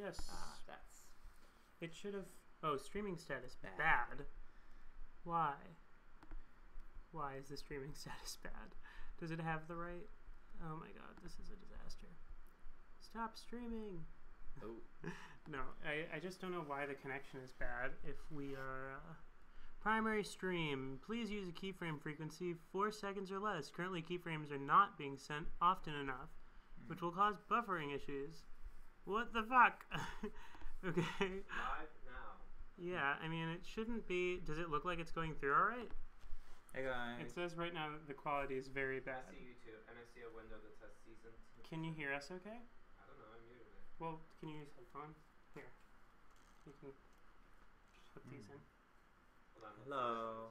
Yes. That's... It should have... Oh, streaming status bad. Why? Why is the streaming status bad? Does it have the right... Oh my god, this is a disaster. Stop streaming! Oh. No, I just don't know why the connection is bad. If we are... primary stream. Please use a keyframe frequency 4 seconds or less. Currently, keyframes are not being sent often enough, which will cause buffering issues. What the fuck? Okay. Live now. Yeah, I mean, it shouldn't be... Does it look like it's going through all right? Hey guys. It says right now that the quality is very bad. I see you too, and I see a window that says season 2. Can you hear us okay? I don't know, I muted it. Well, can you use headphones? Here. You can put these in. Hold on. Hello.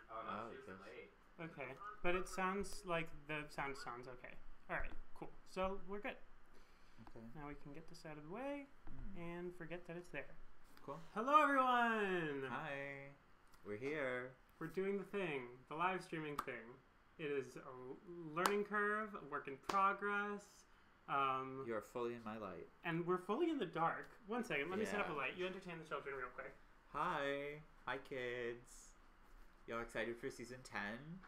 Oh no, Oh, she's okay. late. Okay, but it sounds like the sound sounds okay. All right, cool. So we're good. Okay. Now we can get this out of the way and forget that it's there. Cool. Hello, everyone. Hi. We're here. We're doing the thing, the live streaming thing. It is a learning curve, a work in progress. You're fully in my light. And we're fully in the dark. One second, let me set up a Yeah. light. You entertain the children real quick. Hi. Hi, kids. Y'all excited for season 10?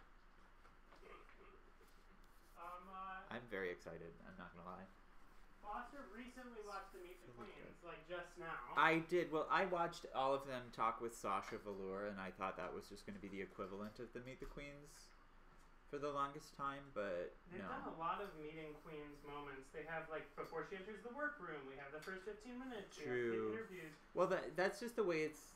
I'm very excited. I'm not gonna lie. Foster recently watched the Meet the Queens, like just now. I did. Well, I watched all of them talk with Sasha Velour, and I thought that was just going to be the equivalent of the Meet the Queens for the longest time, but They've no. done a lot of meeting Queens moments. They have, like, before she enters the workroom, we have the first 15 minutes. We have the interviews. Well, that's just the way it's...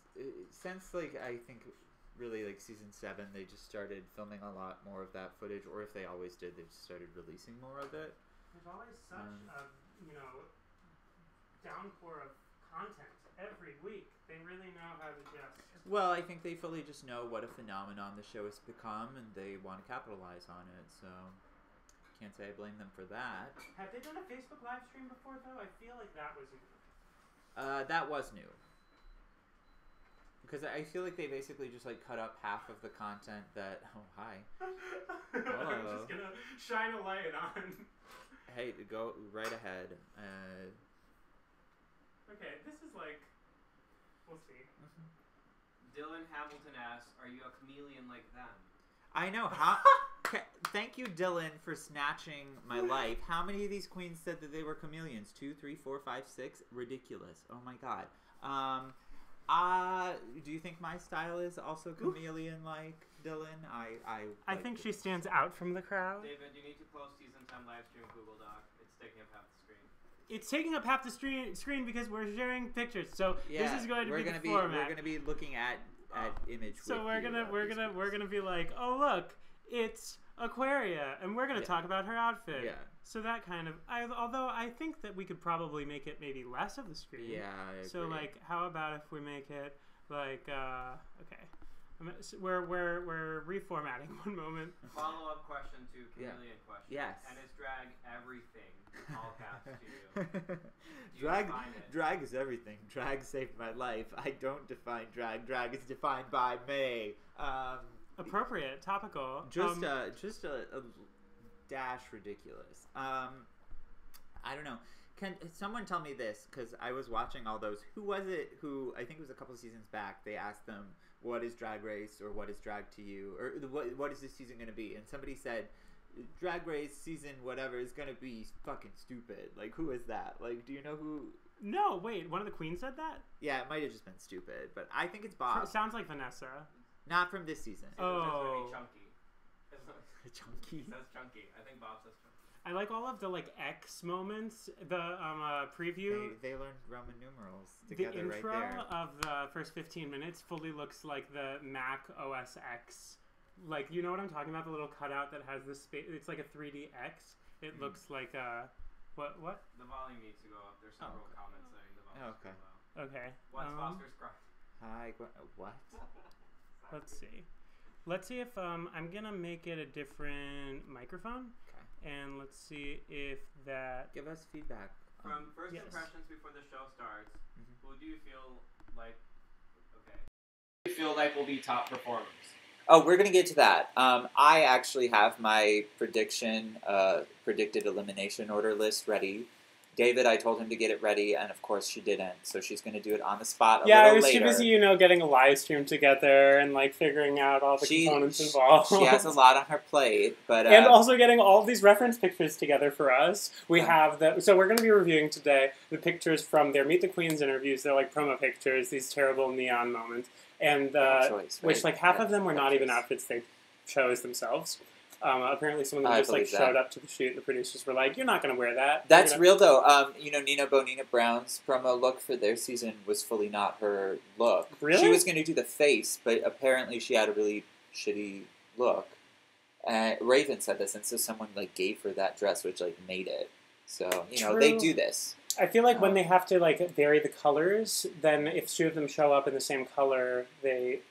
Since, like, I think really, like, season 7, they just started filming a lot more of that footage, or if they always did, they just started releasing more of it. There's always such a, downpour of content every week. They really know how to just... Well, I think they fully just know what a phenomenon the show has become, and they want to capitalize on it, so can't say I blame them for that. Have they done a Facebook live stream before, though? I feel like that was new. That was new. Because I feel like they basically just, like, cut up half of the content that... Oh, hi. I'm just gonna shine a light on. Hey, go right ahead. Okay, this is like... We'll see. Dylan Hamilton asks, are you a chameleon like them? I know. How? Thank you, Dylan, for snatching my life. How many of these queens said that they were chameleons? 2, 3, 4, 5, 6? Ridiculous. Oh my god. Do you think my style is also chameleon-like, Dylan? I think she stands out from the crowd. David, you need to post season 10 live stream Google Doc. It's taking up half the screen. It's taking up half the screen because we're sharing pictures. So yeah, this is going to be the format. We're gonna be looking at image. So we're gonna be like, oh look, it's Aquaria, and we're gonna talk about her outfit. Yeah. So that kind of, although I think that we could probably make it maybe less of the screen. Yeah. I agree. So like, how about if we make it like, okay, we're reformatting one moment. Follow-up question to chameleon question. Yes. And is drag everything? All caps to you. Drag is everything. Drag saved my life. I don't define drag. Drag is defined by me. Appropriate, topical. Just a dash ridiculous. I don't know. Can someone tell me this? Because I was watching all those. Who was it who, I think it was a couple seasons back, they asked them, what is Drag Race, or what is drag to you? Or what is this season going to be? And somebody said, Drag Race season whatever is going to be fucking stupid. Like, who is that? Like, do you know who? No, wait, one of the queens said that? Yeah, it might have just been stupid, but I think it's Bob. It sounds like Vanessa. Not from this season. Oh. It's chunky. Chunky. It says chunky. I think Bob says chunky. I like all of the like X moments. The preview. They learned Roman numerals together. The intro right there. of the first 15 minutes fully looks like the Mac OS X. Like, you know what I'm talking about? The little cutout that has this space. It's like a 3D X. It looks like a what? The volume needs to go up. There's several comments saying the volume okay. is too low. Okay. What's Foster's cry? Hi. What? Let's see. Let's see if I'm gonna make it a different microphone. Okay. And let's see if that... Give us feedback. From first impressions before the show starts, who do you feel like... Okay. Who do you feel like will be top performers? Oh, we're going to get to that. I actually have my predicted elimination order list ready. David, I told him to get it ready, and of course she didn't. So she's going to do it on the spot a Yeah, I little was later. too busy, getting a live stream together and like figuring out all the components involved. She has a lot on her plate, but and also getting all of these reference pictures together for us. We have so we're going to be reviewing today the pictures from their Meet the Queens interviews. They're like promo pictures, these terrible neon moments, and which like half of them were not even outfits they chose themselves. Apparently some of them just like showed up to the shoot and the producers were like, you're not going to wear that. That's real though. Nina Bonina Brown's promo look for their season was fully not her look. Really? She was going to do the face, but apparently she had a really shitty look. Raven said this, and so someone like gave her that dress, which like made it. So, they do this. I feel like when they have to like vary the colors, then if two of them show up in the same color,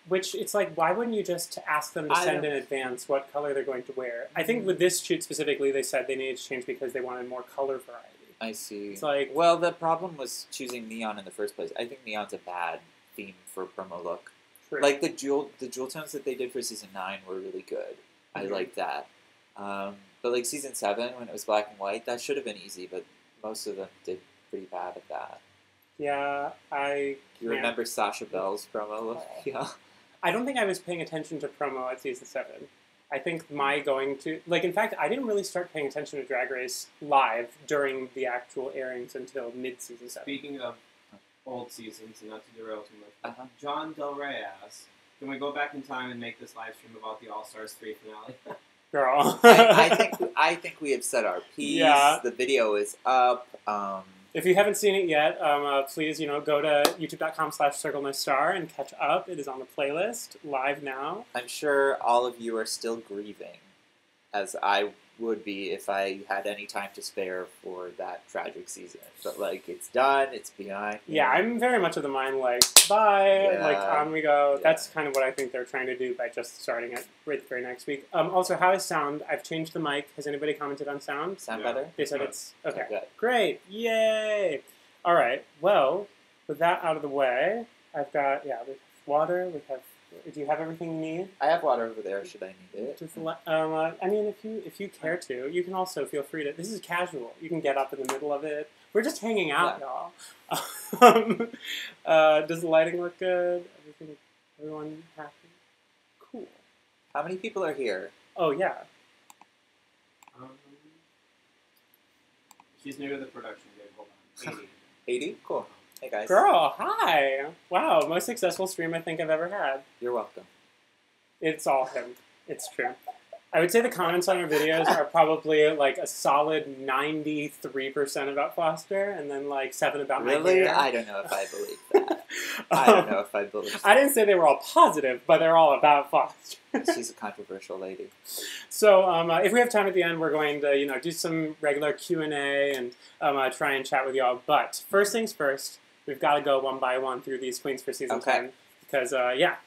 which it's like, why wouldn't you just ask them to send in advance what color they're going to wear? I think with this shoot specifically, they said they needed to change because they wanted more color variety. I see. It's like, well, the problem was choosing neon in the first place. I think neon's a bad theme for promo look. True. Like the jewel tones that they did for season 9 were really good. I like that. But like season 7, when it was black and white, that should have been easy, but most of them did pretty bad at that. Yeah, You remember Sasha Bell's promo look? Yeah. I don't think I was paying attention to promo at season 7. I think in fact, I didn't really start paying attention to Drag Race live during the actual airings until mid-season 7. Speaking of old seasons, and not to derail too much, John Del Rey asks, can we go back in time and make this live stream about the All-Stars 3 finale? Girl. I think we have said our piece. Yeah. The video is up. If you haven't seen it yet, please, go to youtube.com/CircleNoStar and catch up. It is on the playlist, live now. I'm sure all of you are still grieving, as I would be if I had any time to spare for that tragic season. But, it's done. It's behind. Yeah, I'm very much of the mind, bye. Yeah. On we go. Yeah. That's kind of what I think they're trying to do by just starting it right the very next week. Also, how is sound? I've changed the mic. Has anybody commented on sound? Sound better? They said it's... Okay. Good. Great. Yay. All right. Well, with that out of the way, I've got, we have water. Do you have everything you need? I have water over there. Should I need it? I mean, if you care to, you can also feel free to. This is casual. You can get up in the middle of it. We're just hanging out, y'all. Does the lighting look good? Everyone happy? Cool. How many people are here? Oh yeah. She's new to the production game. Hold on. 80? 80? Cool. Hey guys. Girl, hi. Wow, most successful stream I think I've ever had. You're welcome. It's all him. It's true. I would say the comments on our videos are probably a solid 93% about Foster, and then 7 about my hair. Really? I don't know if I believe that. I don't know if I believe that. I didn't say they were all positive, but they're all about Foster. She's a controversial lady. So if we have time at the end, we're going to do some regular Q&A and try and chat with y'all. But first things first, we've got to go one by one through these queens for season 10. Because,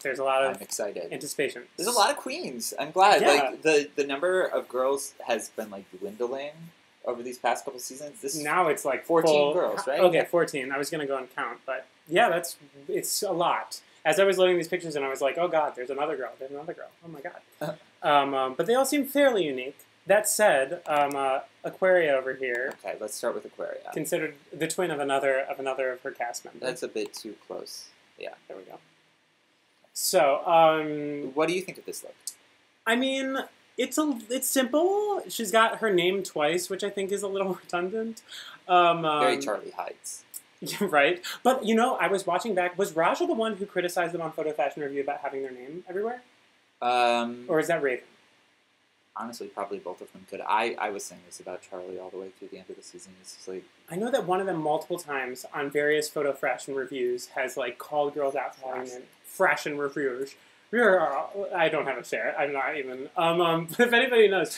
there's a lot of I'm excited. Anticipation. There's a lot of queens. I'm glad. Yeah. The number of girls has been, dwindling over these past couple seasons. Now it's, 14 girls, right? Okay, 14. I was going to go and count. But, yeah, it's a lot. As I was loading these pictures in, I was like, oh, God, there's another girl. There's another girl. Oh, my God. But they all seem fairly unique. That said, Aquaria over here. Okay, let's start with Aquaria. Considered the twin of another of her cast members. That's a bit too close. Yeah. There we go. So, what do you think of this look? I mean, it's simple. She's got her name twice, which I think is a little redundant. Very Charlie Heights. Right. But, I was watching back. Was Raja the one who criticized them on Photo Fashion Review about having their name everywhere? Or is that Raven? Honestly, probably both of them could. I was saying this about Charlie all the way through the end of the season. It's just I know that one of them multiple times on various Photo Fashion Reviews has, called girls out for having their Fashion Reviewers. I don't have a share. I'm not even. If anybody knows,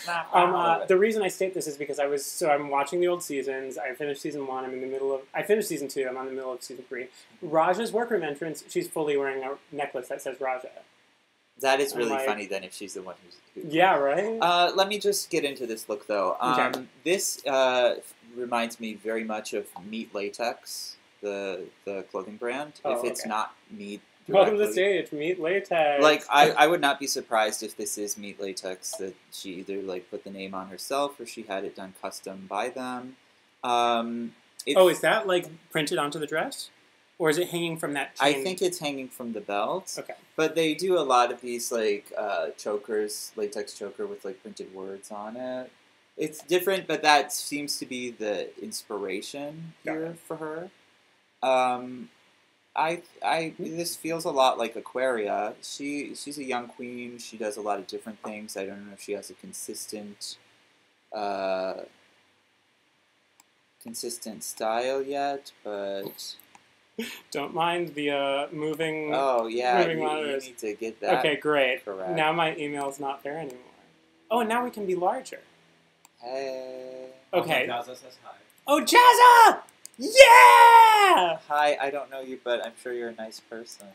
the reason I state this is because I'm watching the old seasons. I finished season 1. I finished season 2. I'm on the middle of season 3. Raja's workroom entrance. She's fully wearing a necklace that says Raja. That is really funny then if she's the one who's... Yeah, right? Let me just get into this look though. Okay. This reminds me very much of Meat Latex, the clothing brand. Oh, if it's not Meat directly. Welcome to the stage, Meat Latex. I would not be surprised if this is Meat Latex, that she either put the name on herself or she had it done custom by them. Oh, is that like printed onto the dress? Or is it hanging from that chain? I think it's hanging from the belt. Okay. But they do a lot of these like chokers, latex choker with like printed words on it. It's different, but that seems to be the inspiration here for her. This feels a lot like Aquaria. She's a young queen. She does a lot of different things. I don't know if she has a consistent style yet, but don't mind the moving. Oh yeah, moving you monitors. need to get that. Okay, great. Correct. Now my email's not there anymore. Oh, and now we can be larger. Hey. Okay. Jazza says hi. Oh, Jazza! Yeah! Hi, I don't know you, but I'm sure you're a nice person.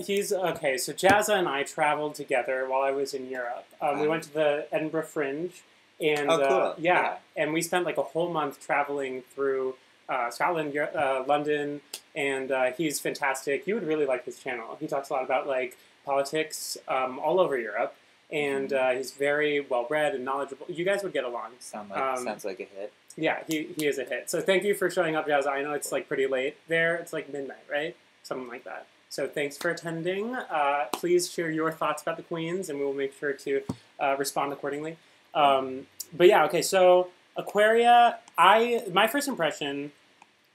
He's okay. So Jazza and I traveled together while I was in Europe. We went to the Edinburgh Fringe, and cool. Yeah, and we spent like a whole month traveling through Scotland, London, and he's fantastic. You would really like his channel. He talks a lot about like politics all over Europe, and he's very well read and knowledgeable. You guys would get along. Sounds like a hit. Yeah, he is a hit. So thank you for showing up, Jazza. I know it's like pretty late there. It's like midnight, right? Something like that. So thanks for attending. Please share your thoughts about the queens, and we will make sure to respond accordingly. But yeah, okay. So Aquaria, my first impression,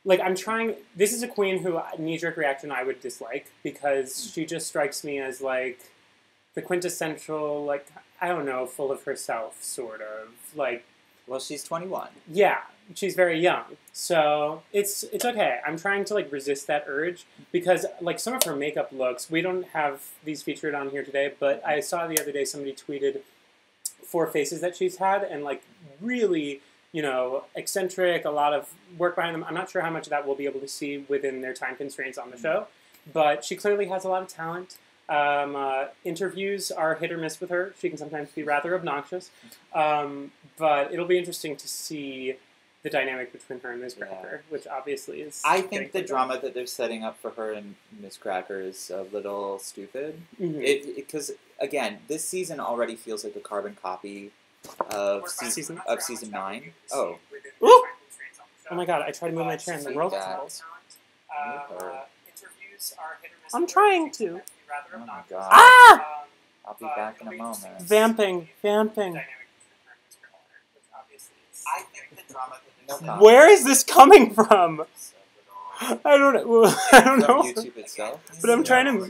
like I'm trying. This is a queen who knee-jerk reaction I would dislike because she just strikes me as like the quintessential, like I don't know, full of herself sort of like. Well, she's 21. Yeah, she's very young, so it's okay. I'm trying to like resist that urge because like some of her makeup looks. We don't have these featured on here today, but I saw the other day somebody tweeted 4 faces that she's had, and like really, you know, eccentric. A lot of work behind them. I'm not sure how much of that we'll be able to see within their time constraints on the show, but she clearly has a lot of talent. Interviews are hit or miss with her. She can sometimes be rather obnoxious. But it'll be interesting to see the dynamic between her and Ms. Cracker, which obviously is... I think the drama that they're setting up for her and Ms. Cracker is a little stupid. Because, again, this season already feels like a carbon copy of season 9. Oh. Ooh! Oh my god, I tried to move my chair and the rope falls. I'm trying to. Oh my god. Ah! I'll be back in a moment. Vamping. I think the drama... Where is this coming from? I don't know. From YouTube itself? But I'm trying to...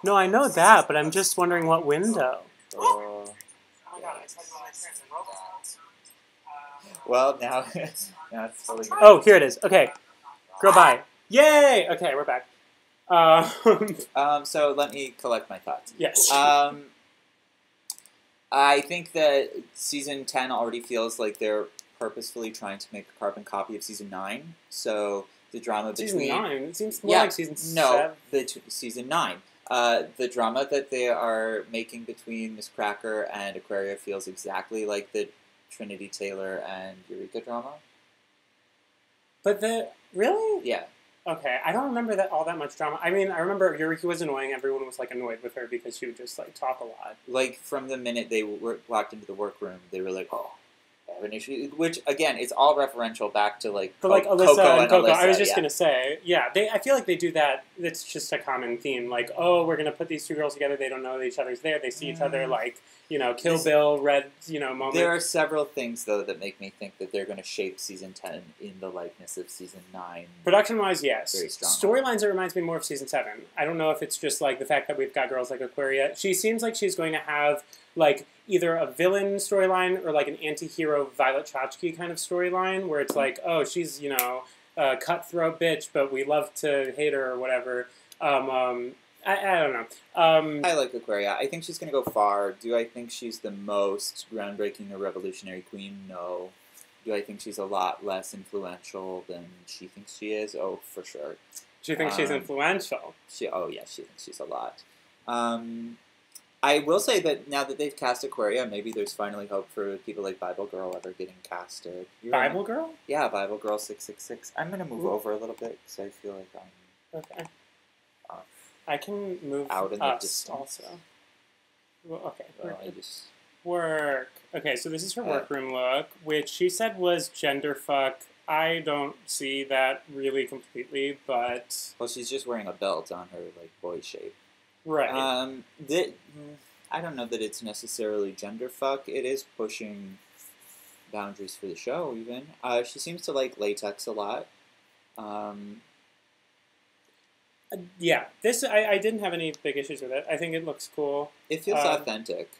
No, I know that, but I'm just wondering what window. Well, now it's fully... Oh, here it is. Okay. Girl, bye. Yay! Okay, we're back. So let me collect my thoughts. Yes. I think that season 10 already feels like they're purposefully trying to make a carbon copy of season 9. So the drama between... Season 9? It seems more like season 7. No, season 9. The drama that they are making between Miss Cracker and Aquaria feels exactly like the Trinity Taylor and Eureka drama. But really? Yeah. Okay, I don't remember all that much drama. I mean, I remember Eureka was annoying. Everyone was like annoyed with her because she would just like talk a lot. Like from the minute they walked into the workroom, they were like, "Oh, I have an issue." Which again, it's all referential back to like. But like Alyssa and Coco, I was just yeah. gonna say, yeah. I feel like they do that. It's just a common theme. Like, oh, we're gonna put these 2 girls together. They don't know each other's there. They see each other like, you know, Kill Bill, Red, you know, moment. There are several things though that make me think that they're going to shape season 10 in the likeness of season 9. Production-wise, yes. Very strong. Storylines, it reminds me more of season 7. I don't know if it's just like the fact that we've got girls like Aquaria. She seems like she's going to have like either a villain storyline or like an anti-hero Violet Chachki kind of storyline where it's like, oh, she's, you know, a cutthroat bitch, but we love to hate her or whatever. I don't know. I like Aquaria. I think she's going to go far. Do I think she's the most groundbreaking or revolutionary queen? No. Do I think she's a lot less influential than she thinks she is? Oh, for sure. Do you think she's influential? She thinks she's a lot. I will say that now that they've cast Aquaria, maybe there's finally hope for people like Bible Girl ever getting casted. Bible Girl? Yeah, Bible Girl 666. I'm going to move over a little bit because I feel like I'm... Okay. I can move out in the us distance. also. Well, okay. Well, I just... Work. Okay, so this is her workroom look, which she said was gender fuck I don't see that really completely, but Well, she's just wearing a belt on her like boy shape. right. I don't know that it's necessarily gender fuck. It is pushing boundaries for the show. Even she seems to like latex a lot. Yeah, this I didn't have any big issues with it. I think it looks cool. It feels authentic.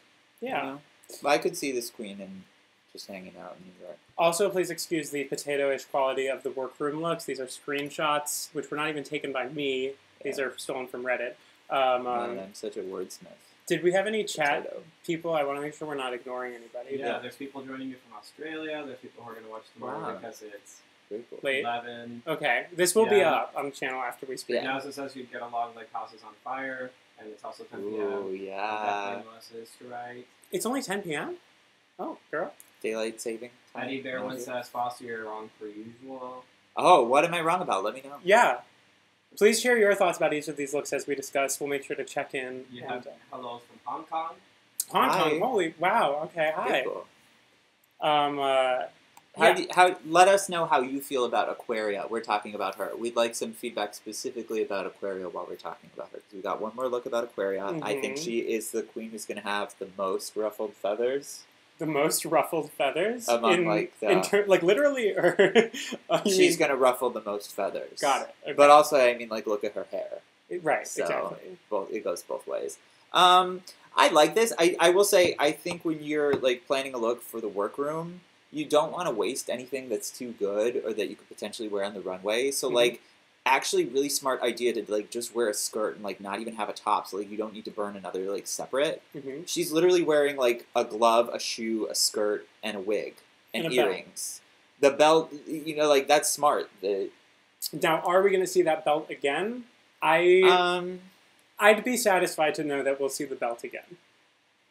Yeah. You know? I could see this queen and just hanging out in New York. Also, please excuse the potato-ish quality of the workroom looks. These are screenshots, which were not even taken by me. These are stolen from Reddit. Man, I'm such a wordsmith. Did we have any chat Potato. people? I want to make sure we're not ignoring anybody. Yeah, there's people joining me from Australia. There's people who are going to watch tomorrow because it's Very cool. Late. 11. Okay, this will be up on the channel after we speak. It also says you get a lot of like houses on fire, and it's also 10 p.m. Oh yeah. Melissa's to write. It's only 10 p.m.? Oh, girl. Daylight saving time. Eddie Bearwin says, Foster, you're wrong per usual. Oh, what am I wrong about? Let me know. Yeah. Please share your thoughts about each of these looks as we discuss. We'll make sure to check in. You have hellos from Hong Kong. Hong Hi. Kong. Holy wow. Okay. Hi. Very cool. Yeah. Let us know how you feel about Aquaria. We're talking about her. We'd like some feedback specifically about Aquaria while we're talking about her. We got one more look about Aquaria. I think she is the queen who's going to have the most ruffled feathers. The most ruffled feathers Among like literally, or she's going to ruffle the most feathers. Got it. Okay. But also, I mean, like, look at her hair. Right. So, exactly. It goes both ways. I like this. I will say, I think when you're like planning a look for the workroom, you don't want to waste anything that's too good or that you could potentially wear on the runway. So like, actually, really smart idea to like just wear a skirt and like not even have a top, so like you don't need to burn another like separate. She's literally wearing like a glove, a shoe, a skirt, and a wig and earrings. Belt. The belt, you know, like that's smart. Now, are we going to see that belt again? I'd be satisfied to know that we'll see the belt again.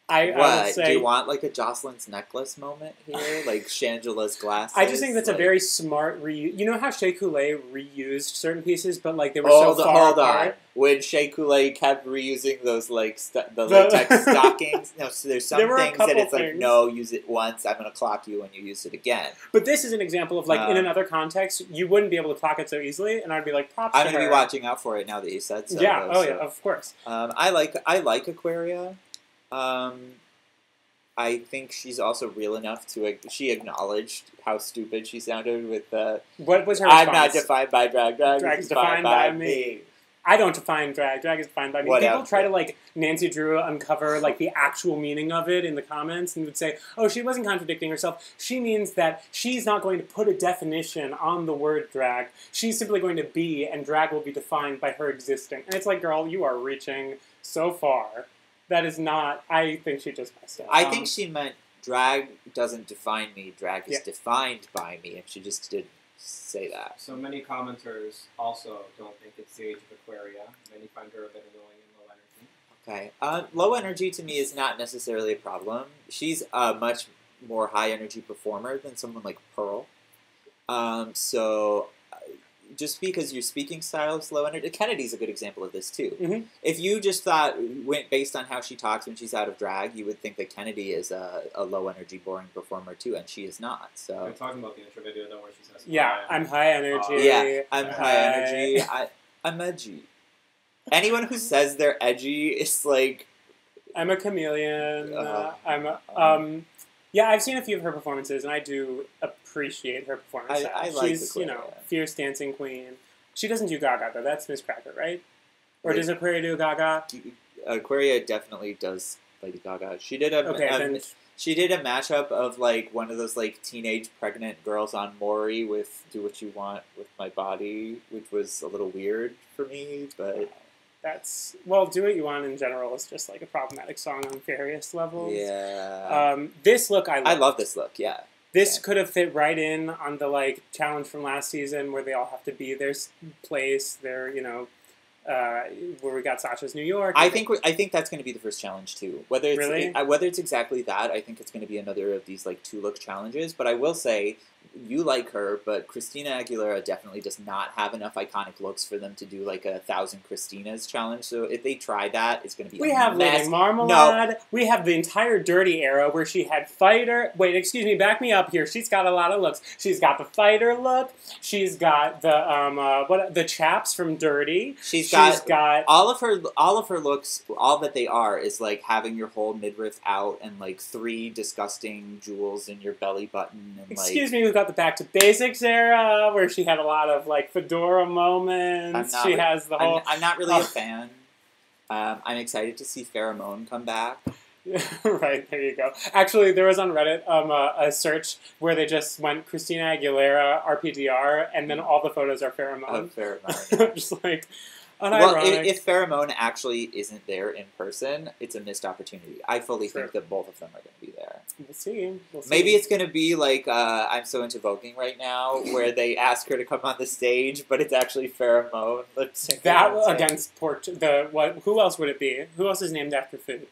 I would say, do you want like a Jocelyn's necklace moment here, like Shangela's glasses? I just think that's a very smart reuse. You know how Shea Coulee reused certain pieces, but like they were so far apart. When Shea Coulee kept reusing those like the latex stockings. No, so there's some things that it's like, no, use it once. I'm gonna clock you when you use it again. But this is an example of like in another context, you wouldn't be able to clock it so easily, and I'd be like, props. I'm gonna be watching out for it now that you said so. Yeah. Yeah, of course. I like Aquaria. I think she's also real enough to. She acknowledged how stupid she sounded with the. What was her response? I'm not defined by drag. Drag is defined by me. I don't define drag. Drag is defined by me. Whatever. People try to like Nancy Drew uncover like the actual meaning of it in the comments and would say, "Oh, she wasn't contradicting herself. She means that she's not going to put a definition on the word drag. She's simply going to be, and drag will be defined by her existing." And it's like, girl, you are reaching so far. That is not. I think she just messed up. I think she meant drag doesn't define me. Drag is defined by me, and she just didn't say that. So many commenters also don't think it's the age of Aquaria. Many find her a bit annoying and low energy. Okay. Low energy to me is not necessarily a problem. She's a much more high energy performer than someone like Pearl. So just because your speaking style is low energy, Kennedy's a good example of this too. If you just went based on how she talks when she's out of drag, you would think that Kennedy is a low energy, boring performer too, and she is not. So we're talking about the intro video though, where she says, "Yeah, I'm high energy. I'm high energy. I'm edgy." Anyone who says they're edgy is like, I'm a chameleon. Yeah, I've seen a few of her performances, and I do appreciate her performance. She's, fierce dancing queen. She doesn't do Gaga, though. That's Miss Cracker, right? Or does Aquaria do Gaga? Aquaria definitely does Lady Gaga. She did she did a mashup of, like, one of those, like, teenage pregnant girls on Maury with Do What You Want With My Body, which was a little weird for me, but... Do What You Want in general is just like a problematic song on various levels. Yeah. This look, I love this look, yeah. This could have fit right in on the like challenge from last season where they all have to be their place, their, where we got Sasha's New York. I think that's going to be the first challenge too. Whether it's exactly that, I think it's going to be another of these like 2-look challenges. But I will say, you like her, but Christina Aguilera definitely does not have enough iconic looks for them to do like a 1,000 Christinas challenge. So if they try that, it's going to be We a have mess. Lady Marmalade. No. We have the entire Dirty era where she had fighter. Wait, excuse me, back me up here. She's got a lot of looks. She's got the fighter look. She's got the chaps from Dirty. She's got all of her looks. All that they are is like having your whole midriff out and like 3 disgusting jewels in your belly button. And excuse me, we've got the Back to Basics era where she had a lot of like fedora moments. She has the whole. I'm not really a fan. I'm excited to see Pheromone come back. Right, there you go. Actually, there was on Reddit a search where they just went Christina Aguilera RPDR, and then all the photos are Pheromone. Oh, Pheromone. Just like. Well, if Pheromone actually isn't there in person, it's a missed opportunity. I fully think that both of them are going to be there. We'll see. Maybe it's going to be like I'm So Into Voguing right now, where they ask her to come on the stage, but it's actually Pheromone lip syncing. That against who else would it be? Who else is named after food?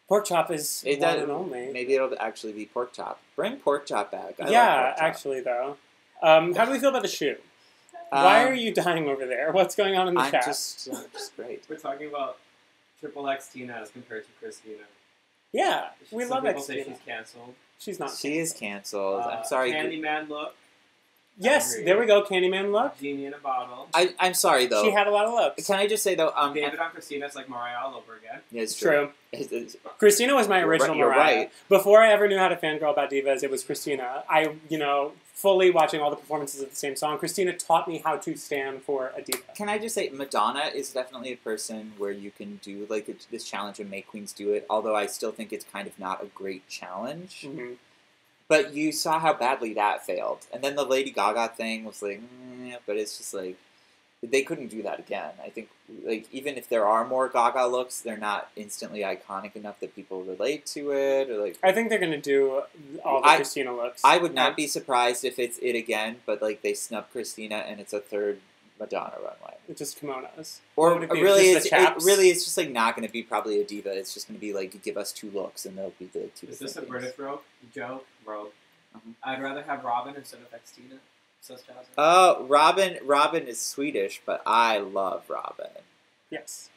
Pork chop is one and only. Maybe it'll actually be pork chop. Bring pork chop back. I love pork chop. Actually though. How do we feel about the shoe? Why are you dying over there? What's going on in the chat? Just great. We're talking about XXX Tina as compared to Christina. Yeah, we love people X say Tina. she's canceled. She's not. She is canceled. I'm sorry. Candyman look. Yes, there we go. Candyman look. Genie in a bottle. I'm sorry though. She had a lot of looks. Can I just say though? David on Christina's like Mariah all over again. Yeah, it's true. Christina was my original You're Mariah. right. Before I ever knew how to fangirl about divas, it was Christina. Fully watching all the performances of the same song, Christina taught me how to stand for a diva. Can I just say, Madonna is definitely a person where you can do like this challenge and make queens do it, although I still think it's kind of not a great challenge. Mm-hmm. But you saw how badly that failed. And then the Lady Gaga thing was like, but it's just like, they couldn't do that again. I think, like, even if there are more Gaga looks, they're not instantly iconic enough that people relate to it. Or like, I think they're going to do all the Christina looks. I would not be surprised if it's it again, but like they snub Christina and it's a third Madonna runway. It's just kimonos. Or really, it's just like not going to be probably a diva. It's just going to be like, give us 2 looks and they'll be the 2. Is this a British joke? I'd rather have Robin instead of XXtina. Oh, Robin is Swedish, but I love Robin. Yes.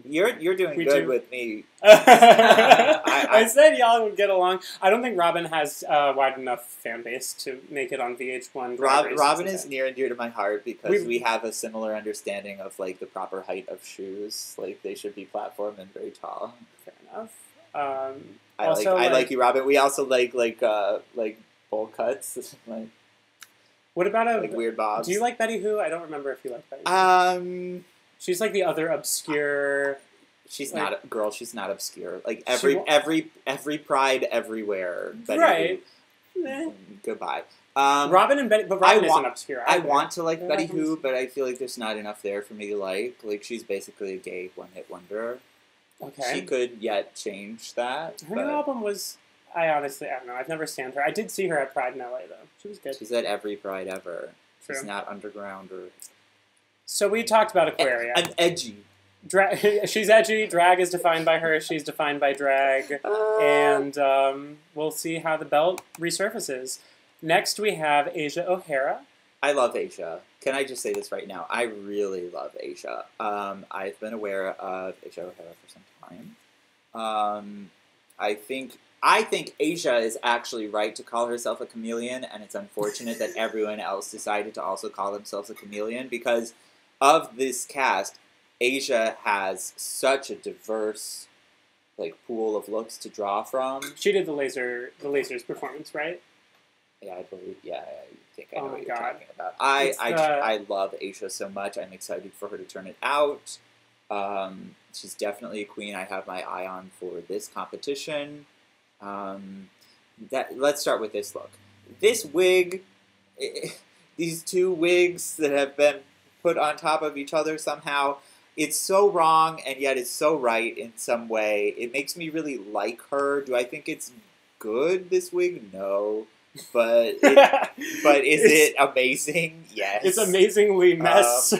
You're doing good with me. I said y'all would get along. I don't think Robin has a wide enough fan base to make it on VH1. Robin is near and dear to my heart because we have a similar understanding of like the proper height of shoes. Like they should be platform and very tall. Fair enough. I like you, Robin. We also like bowl cuts. Like, what about like weird bobs? Do you like Betty Who? I don't remember if you like Betty Who. She's like the other obscure. She's not a girl. She's not obscure. Like every pride everywhere. Betty right. Who. Goodbye. Robin and Betty, but Robin isn't obscure. I want to like Betty Who, but I feel like there's not enough there for me to like. Like she's basically a gay one-hit wonder. Okay. She could yet change that. Her new album was. I don't know. I've never seen her. I did see her at Pride in LA though. She was good. She's at every Pride ever. True. She's not underground or. So we talked about Aquaria. I'm edgy. She's edgy. Drag is defined by her. She's defined by drag. And we'll see how the belt resurfaces. Next, we have Asia O'Hara. I love Asia. Can I just say this right now? I really love Asia. I've been aware of Asia O'Hara for some time. I think Asia is actually right to call herself a chameleon, and it's unfortunate that everyone else decided to also call themselves a chameleon because of this cast. Asia has such a diverse pool of looks to draw from. She did the lasers performance, right? Yeah, I believe. Yeah, I think I know what you're talking about. I love Asia so much. I'm excited for her to turn it out. She's definitely a queen. I have my eye on for this competition. Let's start with this look. This wig, these 2 wigs that have been put on top of each other somehow. It's so wrong, and yet it's so right in some way. It makes me really like her. Do I think it's good, this wig? No. but is it amazing? Yes. It's amazingly mess.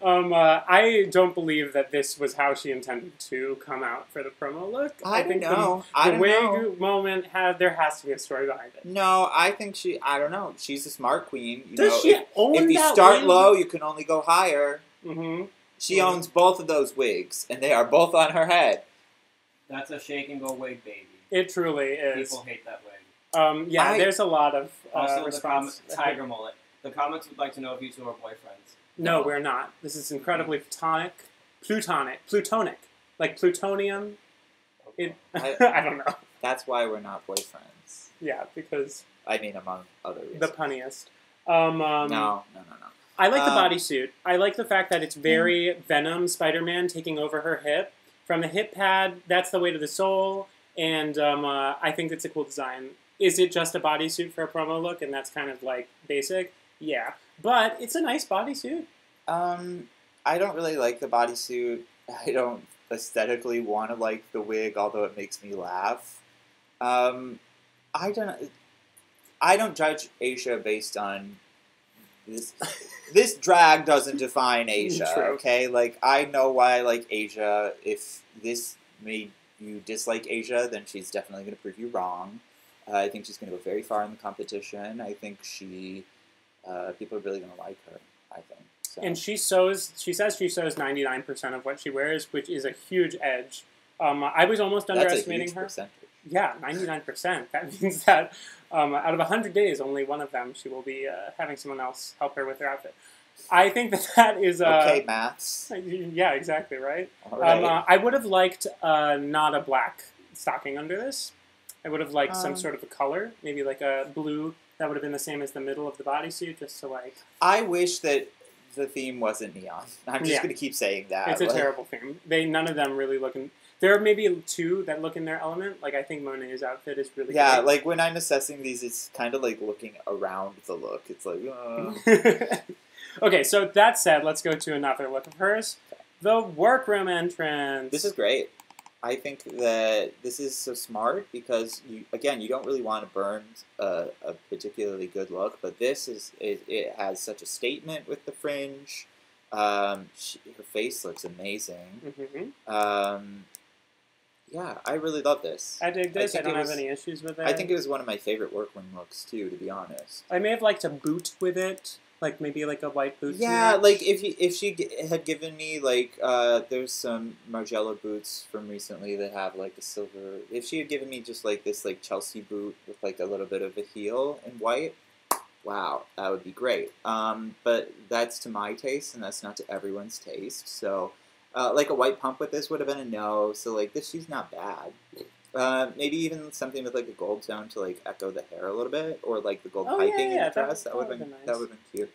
I don't believe that this was how she intended to come out for the promo look. I think don't know. The wig moment there has to be a story behind it. No, I think I don't know. She's a smart queen. Does she own if you that start wig? low, you can only go higher. Mm-hmm. She owns both of those wigs, and they are both on her head. That's a shake and go wig, baby. It truly is. People hate that wig. There's a lot of Also, response. the tiger mullet. The comments would like to know if you two are boyfriends. No, we're not. This is incredibly plutonic, like plutonium. I don't know. That's why we're not boyfriends. Yeah, because I mean, among other reasons. the punniest. No. I like the bodysuit. I like the fact that it's very Venom Spider-Man taking over her hip. From the hip pad, that's the way to the soul, and I think it's a cool design. Is it just a bodysuit for a promo look, and that's kind of like basic? Yeah, but it's a nice bodysuit. I don't really like the bodysuit. I don't aesthetically want to like the wig, although it makes me laugh. I don't judge Asia based on this. This drag doesn't define Asia, True. okay? Like, I know why I like Asia. If this made you dislike Asia, then she's definitely going to prove you wrong. I think she's going to go very far in the competition. I think people are really going to like her, I think. So. And she says she sews 99% of what she wears, which is a huge edge. I was almost underestimating her. Percentage. Yeah, 99%. That means that out of 100 days, only one of them she will be having someone else help her with her outfit. I think that is... okay, maths. Yeah, exactly, right? All right. I would have liked not a black stocking under this. I would have liked some sort of a color, maybe like a blue that would have been the same as the middle of the bodysuit, just to like... I wish that the theme wasn't neon. I'm just going to keep saying that. It's a terrible theme. None of them really look in... There are maybe two that look in their element. Like, I think Monet's outfit is really Yeah, great. like, when I'm assessing these, it's kind of like looking around the look. It's like, Okay, so that said, let's go to another look of hers. The workroom entrance. This is great. I think that this is so smart because, you don't really want to burn a particularly good look, but it has such a statement with the fringe. Her face looks amazing. Mm-hmm. Yeah, I really love this. I dig this. I don't have any issues with it. I think it was one of my favorite workroom looks, too, to be honest. I may have liked a boot with it. Like, maybe like a white boot. Yeah, like, if she had given me, like, there's some Margiela boots from recently that have, like, a silver... If she had given me just, like, this, like, Chelsea boot with, like, a little bit of a heel in white, wow, that would be great. But that's to my taste, and that's not to everyone's taste, so... like, a white pump with this would have been a no, so, like, she's not bad. Maybe even something with, like, a gold tone to, like, echo the hair a little bit, or, like, the gold piping in the dress. That would have been cute.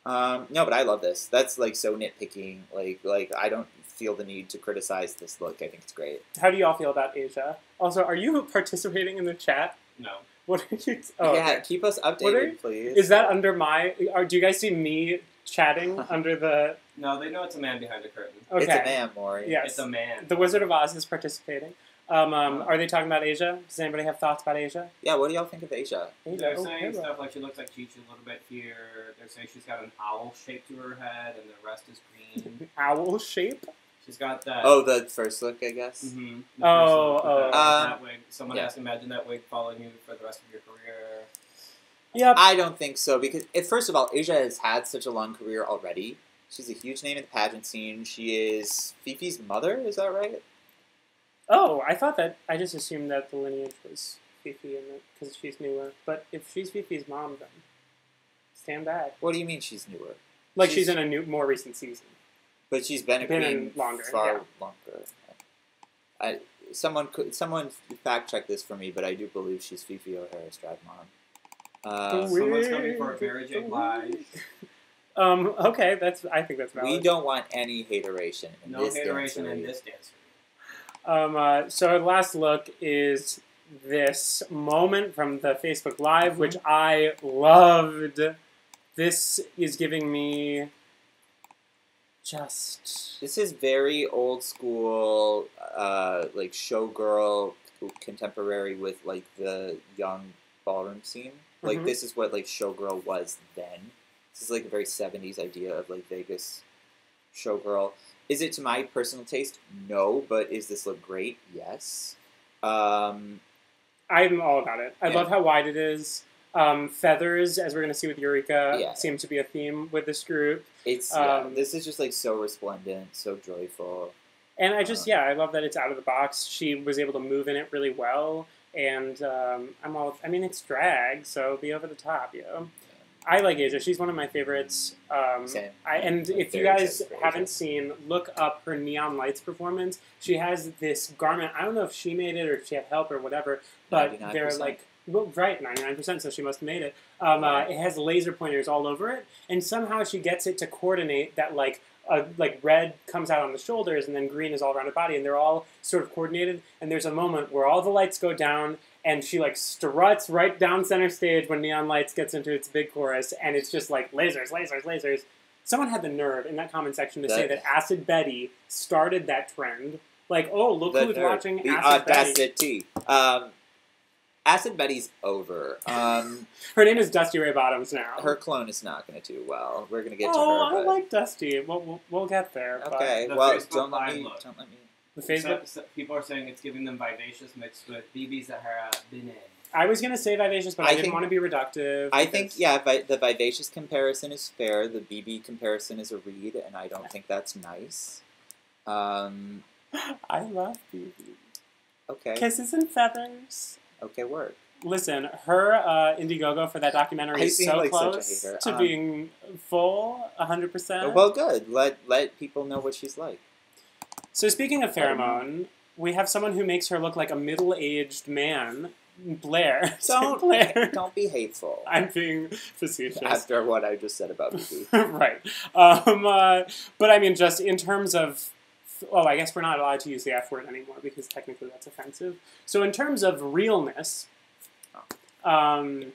No, but I love this. That's, like, so nitpicking. Like I don't feel the need to criticize this look. I think it's great. How do y'all feel about Asia? Also, are you participating in the chat? No. What are you... Oh, yeah, okay. keep us updated, please. Is that under my... do you guys see me chatting under the... No, they know it's a man behind the curtain. Okay. It's a man, Maury. Yes. It's a man. The Wizard of Oz is participating. Are they talking about Asia? Does anybody have thoughts about Asia? Yeah, what do y'all think of Asia? They're saying stuff like she looks like Chi-Chi a little bit here. They're saying she's got an owl shape to her head, and the rest is green. Owl shape? She's got that... Oh, the first look, I guess? Mm-hmm. That wig. Someone has to imagine that wig following you for the rest of your career. Yep. I don't think so, because, first of all, Asia has had such a long career already. She's a huge name in the pageant scene. She is Fifi's mother, is that right? Oh, I thought that... I just assumed that the lineage was Fifi because she's newer. But if she's Fifi's mom, then stand back. What do you mean she's newer? Like she's in a more recent season. But she's been a queen longer. Someone fact check this for me, but I do believe she's Fifi O'Hara's drag mom. Someone's coming for a Mary J. Blige. Okay, I think that's valid. We don't want any hateration in this dancery. No hateration in this dancery. So our last look is this moment from the Facebook Live, which I loved. This is giving me just... This is very old school, like showgirl contemporary with like the young ballroom scene. Like, this is what, like, showgirl was then. This is, like, a very 70s idea of, like, Vegas showgirl. Is it to my personal taste? No, but is this look great? Yes. I'm all about it. I love how wide it is. Feathers, as we're going to see with Eureka, seem to be a theme with this group. It's this is just like so resplendent, so joyful. And I just, I love that it's out of the box. She was able to move in it really well. And I mean, it's drag, so be over the top, I like Asia. She's one of my favorites. Same. And if you guys haven't seen, look up her Neon Lights performance. She has this garment. I don't know if she made it or if she had help or whatever, but 99%. They're like, well, right, 99%, so she must have made it. It has laser pointers all over it, and somehow she gets it to coordinate that, like red comes out on the shoulders and then green is all around her body, and they're all sort of coordinated. And there's a moment where all the lights go down, and she like struts right down center stage when Neon Lights gets into its big chorus, and it's just like lasers, lasers, lasers. Someone had the nerve in that comment section to say that Acid Betty started that trend. Like, oh, look who's watching Acid Betty. Acid Betty's over. Her name is Dusty Ray Bottoms now. Her clone is not going to do well. We're going to get to her. Oh, I like Dusty. We'll get there. Okay, but well, don't let me. The Facebook? People are saying it's giving them Vivacious mixed with BB Zahara Binet. I was going to say Vivacious, but I didn't want to be reductive. I think, the Vivacious comparison is fair. The BB comparison is a read, and I don't think that's nice. I love BB. Okay. Kisses and Feathers. Okay, word. Listen, her Indiegogo for that documentary is so like close to being full, 100%. Well, good. Let people know what she's like. So speaking of pheromone, we have someone who makes her look like a middle-aged man, Blair. Don't be hateful. I'm being facetious. After what I just said about BB. Right. But I mean, just in terms of... Oh, I guess we're not allowed to use the F word anymore because technically that's offensive. So in terms of realness, how can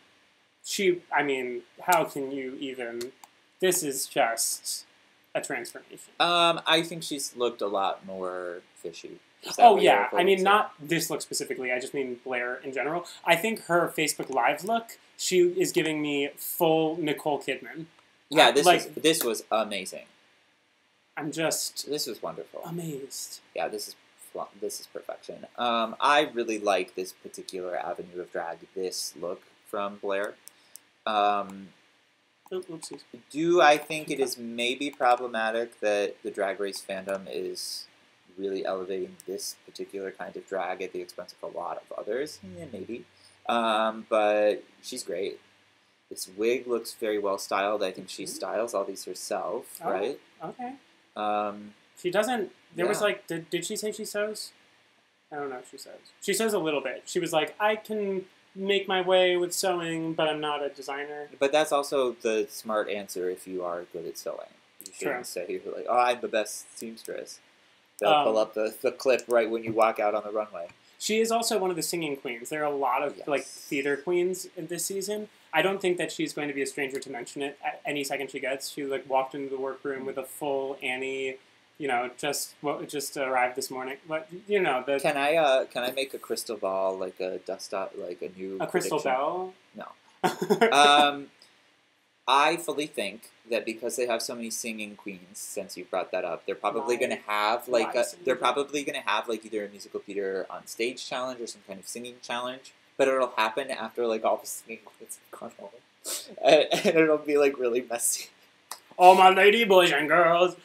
you even... This is just a transformation. I think she's looked a lot more fishy. Oh, yeah. I mean, not this look specifically. I just mean Blair in general. I think her Facebook Live look, she is giving me full Nicole Kidman. Yeah, this was amazing. This was wonderful. Amazed. Yeah, this is perfection. I really like this particular avenue of drag, this look from Blair. Oopsies. Do I think it is maybe problematic that the Drag Race fandom is really elevating this particular kind of drag at the expense of a lot of others? Yeah, maybe. But she's great. This wig looks very well styled. I think she styles all these herself, right? Okay. She doesn't... There was like... Did she say she sews? I don't know if she sews. She sews a little bit. She was like, I can make my way with sewing, but I'm not a designer. But that's also the smart answer if you are good at sewing. You shouldn't say you're like, oh, I'm the best seamstress. They'll pull up the clip right when you walk out on the runway. She is also one of the singing queens. There are a lot of like theater queens in this season. I don't think that she's going to be a stranger to mention it at any second she gets. She like walked into the workroom with a full Annie, just arrived this morning. But can I make a crystal ball like a like a new crystal bell? No. I fully think that because they have so many singing queens, since you brought that up, they're probably going to have either a musical theater on stage challenge or some kind of singing challenge. But it'll happen after like all the singing queens have gone home, and it'll be like really messy. All my lady boys and girls.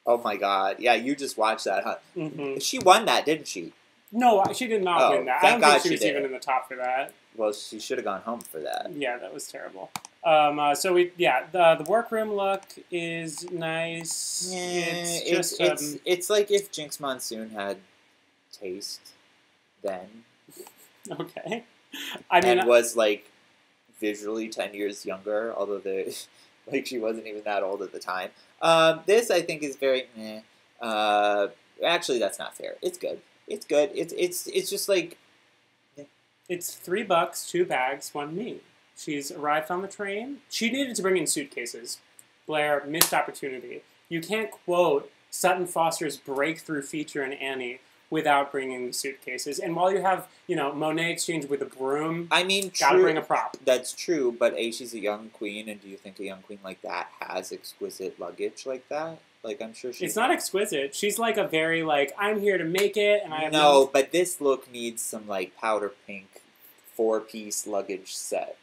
Oh my god! Yeah, you just watched that, huh? Mm-hmm. She won that, didn't she? No, she did not win that. I don't think she was even in the top for that. Well, she should have gone home for that. Yeah, that was terrible. The workroom look is nice. It's like if Jinx Monsoon had taste then. Okay. And was like visually 10 years younger, although she wasn't even that old at the time. This I think is very meh. Actually, that's not fair. It's good. It's good. It's just like it's $3, 2 bags, 1 me. She's arrived on the train. She needed to bring in suitcases. Blair, missed opportunity. You can't quote Sutton Foster's breakthrough feature in Annie without bringing the suitcases. And while you have, Monet exchange with a broom, I mean, gotta true, bring a prop. That's true, but she's a young queen, and do you think a young queen like that has exquisite luggage like that? Like, I'm sure she's... It's not exquisite. She's like a very, I'm here to make it, and I have No, but this look needs some, powder pink 4-piece luggage set.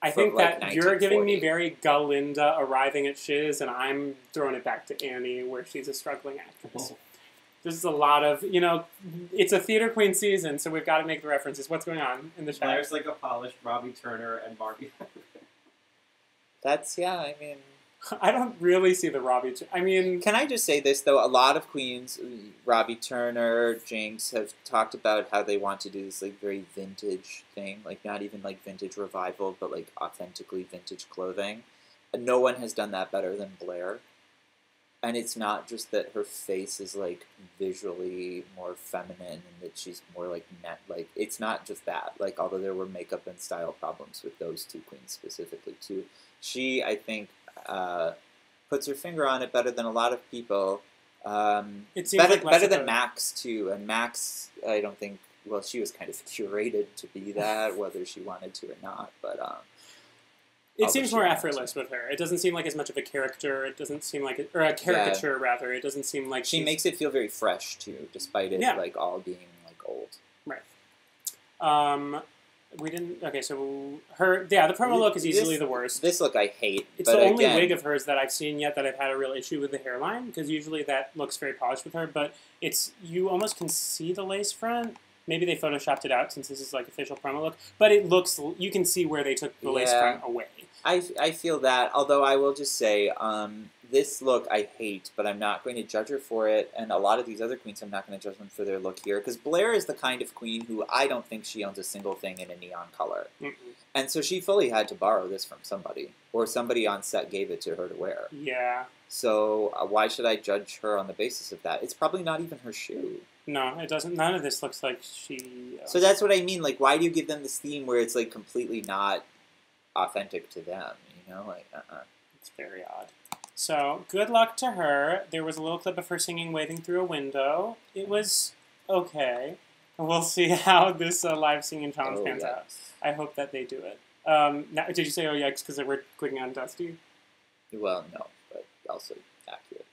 I think that you're giving me 1940. very Galinda arriving at Shiz, and I'm throwing it back to Annie, where she's a struggling actress. This is a lot of, it's a theater queen season, so we've got to make the references. What's going on in the show? There's like a polished Robbie Turner and Barbie. That's, yeah, I mean... I don't really see the Robbie... Can I just say this, though? A lot of queens, Robbie Turner, Jinx, have talked about how they want to do this, very vintage thing. Not even, vintage revival, but, authentically vintage clothing. And no one has done that better than Blair. And it's not just that her face is, visually more feminine and that she's more, net. It's not just that. Although there were makeup and style problems with those two queens specifically, too. She, I think... puts her finger on it better than a lot of people. It seems better than Max too, and Max, I don't think. Well, she was kind of curated to be that, whether she wanted to or not. But it seems more effortless with her. It doesn't seem like as much of a character. It doesn't seem like a caricature rather. It doesn't seem like she makes it feel very fresh too, despite it all being old. Right. We didn't... Okay, so the promo look is easily the worst. This look I hate. It's the only wig of hers that I've seen yet that I've had a real issue with the hairline, because usually that looks very polished with her, but you almost can see the lace front. Maybe they photoshopped it out since this is official promo look, but it looks... You can see where they took the lace front away. I feel that, although I will just say, this look I hate, but I'm not going to judge her for it, and a lot of these other queens I'm not going to judge them for their look here, because Blair is the kind of queen who I don't think she owns a single thing in a neon color. Mm-mm. And so she fully had to borrow this from somebody, or somebody on set gave it to her to wear. Yeah. So why should I judge her on the basis of that? It's probably not even her shoe. No, it doesn't. None of this looks like she... So that's what I mean. Why do you give them this theme where it's, completely not authentic to them, It's very odd. So, good luck to her. There was a little clip of her singing Waving Through a Window. It was okay. We'll see how this live singing challenge pans out. I hope that they do it. Now, did you say, oh, yikes, because we're clicking on Dusty? Well, no, but also accurate.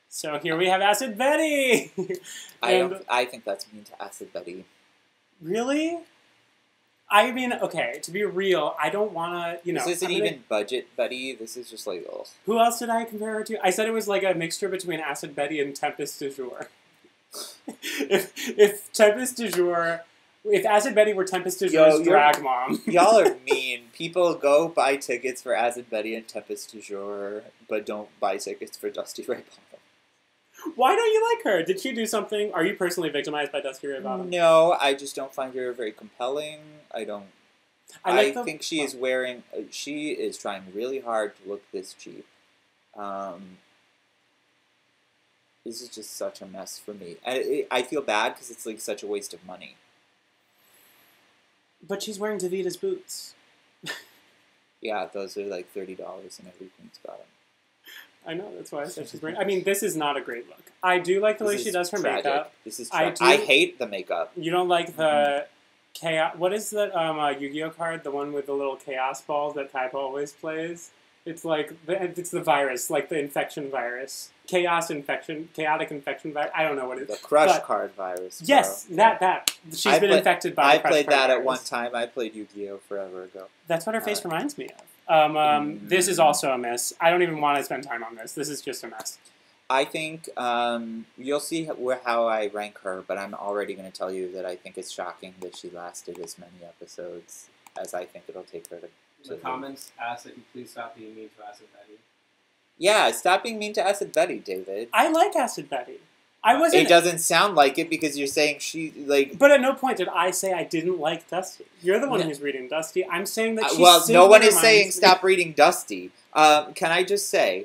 So here we have Acid Betty! I think that's mean to Acid Betty. Really? I mean, okay, to be real, I don't want to, This isn't even budget Betty. This is just ugh. Who else did I compare her to? I said it was a mixture between Acid Betty and Tempest du Jour. if Tempest du Jour... If Acid Betty were Tempest du Jour's drag mom... Y'all are mean. People go buy tickets for Acid Betty and Tempest du Jour, but don't buy tickets for Dusty Ray Bottom. Why don't you like her? Did she do something? Are you personally victimized by Dusty Ray Bottom? No, I just don't find her very compelling. I don't... I think she is wearing... She is trying really hard to look this cheap. This is just such a mess for me. I feel bad because it's such a waste of money. But she's wearing Davita's boots. Yeah, those are $30 in every queen's bottom. I know, that's why I said she's wearing... I mean, this is not a great look. I do like the way she does her makeup. This is tragic. I hate the makeup. You don't like the chaos... What is that Yu-Gi-Oh card? The one with the little chaos balls that Type always plays? It's it's the virus, the infection virus. Chaotic infection virus. I don't know what it is. The crush card virus. Yes, that. She's been infected by the crush card I played that virus. at one time. I played Yu-Gi-Oh forever ago. That's what her face reminds me of. This is also a miss. I don't even want to spend time on this. This is just a mess. I think you'll see how I rank her, but I'm already going to tell you that I think it's shocking that she lasted as many episodes as I think it'll take her to... The comments ask that you please stop being mean to Acid Betty. Yeah, stop being mean to Acid Betty, David. I like Acid Betty. I wasn't... It doesn't sound like it because you're saying she, But at no point did I say I didn't like Dusty. You're the one who's reading Dusty. I'm saying that she well, no one is saying stop reading Dusty. Can I just say,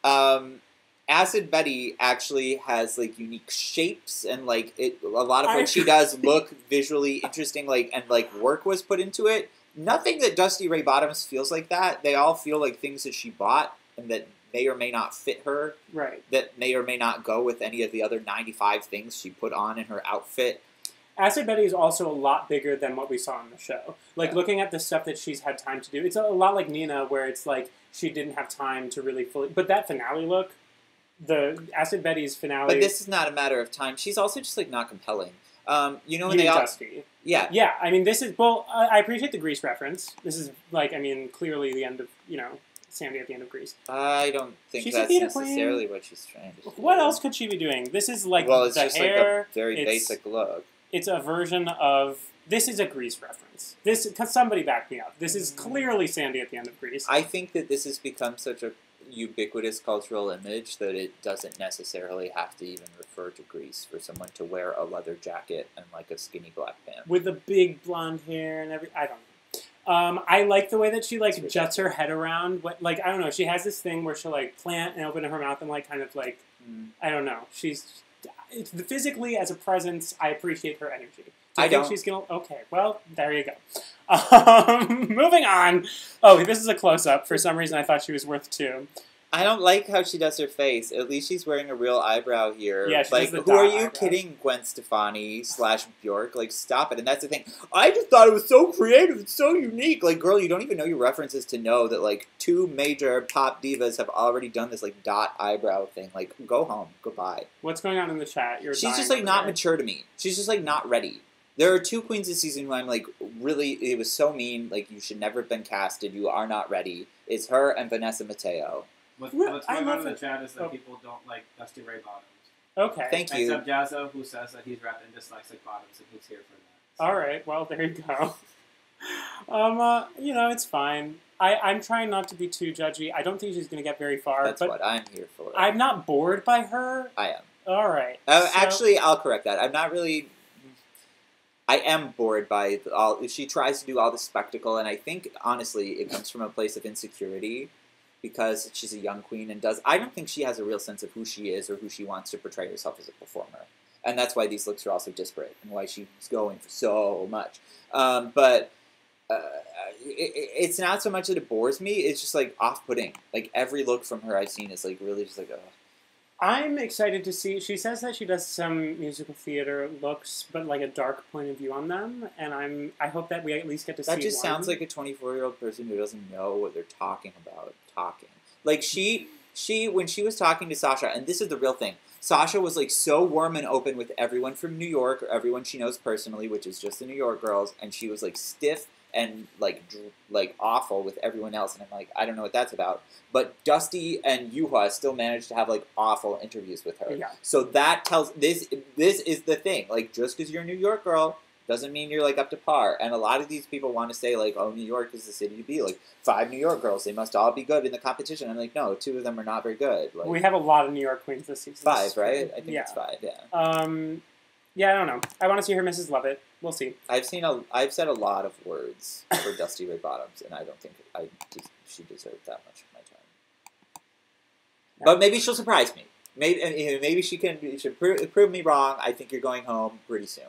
Acid Betty actually has, unique shapes and, a lot of what she does look visually interesting, and work was put into it. Nothing that Dusty Ray Bottoms feels like that. They all feel like things that she bought. and that may or may not fit her, Right. that may or may not go with any of the other 95 things she put on in her outfit. Acid Betty is also a lot bigger than what we saw in the show. Like, Yeah. looking at the stuff that she's had time to do, it's a lot like Nina, where it's like she didn't have time to really fully... But that finale look, the Acid Betty's finale... But this is not a matter of time. She's also just, like, not compelling. You know, when You they mean all... Dusty. Yeah. Yeah, I mean, this is... Well, I appreciate the Grease reference. This is, like, I mean, clearly the end of, you know, Sandy at the end of Grease. I don't think She's a that's theater queen. necessarily what she's trying to do. What else could she be doing? This is, like, Well, it's the just hair... like a very basic look. It's a version of... This is a Grease reference. This... Because somebody back me up. This is clearly Sandy at the end of Grease. I think that this has become such a ubiquitous cultural image that it doesn't necessarily have to even refer to Grease for someone to wear a leather jacket and like a skinny black pant. With the big blonde hair and every... I don't know. I like the way that she, like, juts her head around. What, like, I don't know. She has this thing where she'll, like, plant and open her mouth and, like, kind of, like... I don't know. She's... Physically, as a presence, I appreciate her energy. Do you think she's gonna... Okay, well, there you go. Moving on. Oh, this is a close-up. For some reason, I thought she was worth 2. I don't like how she does her face. At least she's wearing a real eyebrow here. Yeah, she like, does the who are dot you eyebrows. kidding, Gwen Stefani / Bjork? Like, stop it. And that's the thing. I just thought it was so creative. It's so unique. Like, girl, you don't even know your references to know that, like, 2 major pop divas have already done this, like, dot eyebrow thing. Like, go home. Goodbye. What's going on in the chat? You're She's dying just, like, over not there. mature to me. She's just, like, not ready. There are 2 queens this season who I'm, like, really... It was so mean. Like, you should never have been casted. You are not ready. It's her and Vanessa Mateo. What's I going love on in the it. chat is that Oh. people don't like Dusty Ray Bottoms. Okay. Thank you. Except Jazzo, who says that he's repping dyslexic bottoms and he's here for that. All right. Well, there you go. You know, it's fine. I'm trying not to be too judgy. I don't think she's going to get very far. That's but what I'm here for. I'm not bored by her. I am. All right. Actually, I'll correct that. I'm not really... I am bored by all... She tries to do all the spectacle, and I think, honestly, it comes from a place of insecurity because she's a young queen and does... I don't think she has a real sense of who she is or who she wants to portray herself as a performer. And that's why these looks are also disparate and why she's going for so much. It's not so much that it bores me, it's just, like, off-putting. Like, every look from her I've seen is, like, really just like, ugh. I'm excited to see. She says that she does some musical theater looks, but like a dark point of view on them. And I hope that we at least get to see. That just one. sounds like a 24-year-old person who doesn't know what they're talking about talking. Like, she when she was talking to Sasha, and this is the real thing, Sasha was, like, so warm and open with everyone from New York, or everyone she knows personally, which is just the New York girls, and she was, like, stiff and, like awful with everyone else, and I'm like, I don't know what that's about. But Dusty and Yuhua still managed to have, like, awful interviews with her. Yeah. So that tells... This is the thing. Like, just because you're a New York girl doesn't mean you're, like, up to par. And a lot of these people want to say, like, oh, New York is the city to be. Like, 5 New York girls, they must all be good in the competition. I'm like, no, 2 of them are not very good. Like, We have a lot of New York queens this season. 5, right? I think Yeah. it's 5, yeah. Yeah, I don't know. I want to see her Mrs. Lovett. We'll see. I've said a lot of words for Dusty Ray Bottoms, and I don't think she deserved that much of my time. Yeah. But maybe she'll surprise me. Maybe she should prove me wrong. I think you're going home pretty soon.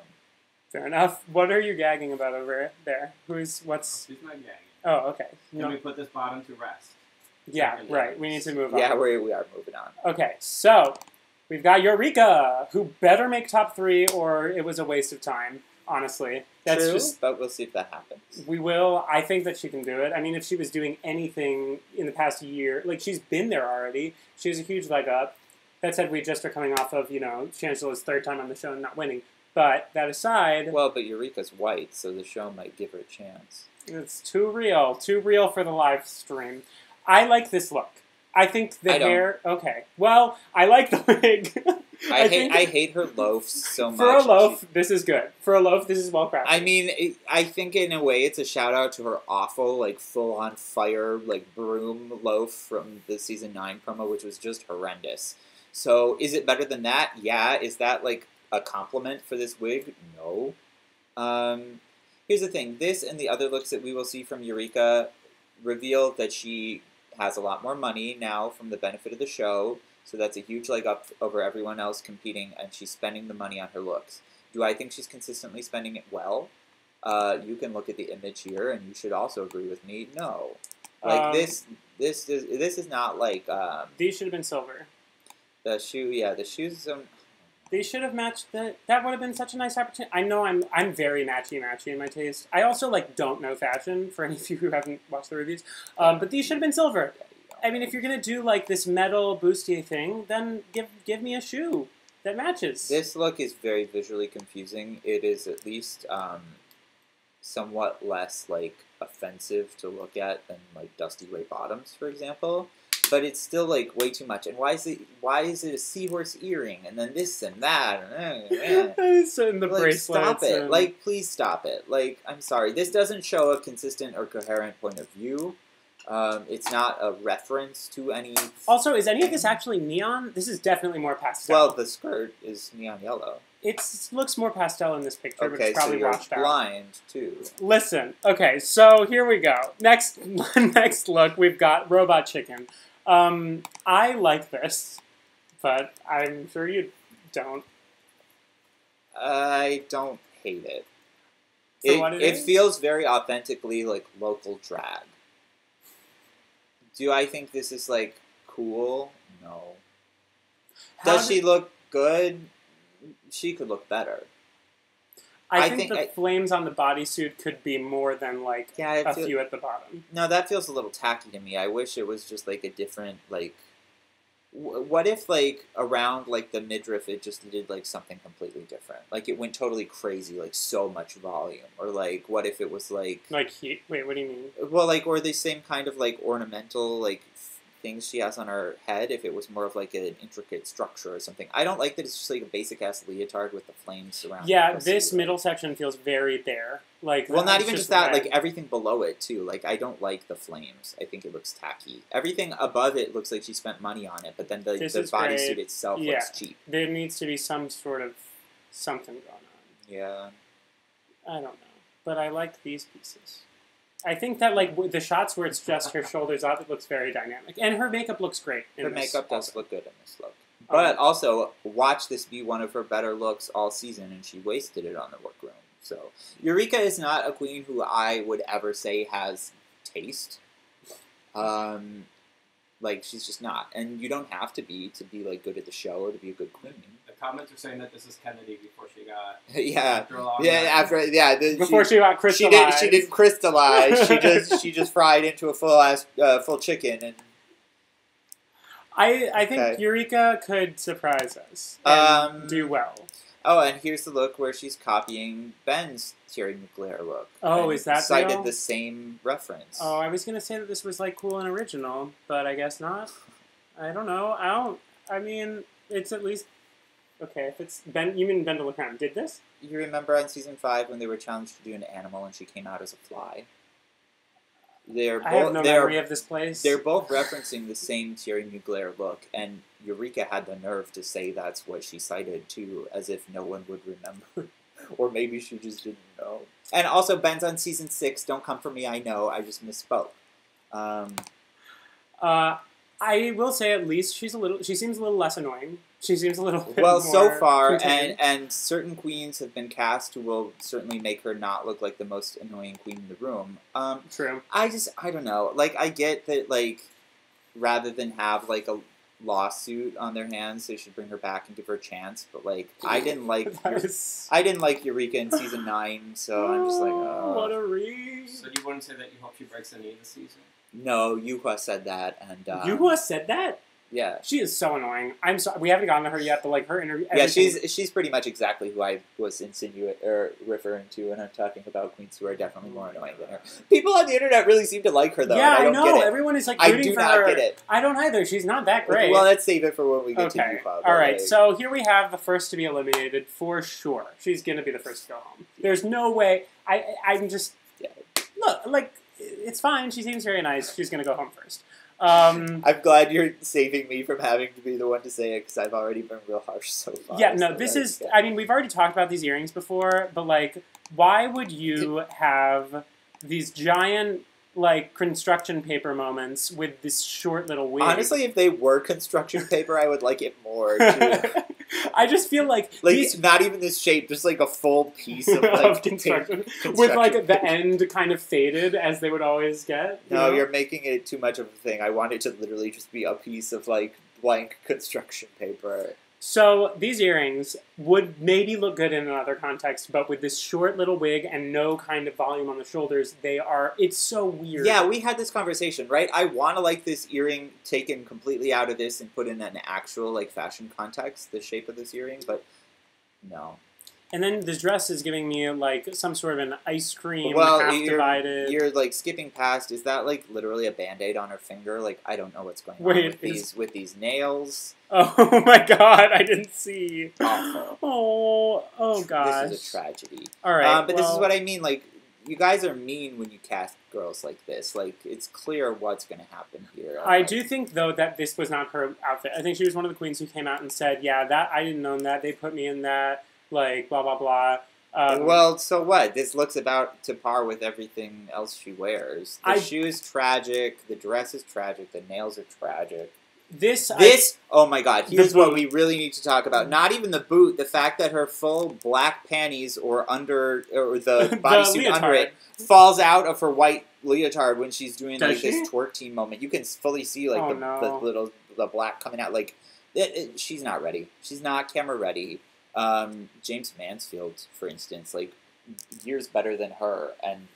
Fair enough. What are you gagging about over there? What's... She's not gagging. Oh, okay. Can we put this bottom to rest? Yeah, right. We need to move on. Yeah, we are moving on. Okay, so we've got Eureka, who better make top 3 or it was a waste of time, honestly. That's True, just... but we'll see if that happens. We will. I think that she can do it. I mean, if she was doing anything in the past year, like, she's been there already. She has a huge leg up. That said, we just are coming off of, you know, Chancellor's 3rd time on the show and not winning. But that aside... Well, but Eureka's white, so the show might give her a chance. It's too real for the live stream. I like this look. I think the hair... Okay. Well, I like the wig. I hate her loafs so much. For a loaf, this is good. For a loaf, this is well crafted. I mean, I think in a way it's a shout out to her awful, like, full on fire, like, broom loaf from the season 9 promo, which was just horrendous. So, is it better than that? Yeah. Is that, like, a compliment for this wig? No. Here's the thing. This and the other looks that we will see from Eureka reveal that she has a lot more money now from the benefit of the show. So that's a huge leg up over everyone else competing, and she's spending the money on her looks. Do I think she's consistently spending it well? You can look at the image here, and you should also agree with me. No. Like, this This is not like These should have been silver. the shoe. Yeah, the shoes. They should have matched the. That would have been such a nice opportunity. I know I'm very matchy in my taste. I also like don't know fashion for any of you who haven't watched the reviews. But these should have been silver. I mean, if you're gonna do like this metal bustier thing, then give me a shoe that matches. This look is very visually confusing. It is at least somewhat less like offensive to look at than like dusty gray bottoms, for example. But it's still like way too much. And why is it a seahorse earring and then this and that? And the like, bracelets. stop it! And... Like, please stop it! Like, I'm sorry. This doesn't show a consistent or coherent point of view. It's not a reference to any. Also, is any of this actually neon? This is definitely more pastel. Well, the skirt is neon yellow. It looks more pastel in this picture, but Okay, it's probably so you're washed out. blind too. Listen, okay, so here we go. Next look, we've got Robot Chicken. I like this, but I'm sure you don't. I don't hate it. It feels very authentically like local drag. Do I think this is like cool? No. Does she look good? She could look better. I think the flames on the bodysuit could be more than like a few at the bottom. No, that feels a little tacky to me. I wish it was just like a different like. What if like around like the midriff it just did like something completely different? Like it went totally crazy, like so much volume, or like what if it was like heat? Wait, what do you mean? Well, like or the same kind of like ornamental like things she has on her head. If it was more of like an intricate structure or something. I don't like that it's just like a basic ass leotard with the flames surrounding. Yeah, this middle section feels very bare. Like well, not even just that. Like everything below it too. Like I don't like the flames. I think it looks tacky. Everything above it looks like she spent money on it, but then the bodysuit itself looks cheap. There needs to be some sort of something going on. Yeah. I don't know, but I like these pieces. I think that like the shots where it's just her shoulders up, it looks very dynamic, and her makeup looks great. Her makeup does look good in this look. But also, watch this be one of her better looks all season, and she wasted it on the workroom. So, Eureka is not a queen who I would ever say has taste. Like, she's just not. And you don't have to be like, good at the show or to be a good queen. The comments are saying that this is Kennedy before she got... Before she got crystallized. She didn't crystallize. she just fried into a full chicken. And I think Eureka could surprise us and do well. Oh, and here's the look where she's copying Ben's Thierry Mugler look. Oh, is that cited real? The same reference. Oh, I was gonna say that this was like cool and original, but I guess not. I don't know. I mean, it's at least okay. If it's Ben, you mean Ben de la Creme did this? You remember on season 5 when they were challenged to do an animal and she came out as a fly? I have no memory of this place. They're both referencing the same Thierry Mugler look, and Eureka had the nerve to say that's what she cited too, as if no one would remember. Or maybe she just didn't know. And also, Ben's on season 6. Don't come for me, I know. I just misspoke. I will say at least she seems a little less annoying. She seems a little bit well, more so far, contained. and certain queens have been cast who will certainly make her not look like the most annoying queen in the room. True. I don't know. Like, I get that, like, rather than have, like, a lawsuit on their hands, they should bring her back and give her a chance. But, like, I didn't like Eureka in season 9, so I'm just like, oh. What a read. So you wouldn't say that you hope she breaks the knee this season? No, Yuhua said that, and Yuhua said that? Yeah. She is so annoying. I'm sorry, we haven't gotten to her yet, but like her interview. Yeah, she's pretty much exactly who I was referring to when I'm talking about queens who are definitely more annoying than her. People on the internet really seem to like her though. Yeah, and I don't know. Get it. Everyone is like rooting for her. I do not get it. I don't either. She's not that great. Well, let's save it for when we get to Yuhua. All right, so here we have the first to be eliminated for sure. She's gonna be the first to go home. There's no way. I'm just look like it's fine. She seems very nice. She's gonna go home first. I'm glad you're saving me from having to be the one to say it because I've already been real harsh so far. Yeah, no, this is... I mean, we've already talked about these earrings before, but, like, why would you have these giant like construction paper moments with this short little wig. Honestly, if they were construction paper, I would like it more too. I just feel like these, not even this shape, just like a full piece of like of construction with like paper. the end kind of faded as they would always get. No, you're making it too much of a thing. I want it to literally just be a piece of like blank construction paper. So these earrings would maybe look good in another context, but with this short little wig and no kind of volume on the shoulders, it's so weird. Yeah, we had this conversation, right? I want to like this earring taken completely out of this and put in an actual like fashion context, the shape of this earring, but no. And then this dress is giving me like some sort of an ice cream half divided. You're like skipping past. Is that like literally a Band-Aid on her finger? Like I don't know what's going on with these nails. Oh my god, I didn't see. Awful. Oh gosh. This is a tragedy. All right, but this is what I mean. Like you guys are mean when you cast girls like this. Like it's clear what's going to happen here. I do think though that this was not her outfit. I think she was one of the queens who came out and said, "Yeah, that I didn't own that. They put me in that." Like, blah, blah, blah. Well, so what? This looks about to par with everything else she wears. The shoe's tragic. The dress is tragic. The nails are tragic. Oh my god, here's what we really need to talk about. Not even the boot, the fact that her full black panties or the bodysuit under it falls out of her white leotard when she's doing this twerk team moment. You can fully see like the black coming out. Like, she's not ready. She's not camera ready. James Mansfield, for instance, like years better than her, and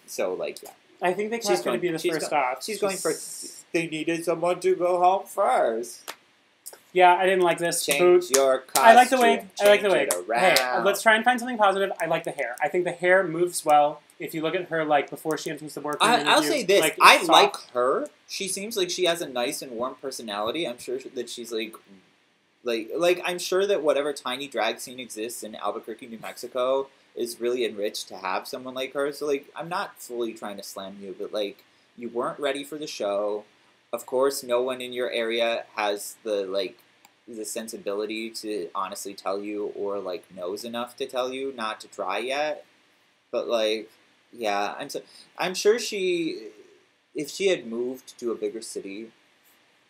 so like yeah. I think they cast her to be the first off. She's going first. They needed someone to go home first. Yeah, I didn't like this. Change your costume. I like the wig. Hey, around. let's try and find something positive. I like the hair. I think the hair moves well. If you look at her, like before she enters the workroom, I'll say this: I like her. She seems like she has a nice and warm personality. I'm sure that she's like I'm sure that whatever tiny drag scene exists in Albuquerque, New Mexico, is really enriched to have someone like her. So like, I'm not fully trying to slam you, but like, you weren't ready for the show. Of course, no one in your area has the sensibility to honestly tell you, or like knows enough to tell you not to try yet. But like, yeah, I'm sure if she had moved to a bigger city,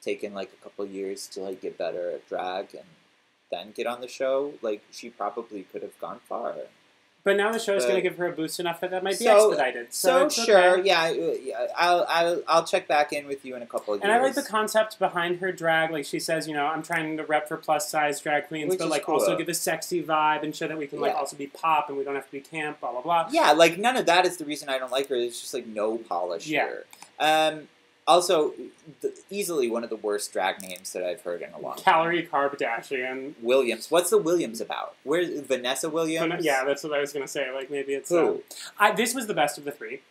taken like a couple years to like get better at drag and then get on the show, like she probably could have gone far. But now the show is going to give her a boost enough that might be expedited. So sure, okay. yeah, I'll check back in with you in a couple of years. And I like the concept behind her drag. Like she says, you know, I'm trying to rep for plus size drag queens, but like also give a sexy vibe and show that we can like also be pop and we don't have to be camp. Blah blah blah. Yeah, like none of that is the reason I don't like her. It's just like no polish here. Also, easily one of the worst drag names that I've heard in a long time. Calorie Kardashian. Williams. What's the Williams about? Where's Vanessa Williams? Yeah, that's what I was going to say. Like, maybe it's... Who? This was the best of the three,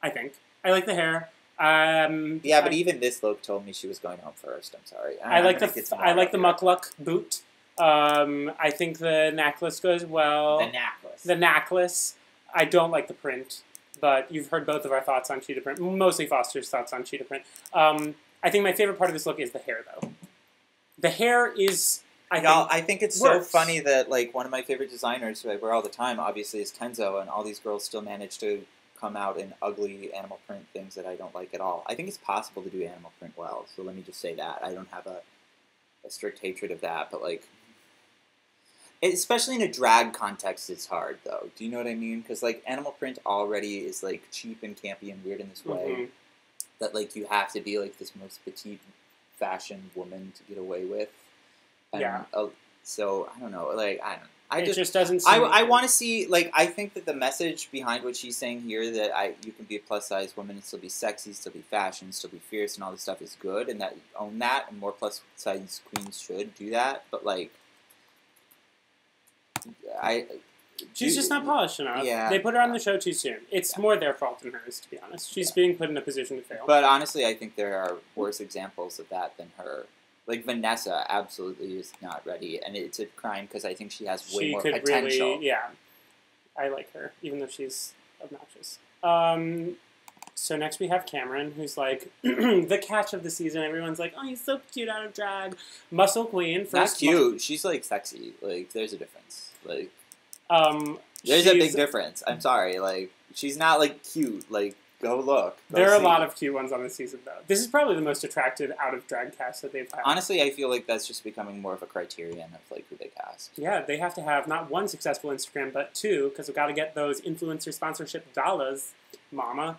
I think. I like the hair. Yeah, but even this look told me she was going home first. I'm sorry. I like the mukluk boot. I think the necklace goes well. The necklace. I don't like the print. But you've heard both of our thoughts on cheetah print, mostly Foster's thoughts on cheetah print. I think my favorite part of this look is the hair, though. The hair is, I think it's so funny that, like, one of my favorite designers, who I wear all the time, obviously, is Kenzo, and all these girls still manage to come out in ugly animal print things that I don't like at all. I think it's possible to do animal print well, so let me just say that. I don't have a strict hatred of that, but, like... Especially in a drag context, it's hard, though. Do you know what I mean? Because, like, animal print already is, like, cheap and campy and weird in this way. That, like, you have to be, like, this most petite fashion woman to get away with. And, so, I don't know. Like, it just doesn't seem... I want to see, like, I think that the message behind what she's saying here, that you can be a plus-size woman and still be sexy, still be fashion, still be fierce, and all this stuff is good, and that own that, and more plus-size queens should do that. But, like... She's just not polished enough. Yeah, they put her on the show too soon. It's more their fault than hers, to be honest. She's being put in a position to fail. But honestly, I think there are worse examples of that than her. Like, Vanessa absolutely is not ready, and it's a crime because I think she has way more potential. Really, I like her, even though she's obnoxious. So next we have Cameron, who's like the catch of the season. Everyone's like, oh, he's so cute out of drag. Muscle queen. Not cute. She's, like, sexy. Like, there's a difference. Like, there's a big difference. I'm sorry. Like, she's not, like, cute. Like, Go look. Go There are see. a lot of cute ones on this season, though. This is probably the most attractive out of drag cast that they've had. Honestly, I feel like that's just becoming more of a criterion of like who they cast. Yeah, they have to have not one successful Instagram, but two, because we've got to get those influencer sponsorship dollars, mama.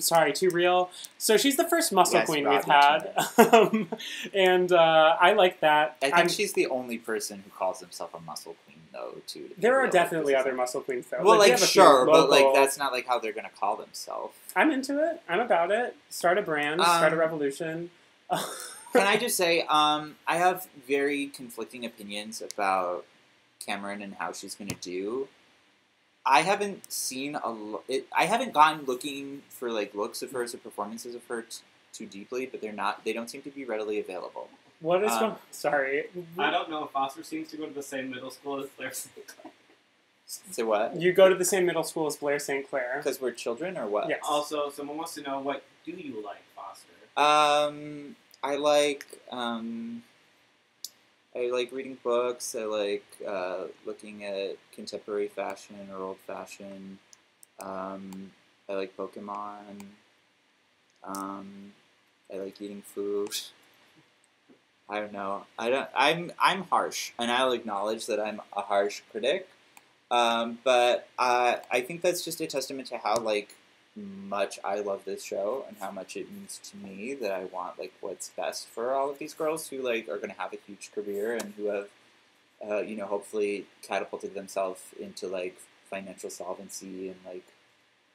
Sorry, too real. So she's the first muscle Yes, queen we've Robbie, had, and I like that. I think she's the only person who calls himself a muscle queen, though. Too. To be There are real. definitely other muscle queens, though. Well, we like have a few sure, but like local- that's not like how they're gonna call themselves. I'm into it. I'm about it. Start a brand. Start a revolution. Can I just say, I have very conflicting opinions about Cameron and how she's gonna do. I haven't seen I haven't gone looking for like looks of hers or performances of her too deeply, but they don't seem to be readily available. What is going? Sorry, I don't know if Foster seems to go to the same middle school as Blair St. Clair. Say what? You go to the same middle school as Blair St. Clair. Because we're children, or what? Yes. Also, someone wants to know, what do you like, Foster? I like reading books. I like looking at contemporary fashion or old fashion. I like Pokemon. I like eating food. I don't know. I'm harsh, and I'll acknowledge that I'm a harsh critic. But I think that's just a testament to how like much I love this show and how much it means to me that I want like what's best for all of these girls who like are going to have a huge career and who have hopefully catapulted themselves into like financial solvency and like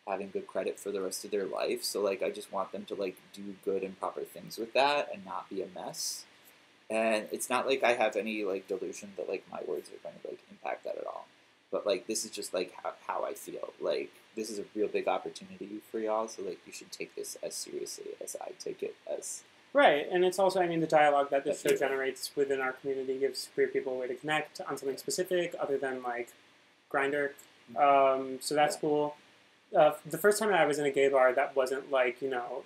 having good credit for the rest of their life. So like I just want them to like do good and proper things with that and not be a mess. And it's not like I have any like delusion that like my words are going to like impact that at all. But like this is just like how I feel. Like this is a real big opportunity for y'all. So like you should take this as seriously as I take it as. Right, and it's also, I mean, the dialogue that this show generates within our community gives queer people a way to connect on something specific other than like Grindr. So that's cool. The first time I was in a gay bar, that wasn't like,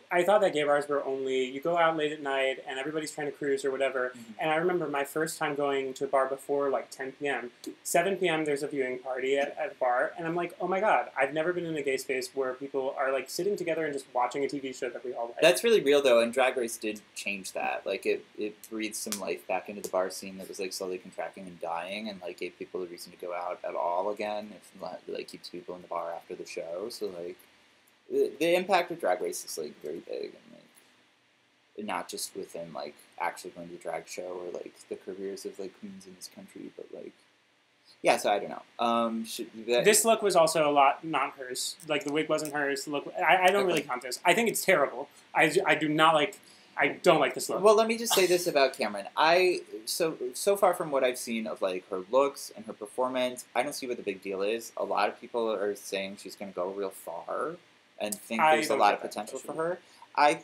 I thought that gay bars were only, you go out late at night and everybody's trying to cruise or whatever. Mm-hmm. And I remember my first time going to a bar before like 10 p.m. 7 p.m. there's a viewing party at a bar. And I'm like, oh my God, I've never been in a gay space where people are like sitting together and just watching a TV show that we all like. That's really real though, and Drag Race did change that. Like it breathed some life back into the bar scene that was like slowly contracting and dying, and like gave people a reason to go out at all again. It like keeps people in the bar after the show. So like the impact of Drag Race is like very big, and like not just within like actually going to the drag show or like the careers of like queens in this country, but like yeah. So I don't know. This look was also a lot not hers. Like the wig wasn't hers. The look I don't really count this. I think it's terrible. I don't like this look. Well, let me just say this about Cameron. So far from what I've seen of like her looks and her performance, I don't see what the big deal is. A lot of people are saying she's going to go real far and think there's a lot of potential for her. I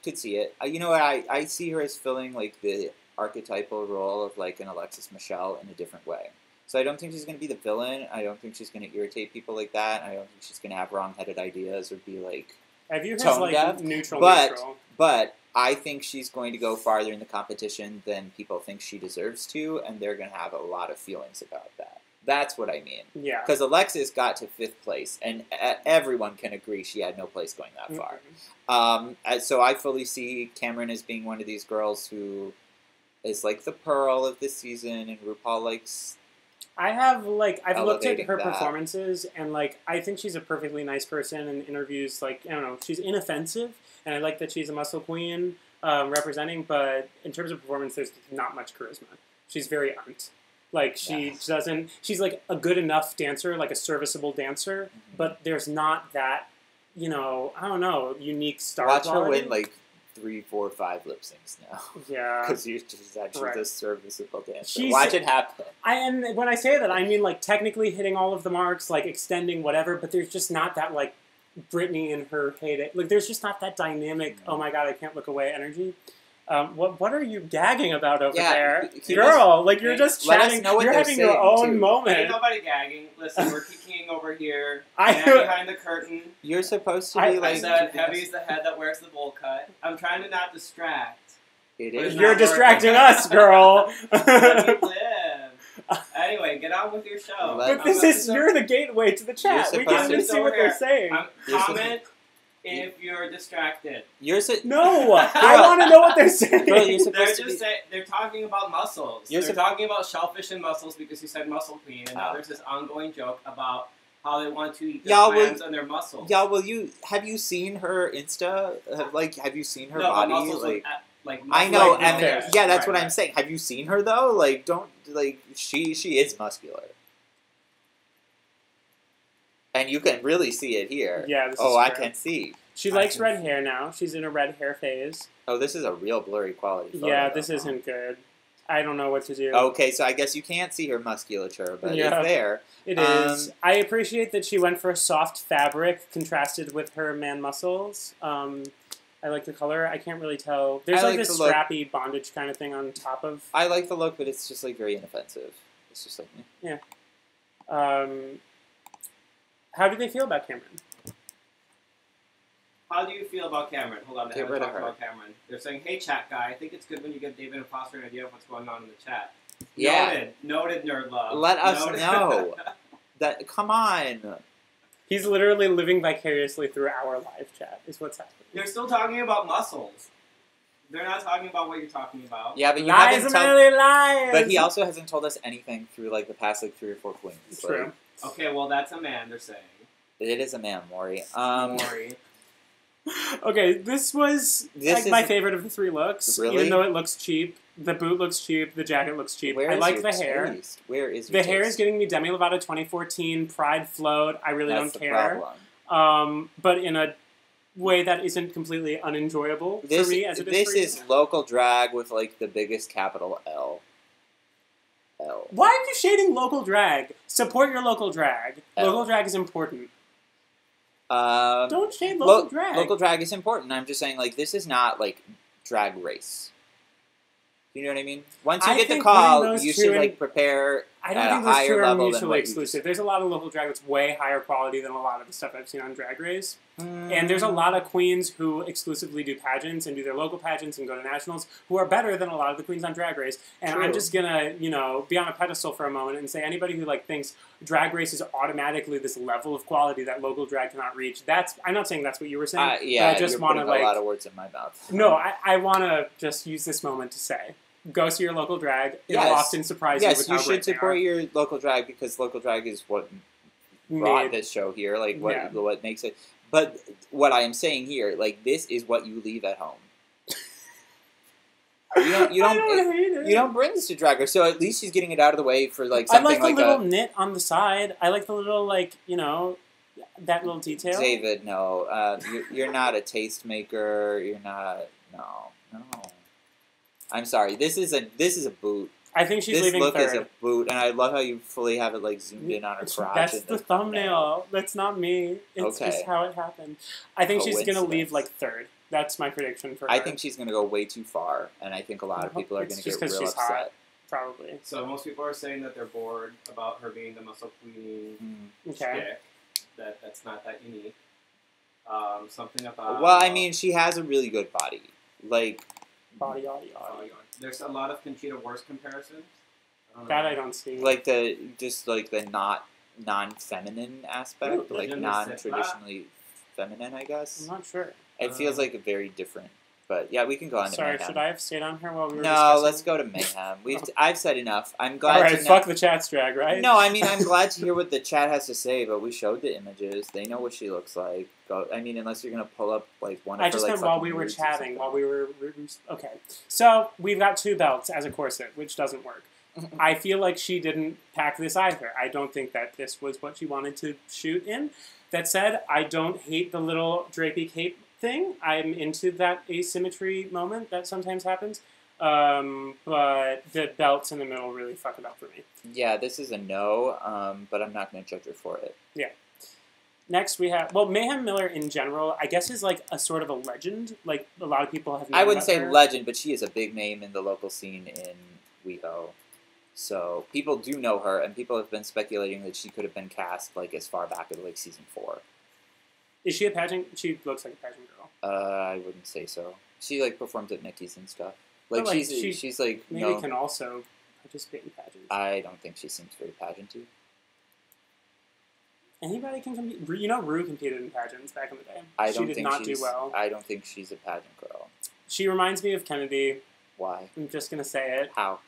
could see it. You know what? I see her as filling like the archetypal role of like an Alexis Michelle in a different way. So I don't think she's going to be the villain. I don't think she's going to irritate people like that. I don't think she's going to have wrong-headed ideas or be like I view her as tone like deaf. neutral. But I think she's going to go farther in the competition than people think she deserves to, and they're going to have a lot of feelings about that. That's what I mean. Yeah. Because Alexis got to 5th place, and everyone can agree she had no place going that far. Mm-hmm. So I fully see Cameron as being one of these girls who is like the pearl of this season, and RuPaul likes... I've looked at her that. Performances, and like I think she's a perfectly nice person in interviews. Like I don't know, she's inoffensive, and I like that she's a muscle queen representing. But in terms of performance, there's not much charisma. She's very unt. Like she doesn't. She's like a good enough dancer, like a serviceable dancer. Mm-hmm. But there's not that, I don't know, unique star. Watch quality. her win like 3, 4, 5 lip syncs now. Yeah. Because she's actually the serviceable dancer. She's, watch it happen. And when I say that, I mean like technically hitting all of the marks, like extending whatever, but there's just not that like Britney in her heyday. Like there's just not that dynamic, oh my God, I can't look away energy. What are you gagging about over there? Girl, like you're just chatting, you're having your own moment. Ain't nobody gagging. Listen, we're kicking over here. Behind the curtain. You're supposed to be like... I said, heavy is the head that wears the bowl cut. I'm trying to not distract. It is. You're distracting us, girl. Let me live. Anyway, get on with your show. Let- But you're the gateway to the chat. We supposed can't to even be see what over here. they're saying. Comment if you're distracted. No, I want to know what they're saying. Bro, you're They're supposed to just be. saying they're talking about muscles. You're They're sup- talking about shellfish and mussels because you said muscle queen, and now there's this ongoing joke about how they want to eat their Y'all will- clams and their mussels. Y'all, have you seen her Insta? Have you seen her no, body? but mussels Like, with, I know, Like and fish. yeah, that's Right, what I'm saying. Have you seen her though? Like, she is muscular, and you can really see it here. Yeah, this is I true. can see. She likes red hair now. She's in a red hair phase. Oh, this is a real blurry quality photo. Yeah, though, this huh? isn't good. I don't know what to do. Okay, so I guess you can't see her musculature, but Yeah. it's there. It is. I appreciate that she went for a soft fabric contrasted with her man muscles. I like the color. I can't really tell. There's I like like this the look. strappy bondage kind of thing on top of. I like the look, but it's just like very inoffensive. It's just like, How do they feel about Cameron? How do you feel about Cameron? Hold on, they Get haven't rid of talked her. about Cameron. They're saying, hey, chat guy, I think it's good when you give David and Foster an idea of what's going on in the chat. yeah. Noted, nerd love. Let us Noted. know. Come on. He's literally living vicariously through our live chat, is what's happening. They're still talking about muscles. They're not talking about what you're talking about. Yeah, but you Lies, haven't told. Amelia, lies! But he also hasn't told us anything through like the past like 3 or 4 queens. True. Like, Okay, well, that's a man, they're saying. it is a man, Maury. Maury. Okay, this was This my is- favorite of the 3 looks. Really? Even though it looks cheap. The boot looks cheap. The jacket looks cheap. Where I is like your the hair. taste? Where is The your hair is taste? giving me Demi Lovato 2014 Pride float. I really That's don't the care. problem. But in a way that isn't completely unenjoyable This, for me as it is this for you. is local drag with like the biggest capital L. L. Why are you shading local drag? Support your local drag. L. Local drag is important. Um, Don't shade local drag. Local drag is important. I'm just saying, like, this is not like drag race. You know what I mean? Once you I get the think call, putting those you two should in- like prepare I don't at think a those higher two are level than mutually what exclusive. There's a lot of local drag that's way higher quality than a lot of the stuff I've seen on Drag Race. And there's a lot of queens who exclusively do pageants and do their local pageants and go to nationals who are better than a lot of the queens on Drag Race. And I'm True. just gonna, be on a pedestal for a moment and say anybody who like thinks Drag Race is automatically this level of quality that local drag cannot reach. I'm not saying that's what you were saying. yeah, but I just you're want to putting a lot of words in my mouth. No, I want to just use this moment to say, go see your local drag. It will Yes. often surprise you Yes, with you how should great they support are. your local drag because local drag is what brought Made- this show here. Like what Yeah. what makes it. But what I am saying here, like this is what you leave at home. You don't. You I don't. don't hate it. You don't bring this to drag race, so at least she's getting it out of the way for like I something like the like little knit on the side. I like the little, that little detail. David, no, you're not a tastemaker. You're not. No. I'm sorry. This is a boot. I think she's This leaving look third. is a boot, and I love how you fully have it like zoomed in on her crotch. That's and the thumbnail. That's not me. It's Okay. just how it happened. I think she's going to leave, Coincidence. third. That's my prediction for her. I think she's going to go way too far, and I think a lot of people are It's going to just get 'cause real she's upset. hot. Probably. So most people are saying that they're bored about her being the muscle queen Okay. chick. That's not that unique. Something about... Well, I mean, she has a really good body. Like, Body, audio. There's a lot of Conchita Wurst comparisons. That I don't see. like the non-feminine aspect, Ooh, like legend is non-traditionally feminine, I guess. I'm not sure. It feels like a very different. But yeah, we can go on to Sorry, mayhem. should I have stayed on her while we were No, discussing? let's go to mayhem. I've said enough. I'm glad. Alright, to fuck the chat's drag, right? No, I mean I'm glad to hear what the chat has to say, but we showed the images. They know what she looks like. I mean, unless you're gonna pull up like one of I her just like meant while fucking we were nudes or chatting, something. while we were... Okay. So, we've got 2 belts as a corset, which doesn't work. I feel like she didn't pack this either. I don't think that this was what she wanted to shoot in. That said, I don't hate the little drapey cape thing. I'm into that asymmetry moment that sometimes happens. But the belts in the middle really fuck it up for me. Yeah, this is a no, but I'm not gonna judge her for it. Yeah. Next we have, Mayhem Miller in general, I guess is like a sort of a legend. Like, a lot of people have known I wouldn't about say her. legend, but she is a big name in the local scene in WeHo. So people do know her, and people have been speculating that she could have been cast like as far back as like season 4. Is she a pageant? She looks like a pageant girl. I wouldn't say so. She like performs at Mickey's and stuff. Like, But, like, she's like Maybe no. can also just being pageant. I don't think she seems very pageanty. Anybody can compete. You know, Rue competed in pageants back in the day. I She don't did think not do she's. well. I don't think she's a pageant girl. She reminds me of Kennedy. Why? I'm just gonna say it. How?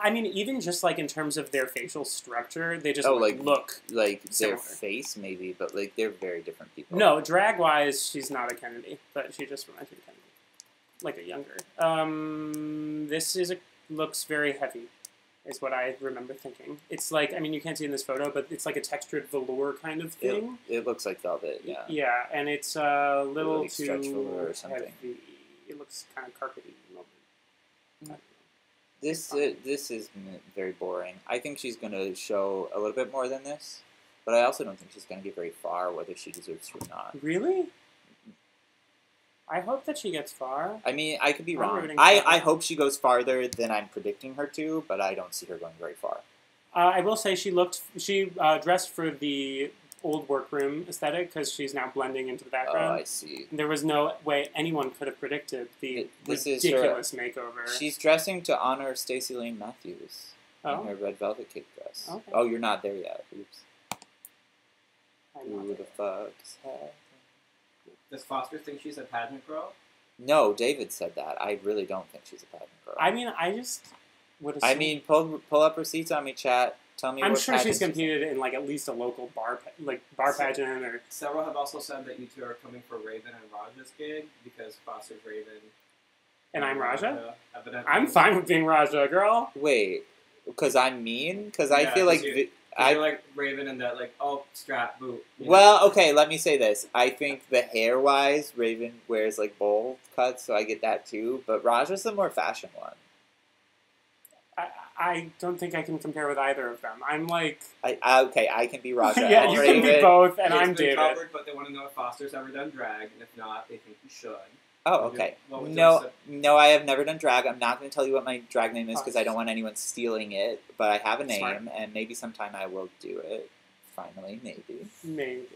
I mean, even just like in terms of their facial structure, they just Oh, look. Like similar. their face, maybe, but like they're very different people. No, drag wise, she's not a Kennedy, but she just reminds me of Kennedy, like a younger. This looks very heavy, is what I remember thinking. It's like, I mean, you can't see in this photo, but it's like a textured velour kind of thing. It looks like velvet. Yeah. Yeah, and it's a little like too stretch velour or something. heavy. It looks kind of carpety. A little bit. This is very boring. I think she's going to show a little bit more than this, but I also don't think she's going to get very far, whether she deserves to or not. Really? I hope that she gets far. I mean, I could be I'm wrong. rooting for I her. hope she goes farther than I'm predicting her to, but I don't see her going very far. I will say she dressed for the old workroom aesthetic because she's now blending into the Oh, background. I see. There was no way anyone could have predicted the This is ridiculous makeover. She's dressing to honor Stacey Lane Matthews Oh. in her red velvet cake dress. Okay. Oh, you're not there yet. Oops. I know Who the that. fuck's happening? Does Foster think she's a pageant girl? No, David said that. I really don't think she's a pageant girl. I mean, I just would assume. I mean, pull up receipts on me, chat. Tell me. I'm what sure she's pageant competed in like at least a local bar pageant or. Several have also said that you two are coming for Raven and Raja's gig because Foster's Raven. And I'm Raja. Evidently. I'm fine with being Raja, girl. Wait, because I'm mean? Because I Yeah, feel like 'cause you're like Raven and that like strap boot. you know? Well, okay, let me say this. I think the hair-wise, Raven wears, like, bowl cuts, so I get that, too. But Raja's the more fashion one. I don't think I can compare with either of them. I'm like, Okay, I can be Raja. yeah, you can be Raven. both, and It's I'm been David. covered, but they want to know if Foster's ever done drag, and if not, they think you should. Oh, okay. What would you No, say? no, I have never done drag. I'm not going to tell you what my drag name is because I don't want anyone stealing it. But I have a name, Smart. and maybe sometime I will do it. Finally, maybe. Maybe.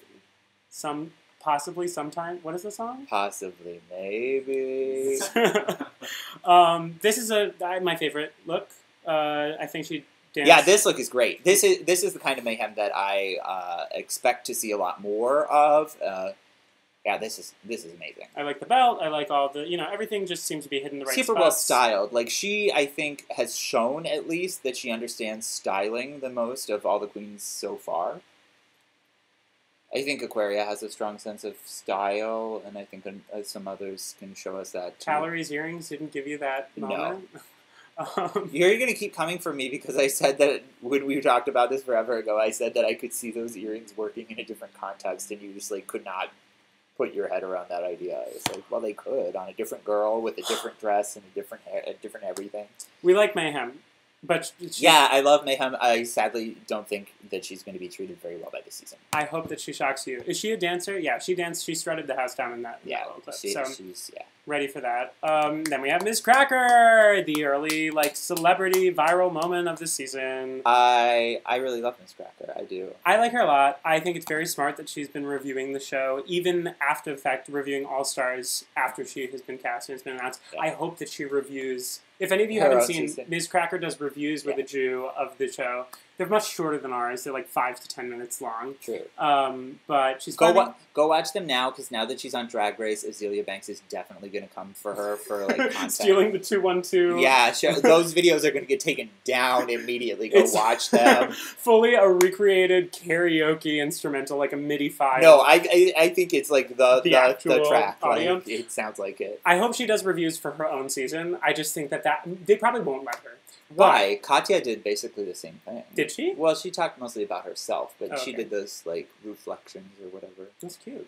Possibly sometime. What is the song? Possibly, maybe. This is my favorite look. I think she danced. Yeah, this look is great. This is the kind of mayhem that I expect to see a lot more of. Yeah, this is amazing. I like the belt. I like all the, everything just seems to be hidden in the right Super spots. well styled. Like, she, I think, has shown at least that she understands styling the most of all the queens so far. I think Aquaria has a strong sense of style, and I think some others can show us that too. Calories earrings didn't give you that moment. You're going to keep coming for me because I said that when we talked about this forever ago, I said that I could see those earrings working in a different context, and you just like could not put your head around that idea. It's like, well, they could on a different girl with a different dress and a different hair, a different everything. We like mayhem, but Yeah, I love Mayhem. I sadly don't think that she's going to be treated very well by this season. I hope that she shocks you. Is she a dancer? Yeah, she danced. She strutted the house down in that. Yeah, little clip. she's Ready for that. Then we have Ms. Cracker, the early celebrity viral moment of the season. I really love Miss Cracker. I do. I like her a lot. I think it's very smart that she's been reviewing the show, even after the fact, reviewing All Stars after she has been cast and it's been announced. Yeah. I hope that she reviews. If any of you Her haven't own seen, season. Ms. Cracker does reviews with a Jew of the show. They're much shorter than ours. They're like 5 to 10 minutes long. True. But she's Go funny. go watch them now because now that she's on Drag Race, Azealia Banks is definitely going to come for her for like content. Stealing the 212. Yeah, those videos are going to get taken down immediately. Go watch them. Fully a recreated karaoke instrumental, like a MIDI file. No, I think it's like the actual track. audio. Like, it sounds like it. I hope she does reviews for her own season. I just think that they probably won't let her. Why? Katya did basically the same thing. Did she? Well, she talked mostly about herself, but Oh, she okay. did those like reflections or whatever. That's cute.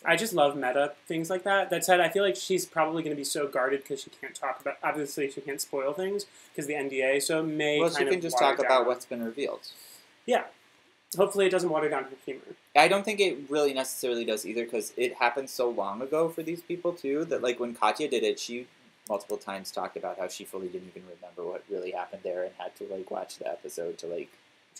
I just love meta things like that. That said, I feel like she's probably going to be so guarded because she can't talk about. Obviously, she can't spoil things because the NDA. So it may. Well, kind she of can just water talk about down. what's been revealed. Yeah. Hopefully, it doesn't water down her humor. I don't think it really necessarily does either because it happened so long ago for these people too that like when Katya did it, she multiple times talked about how she fully didn't even remember what really happened there and had to like watch the episode to like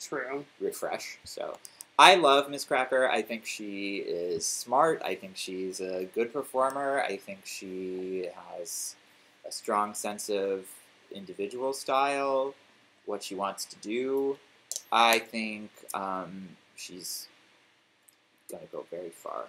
True. refresh. So I love Miss Cracker. I think she is smart. I think she's a good performer. I think she has a strong sense of individual style. what she wants to do. I think she's gonna go very far.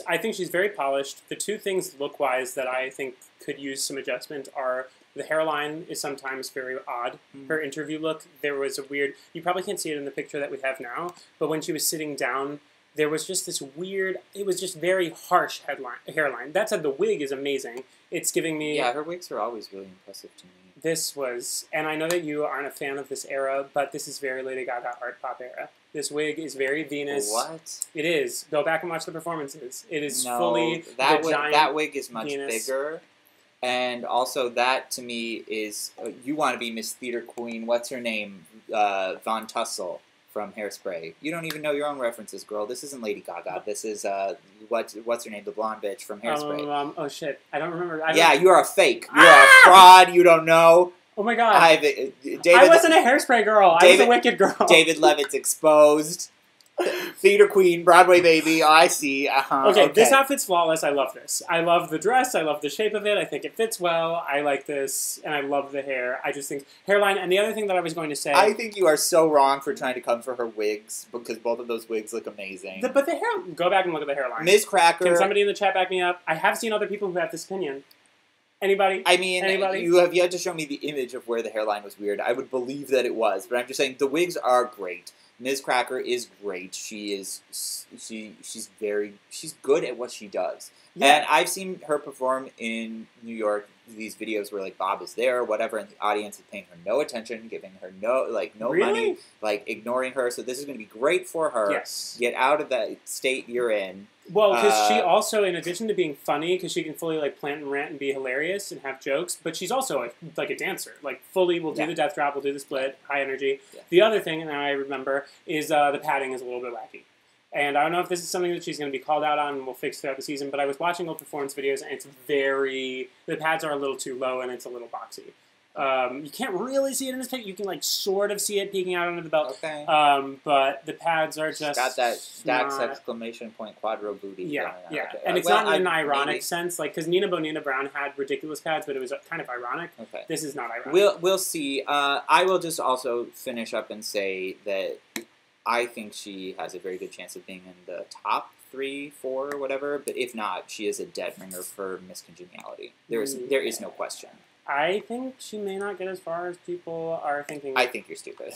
I think she's very polished. The two things look-wise that I think could use some adjustment are the hairline is sometimes very odd. Her interview look, there was a weird... You probably can't see it in the picture that we have now, but when she was sitting down, there was just this weird... It was just very harsh hairline. That said, the wig is amazing. It's giving me... Yeah, her wigs are always really impressive to me. This was... And I know that you aren't a fan of this era, but this is very Lady Gaga art pop era. This wig is very Venus. What? It is. Go back and watch the performances. It is fully that wig is much Venus. bigger. And also that, to me, is... you want to be Miss Theater Queen. What's her name? Von Tussle from Hairspray. You don't even know your own references, girl. This isn't Lady Gaga. This is, what's her name? The blonde bitch from Hairspray. Oh, shit. I don't remember. Yeah, you are a fake. You are a fraud. You don't know. Oh, my God. David, I wasn't a Hairspray girl. I was a Wicked girl. David Levitz exposed. Theater Queen, Broadway baby. I see. Okay, this outfit's flawless. I love this. I love the dress. I love the shape of it. I think it fits well. I like this, and I love the hair. I just think hairline. And the other thing that I was going to say, I think you are so wrong for trying to come for her wigs because both of those wigs look amazing. But the hair. Go back and look at the hairline. Ms. Cracker. Can somebody in the chat back me up? I have seen other people who have this opinion. Anybody? I mean, Anybody? You have yet to show me the image of where the hairline was weird. I would believe that it was, but I'm just saying the wigs are great. Ms. Cracker is great. She's good at what she does. Yeah. And I've seen her perform in New York, these videos where like Bob is there or whatever, and the audience is paying her no attention, giving her no money, like ignoring her. So this is going to be great for her. Yes. Get out of that state you're in. Well, because she also, in addition to being funny, because she can fully like plant and rant and be hilarious and have jokes, but she's also like a dancer. Like fully will do the death drop, will do the split, high energy. Yeah. The other thing, and I remember, is the padding is a little bit wacky. And I don't know if this is something that she's going to be called out on and we'll fix throughout the season, but I was watching old performance videos and it's the pads are a little too low and it's a little boxy. You can't really see it in this picture. You can like sort of see it peeking out under the belt. Okay. But the pads are just got that Dax exclamation point quadro booty. Yeah, yeah. Okay. And it's not in an ironic sense, like because Nina Bonina Brown had ridiculous pads, but it was kind of ironic. Okay. This is not ironic. We'll see. I will just also finish up and say that I think she has a very good chance of being in the top 3, 4, or whatever. But if not, she is a dead ringer for Miss Congeniality. There is no question. I think she may not get as far as people are thinking. I think you're stupid.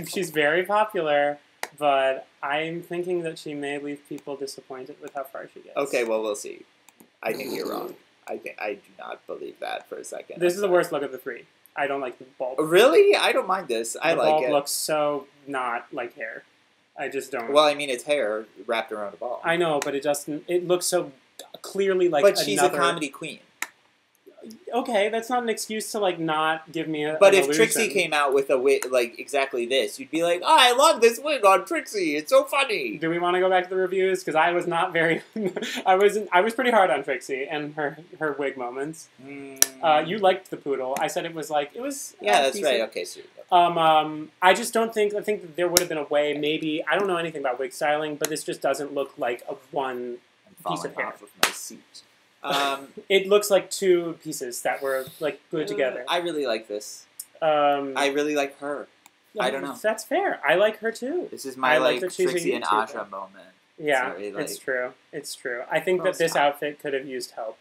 She's very popular, but I'm thinking that she may leave people disappointed with how far she gets. Okay, well, we'll see. I think you're wrong. I do not believe that for a second. This is the worst look of the 3. I don't like the bulb. Really? I don't mind this. I like it. The bulb looks so not like hair. I just don't. Well, I mean, it's hair wrapped around a ball. I know, but it looks so clearly like But she's a comedy queen. Okay, that's not an excuse to like not give me a. But if Trixie came out with a wig like exactly this, you'd be like, "Oh, I love this wig on Trixie. It's so funny." Do we want to go back to the reviews? Because I was not very. I was pretty hard on Trixie and her wig moments. You liked the poodle. I said it was like it was. Yeah, that's decent. Right. Okay, so. I just don't think. I think that there would have been a way. Maybe I don't know anything about wig styling, but this just doesn't look like a one piece of hair. Off of my seat. It looks like 2 pieces that were like glued together. I really like this. I really like her. I don't know. That's fair. I like her too. This is my like Trixie and Aja moment. Yeah, it's true. It's true. I think that this outfit could have used help.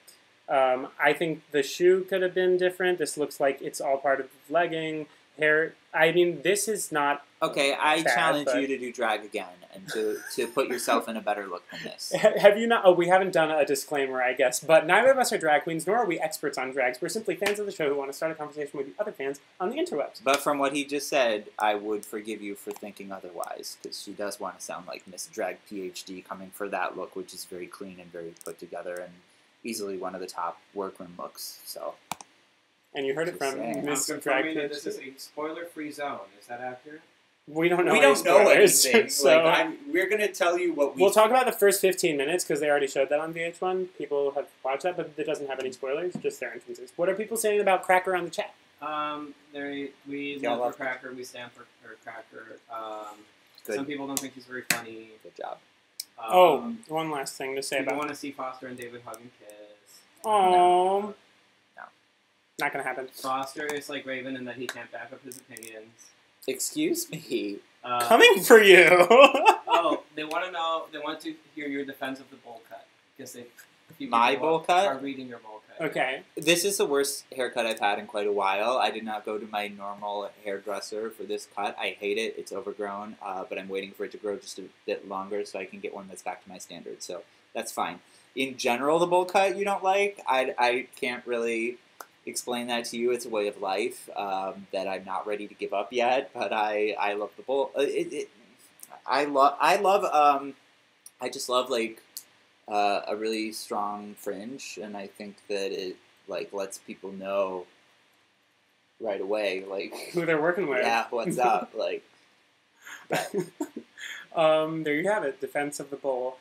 I think the shoe could have been different. This looks like it's all part of the legging. Hair. I mean, this is not. Okay, I challenge you to do drag again and to put yourself in a better look than this. Have you not? Oh, we haven't done a disclaimer, I guess. But neither of us are drag queens, nor are we experts on drags. We're simply fans of the show who want to start a conversation with the other fans on the interwebs. But from what he just said, I would forgive you for thinking otherwise, because she does want to sound like Miss Drag PhD coming for that look, which is very clean and very put together and easily one of the top workroom looks. So. And you heard it from Miss Drag PhD. This is a spoiler-free zone. Is that accurate? We don't know. We don't know anything. So we're going to tell you what we'll talk about the first 15 minutes because they already showed that on VH1. People have watched that, but it doesn't have any spoilers, just their entrances. What are people saying about Cracker on the chat? We love for Cracker. We stand for Cracker. Some people don't think he's very funny. Good job. One last thing to say about. I want to see Foster and David hug and kiss. Oh. Not gonna happen. Foster is like Raven in that he can't back up his opinions. Excuse me. Coming for you. Oh, they want to know. They want to hear your defense of the bowl cut because My bowl cut? are reading your bowl cut. Okay. This is the worst haircut I've had in quite a while. I did not go to my normal hairdresser for this cut. I hate it. It's overgrown, but I'm waiting for it to grow just a bit longer so I can get one that's back to my standards. So that's fine. In general, the bowl cut you don't like. I can't really explain that to you. It's a way of life that I'm not ready to give up yet. But I love the bowl. I just love like a really strong fringe, and I think that it like lets people know right away like Who they're working with. yeah, what's up, like. But, There you have it. Defense of the bowl.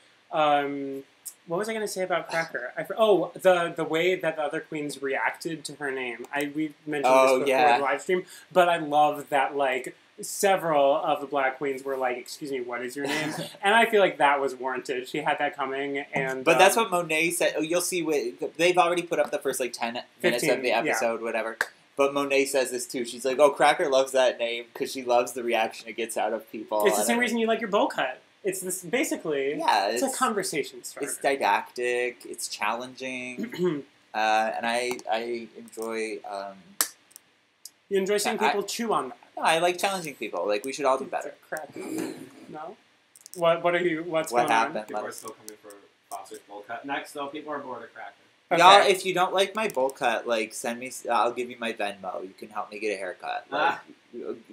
What was I going to say about Cracker? The way that the other queens reacted to her name. We mentioned this before yeah. the live stream, but I love that like several of the black queens were like, "Excuse me, what is your name?" And I feel like that was warranted. She had that coming, and but that's what Monet said. Oh, you'll see. They've already put up the first like 10 minutes 15, of the episode, whatever. But Monet says this too. She's like, "Oh, Cracker loves that name because she loves the reaction it gets out of people." it's the same reason you like your bowl cut. It's this basically. Yeah, it's a conversation starter. It's didactic. It's challenging, and I enjoy. You enjoy seeing people chew on that. No, I like challenging people. Like we should all do better. Cracker. No. What are you? What's What going on? happened? People are still coming for Foster's bowl cut. Next, though, people are bored of Cracker. Okay. Y'all, if you don't like my bowl cut, like send me. I'll give you my Venmo. You can help me get a haircut. Like,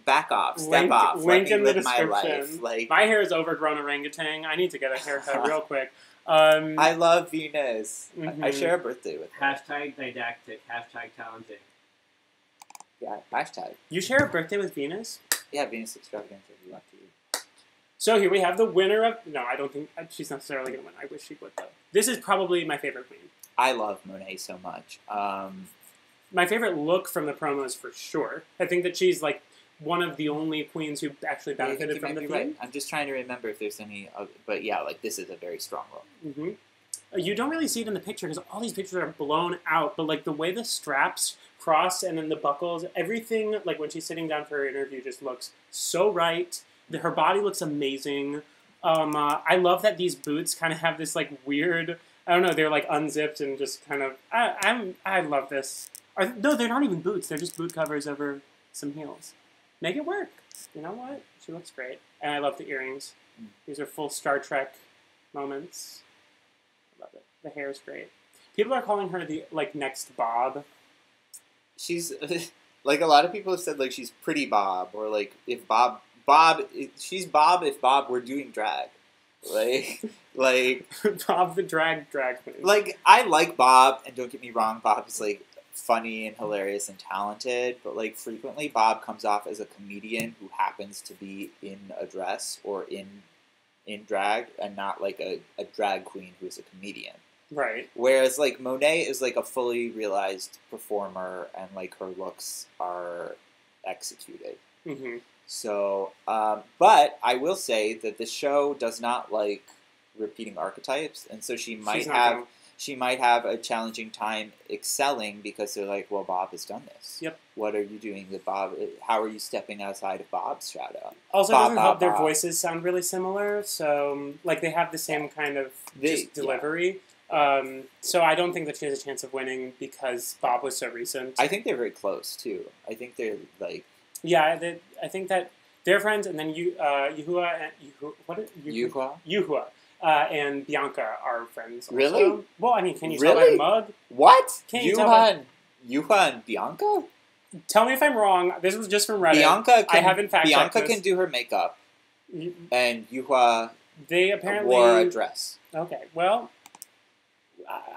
back off, step off. Link Let in me the live my life. description. Like My hair is overgrown orangutan. I need to get a haircut real quick. I love Venus. I Mhm. share a birthday with her. Hashtag didactic. Hashtag challenging. Yeah, hashtag. You share a birthday with Venus? Yeah, Venus extravaganza. If you want to. So here we have the winner of... No, I don't think she's necessarily going to win. I wish she would, though. This is probably my favorite queen. I love Monet so much. My favorite look from the promos, for sure. I think that she's, like, one of the only queens who actually I think benefited you from might the be theme. right. I'm just trying to remember if there's any. But yeah, like this is a very strong look. Mm-hmm. You don't really see it in the picture because all these pictures are blown out, but like the way the straps cross and then the buckles, everything, like when she's sitting down for her interview, just looks so right. Her body looks amazing. I love that these boots kind of have this like weird, I don't know, they're like unzipped and just kind of, I love this. No, they're not even boots, they're just boot covers over some heels. Make it work. You know what? She looks great. And I love the earrings. These are full Star Trek moments. Love it. The hair is great. People are calling her the like next Bob. She's like a lot of people have said like she's pretty Bob, or like if she's Bob if Bob were doing drag, like Bob the drag queen. like I like Bob, and don't get me wrong, Bob is like funny and hilarious and talented, but like frequently Bob comes off as a comedian who happens to be in a dress or in drag, and not like a drag queen who's a comedian. Right. Whereas like Monet is like a fully realized performer, and like her looks are executed. Mm-hmm. So, but I will say that the show does not like repeating archetypes, and so she might have a challenging time excelling because they're like, well, Bob has done this. Yep. What are you doing that Bob? How are you stepping outside of Bob's shadow? Also, Bob, doesn't help Bob, their Bob. voices sound really similar, so like they have the same kind of just delivery. So I don't think that she has a chance of winning because Bob was so recent. I think they're very close too. I think they're like I think that they're friends, and then Yuhua and Bianca are friends. Also. Really? Well, I mean, can you tell by the mug? What? Can you tell by... Yuha and Bianca? Tell me if I'm wrong. This was just from Reddit. I haven't fact-checked Bianca this. can do her makeup, and Yuha they apparently wore a dress. Okay, well,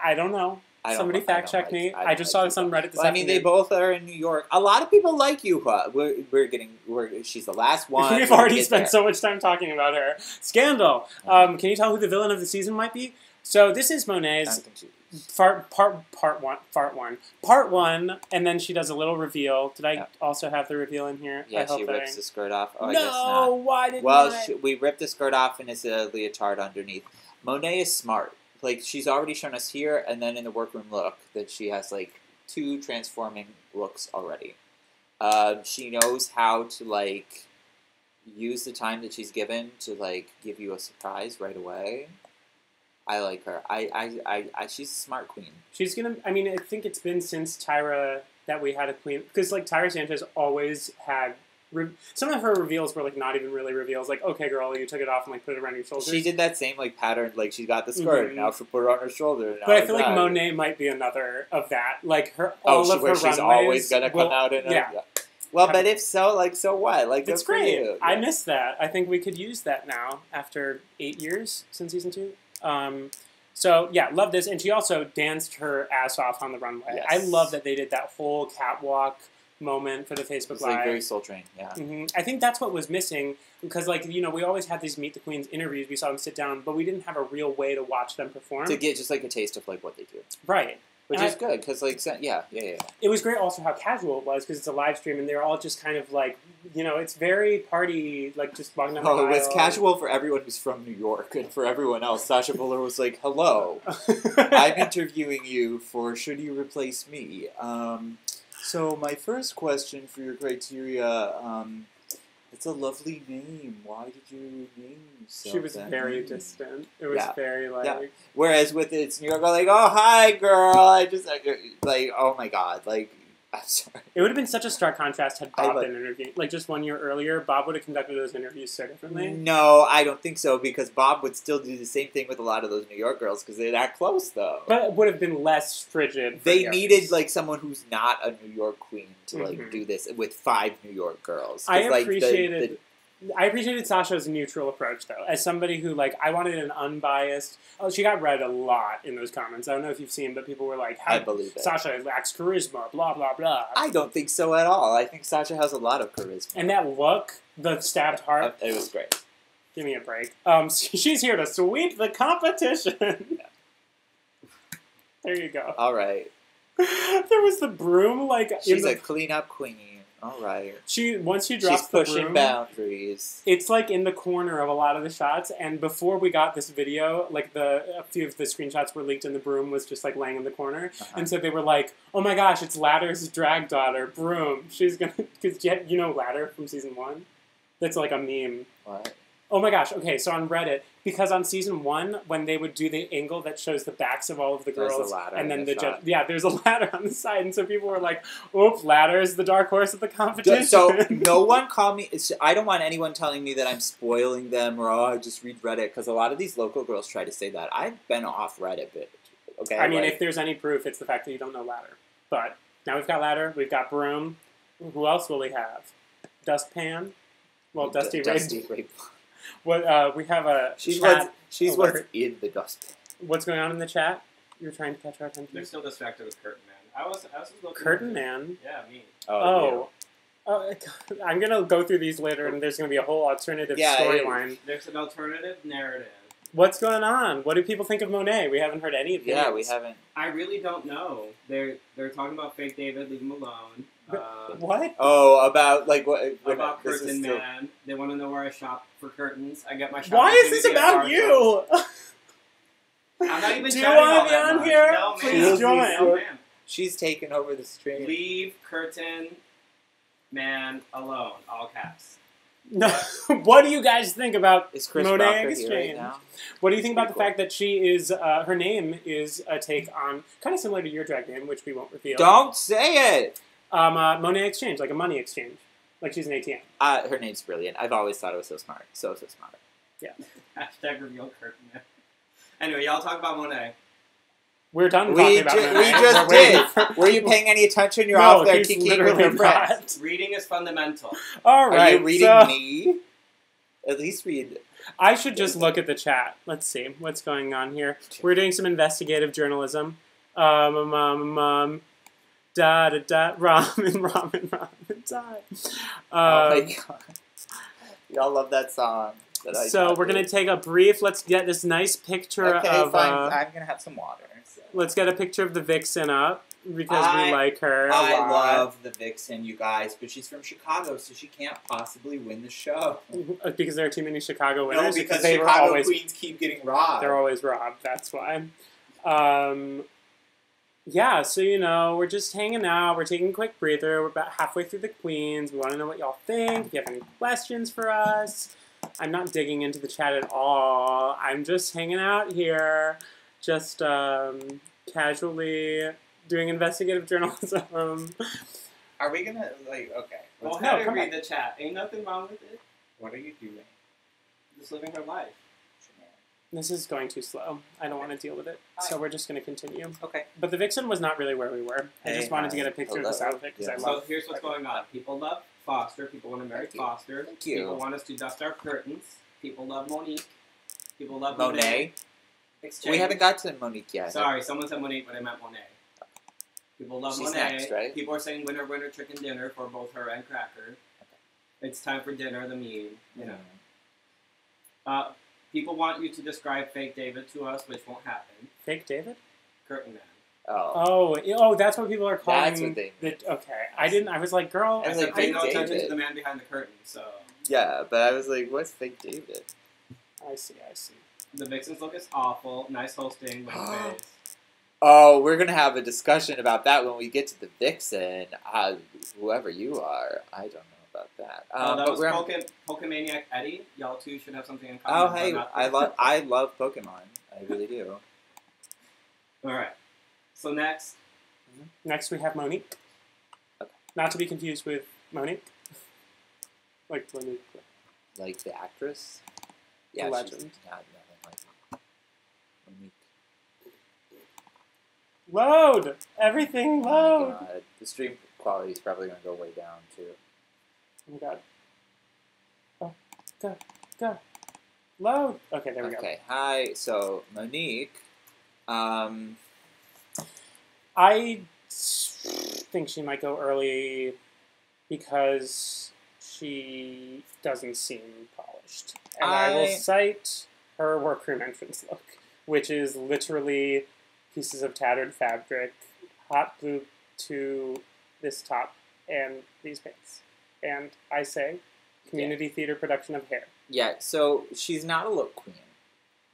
I don't know. Somebody fact-check me. I just saw this on Reddit this afternoon. I mean, they both are in New York. A lot of people like Yuha. She's the last one. We've already spent so much time talking about her. Scandal. Can you tell who the villain of the season might be? So this is Monet's part one, and then she does a little reveal. Did I also have the reveal in here? Yeah, she rips the skirt off. Oh, no, I guess not. Why didn't we ripped the skirt off, and it's a leotard underneath. Monet is smart. Like, she's already shown us here, and then in the workroom look, that she has, like, 2 transforming looks already. She knows how to, like, use the time that she's given to, like, give you a surprise right away. I like her. She's a smart queen. She's gonna. I mean, I think it's been since Tyra that we had a queen, because like Tyra Sanchez always had. Some of her reveals were like not even really reveals. Like, okay, girl, you took it off and like put it around your shoulders. She did that same like pattern. Like she got the skirt, now she put it on her shoulder. But I feel like Monet might be another of that. Like her, she's always gonna come out in it. Yeah. Well, but if so, like, so what? Like, it's great. Yeah. I miss that. I think we could use that now after 8 years since season 2. So yeah, love this. And she also danced her ass off on the runway. Yes. I love that they did that whole catwalk moment for the Facebook Live. Like very Soul Train, yeah. Mm-hmm. I think that's what was missing, because like, you know, we always had these Meet the Queens interviews. We saw them sit down, but we didn't have a real way to watch them perform. To get just like a taste of like what they do. Right. Which is good, because like, yeah. It was great also how casual it was, because it's a live stream and they're all just kind of like, you know, it's very party, like just walking down the aisle. It was casual for everyone who's from New York, and for everyone else, Sasha Fuller was like, hello, I'm interviewing you for Should You Replace Me? So my first question for your criteria, it's a lovely name. Why did you name yourself? She was very distant. It was very like... Yeah. Whereas with It's New York, like, oh, hi, girl. I just, like, oh my God. Like, I'm sorry. It would have been such a stark contrast had Bob been interviewing. Like, just 1 year earlier, Bob would have conducted those interviews so differently. No, I don't think so, because Bob would still do the same thing with a lot of those New York girls, because they're that close, though. But it would have been less frigid. They needed, like, someone who's not a New York queen to, like, do this with 5 New York girls. I appreciated... I appreciated Sasha's neutral approach, though. As somebody who, like, I wanted an unbiased... Oh, she got read a lot in those comments. I don't know if you've seen, but people were like, I believe it. Sasha lacks charisma, blah, blah, blah. I don't think so at all. I think Sasha has a lot of charisma. And that look, the stabbed heart... It was great. Give me a break. She's here to sweep the competition. There you go. All right. There was the broom, like... She's a clean-up queen. All right. Once she drops the broom, she's pushing boundaries. It's like in the corner of a lot of the shots. And before we got this video, like a few of the screenshots were leaked, and the broom was just like laying in the corner. And so they were like, "Oh my gosh, it's Ladder's drag daughter, Broom. She's gonna." Because you know Ladder from season 1. That's like a meme. What? Oh my gosh. Okay, so on Reddit, because on season 1, when they would do the angle that shows the backs of all of the girls, there's a ladder and then there's a shot. ladder on the side, and so people were like, "Oops, Ladder is the dark horse of the competition." So no one call me. I don't want anyone telling me that I'm spoiling them or I just read Reddit, because a lot of these local girls try to say that. I've been off Reddit, bitch. Okay. I mean, if there's any proof, it's the fact that you don't know Ladder. But now we've got Ladder, we've got Broom. Who else will we have? Dustpan. Well, Dusty Ray. What we have a she's chat what's in the dustpan. What's going on in the chat? You're trying to catch our attention. They're still distracted with Curtain Man. I was looking Curtain Man. Yeah, me. Oh. I'm gonna go through these later, and there's gonna be a whole alternative storyline. There's an alternative narrative. What's going on? What do people think of Monet? We haven't heard any opinions. Yeah, we haven't. I really don't know. They're talking about fake David, leave him alone. What? Oh, about like what? About Curtain Man. They want to know where I shop for curtains. I get my shop. Why is this about you? I'm not even. Do you want to be on here? No, please join. No, she's taken over the stream. Leave Curtain Man alone. All caps. No. What do you guys think about Monet Exchange? Exchange? Right, what do you think about the fact that she is, her name is a take on, kind of similar to your drag name, which we won't reveal. Don't say it! Monet Exchange, like a money exchange. Like she's an ATM. Her name's brilliant. I've always thought it was so smart. So smart. Yeah. Hashtag reveal Curtain Man. Anyway, y'all talk about Monet. We're done talking about Monet. We just did. Were you paying any attention? You're off there kikiing with your friends. Reading is fundamental. All right. Are you reading me? At least read. I should just look at the chat. Let's see what's going on here. We're doing some investigative journalism. Da da da. Ramen, die. Oh my god. Y'all love that song. So we're going to take a brief, let's get this nice picture of... Okay, fine. I'm going to have some water. So. Let's get a picture of the Vixen up, because we like her a lot. I love the Vixen, you guys, but she's from Chicago, so she can't possibly win the show. Because there are too many Chicago winners? No, because Chicago queens keep getting robbed. They're always robbed, that's why. yeah, so we're just hanging out. We're taking a quick breather. We're about halfway through the Queens. We want to know what y'all think. If you have any questions for us, I'm not digging into the chat at all. I'm just hanging out here, just casually doing investigative journalism. Are we gonna okay? Go No, ahead and come read back. the chat. Ain't nothing wrong with it. What are you doing? Just living her life. This is going too slow. I don't want to deal with it, so we're just going to continue. Okay. But the Vixen was not really where we were. I Hey, just wanted to hi. get a picture of this Hello. outfit because Yeah. I So love. here's what's going on. People love Foster. People want to marry Thank you. Foster. Thank you. People want us to dust our curtains. People love Monique. People love Monet. Exchange. We haven't got to Monique yet. Sorry, someone said Monique, but I meant Monet. People love She's Monet. next, right? People are saying winner, winner, chicken dinner for both her and Cracker. It's time for dinner, the meme, you know. People want you to describe fake David to us, which won't happen. Fake David? Curtain Man. Oh. That's what people are calling. That's what they mean. Okay, I didn't. I was like, girl. I I was said like, pay fake no attention David. to the man behind the curtain, so... Yeah, but I was like, what's fake David? I see. The Vixens look is awful. Nice hosting. Wink face. Oh, we're gonna have a discussion about that when we get to the Vixen. Whoever you are, I don't know about that. That But was we're Pokemaniac Eddie. Y'all two should have something in common. oh hey, but not- I love Pokemon. I really do. Alright. So next, Next, we have Monique. Okay. Not to be confused with Monique. Like Monique. Like the actress. Yeah, Legend. she's not nothing like Monique. Load! Everything Oh load! my God. The stream quality is probably gonna go way down too. Oh my god. Oh, go. Load! Okay, there we go. Okay, hi. So Monique, I think she might go early because she doesn't seem polished. And I will cite her workroom entrance look, which is literally pieces of tattered fabric, hot glue to this top and these pants. And I say, community theater production of hair. yeah. So she's not a look queen,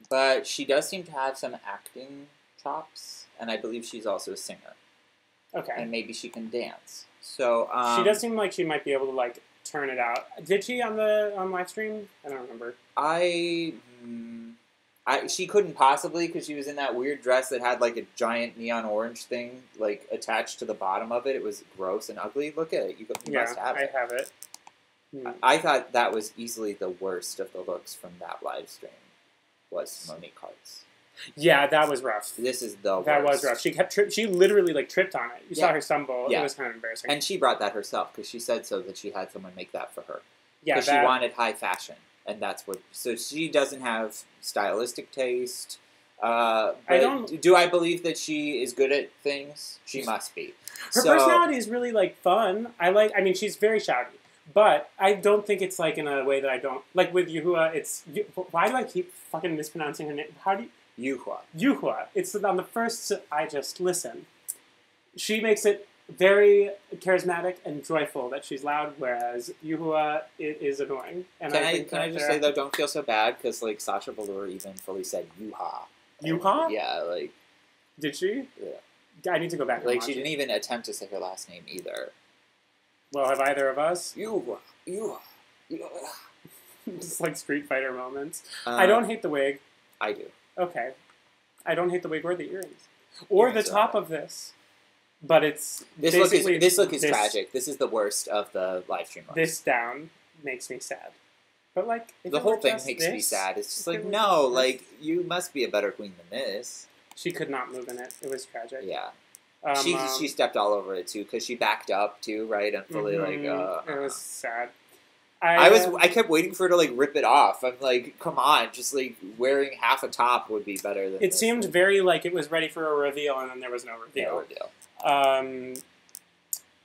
but she does seem to have some acting chops, and I believe she's also a singer, Okay. and maybe she can dance. So She does seem like she might be able to like turn it out. Did she on live stream? I don't remember. She couldn't possibly because she was in that weird dress that had like a giant neon orange thing like attached to the bottom of it. It was gross and ugly. Look at it. You must have it. I have it. I thought that was easily the worst of the looks from that live stream. Was Monique Hart's. Yeah, that was rough. This is the That worst. was rough. She kept she literally like tripped on it. You saw Yeah. her stumble. Yeah. It was kind of embarrassing. And she brought that herself because she said so that she had someone make that for her. yeah, Because that, she wanted high fashion, and that's what. So she doesn't have stylistic taste. But don't- do I believe that she is good at things? She must be. her So- personality is really like fun. I mean, she's very shouty, but I don't think it's like in a way that I don't like with Yuhua. It's why do I keep fucking mispronouncing her name? How do you? Yuhua. Yuhua. It's on the first. I just listen. She makes it very charismatic and joyful that she's loud, whereas Yuhua it is annoying. And Can think I that just say though, don't feel so bad because like Sasha Velour even fully said Yuha. Yuha? Yeah, like Did she? Yeah. I need to go back. And like watch she it. didn't even attempt to say her last name either. Well, have either of us? Yuha. Just like Street Fighter moments. I don't hate the wig. I do. Okay. I don't hate the wig or the earrings. Or the Earrings are top okay. of this. But it's This look is this- tragic. This is the worst of the live stream looks. This down makes me sad. But like if The it whole were thing just makes me this, sad. It's just if like it were no, just this- like you must be a better queen than this. she could not move in it. It was tragic. Yeah, Um, she stepped all over it too because she backed up too, right? And fully it like was sad. I kept waiting for her to like rip it off. I'm like, come on, just like wearing half a top would be better than It this. seemed very like it was ready for a reveal, and then there was no Yeah, reveal. ordeal.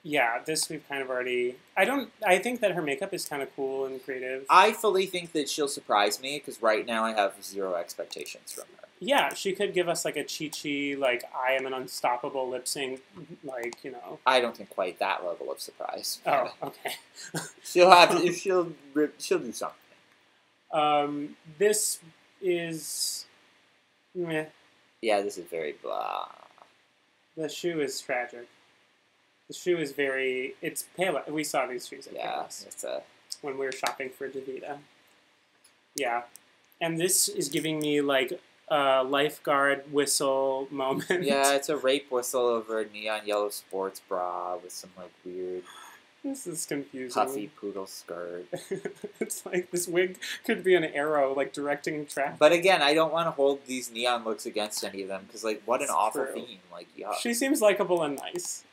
Yeah, this we've kind of already. I think that her makeup is kind of cool and creative. I fully think that she'll surprise me because right now I have zero expectations from her. Yeah, she could give us like a Chi-Chi, like I am an unstoppable lip sync, like I don't think quite that level of surprise. Oh, okay. she'll do something. This is. Meh. Yeah, this is very blah. The shoe is tragic. The shoe is very... It's pale. We saw these shoes at Payless it's a... when we were shopping for Davida. Yeah. And this is giving me, like, a lifeguard whistle moment. Yeah, it's a rape whistle over a neon yellow sports bra with some, like, weird... This is confusing. Puffy poodle skirt. It's like this wig could be an arrow, like, directing traffic. But again, I don't want to hold these neon looks against any of them, because, like, what an It's awful true. theme. Like, yuck. She seems likable and nice.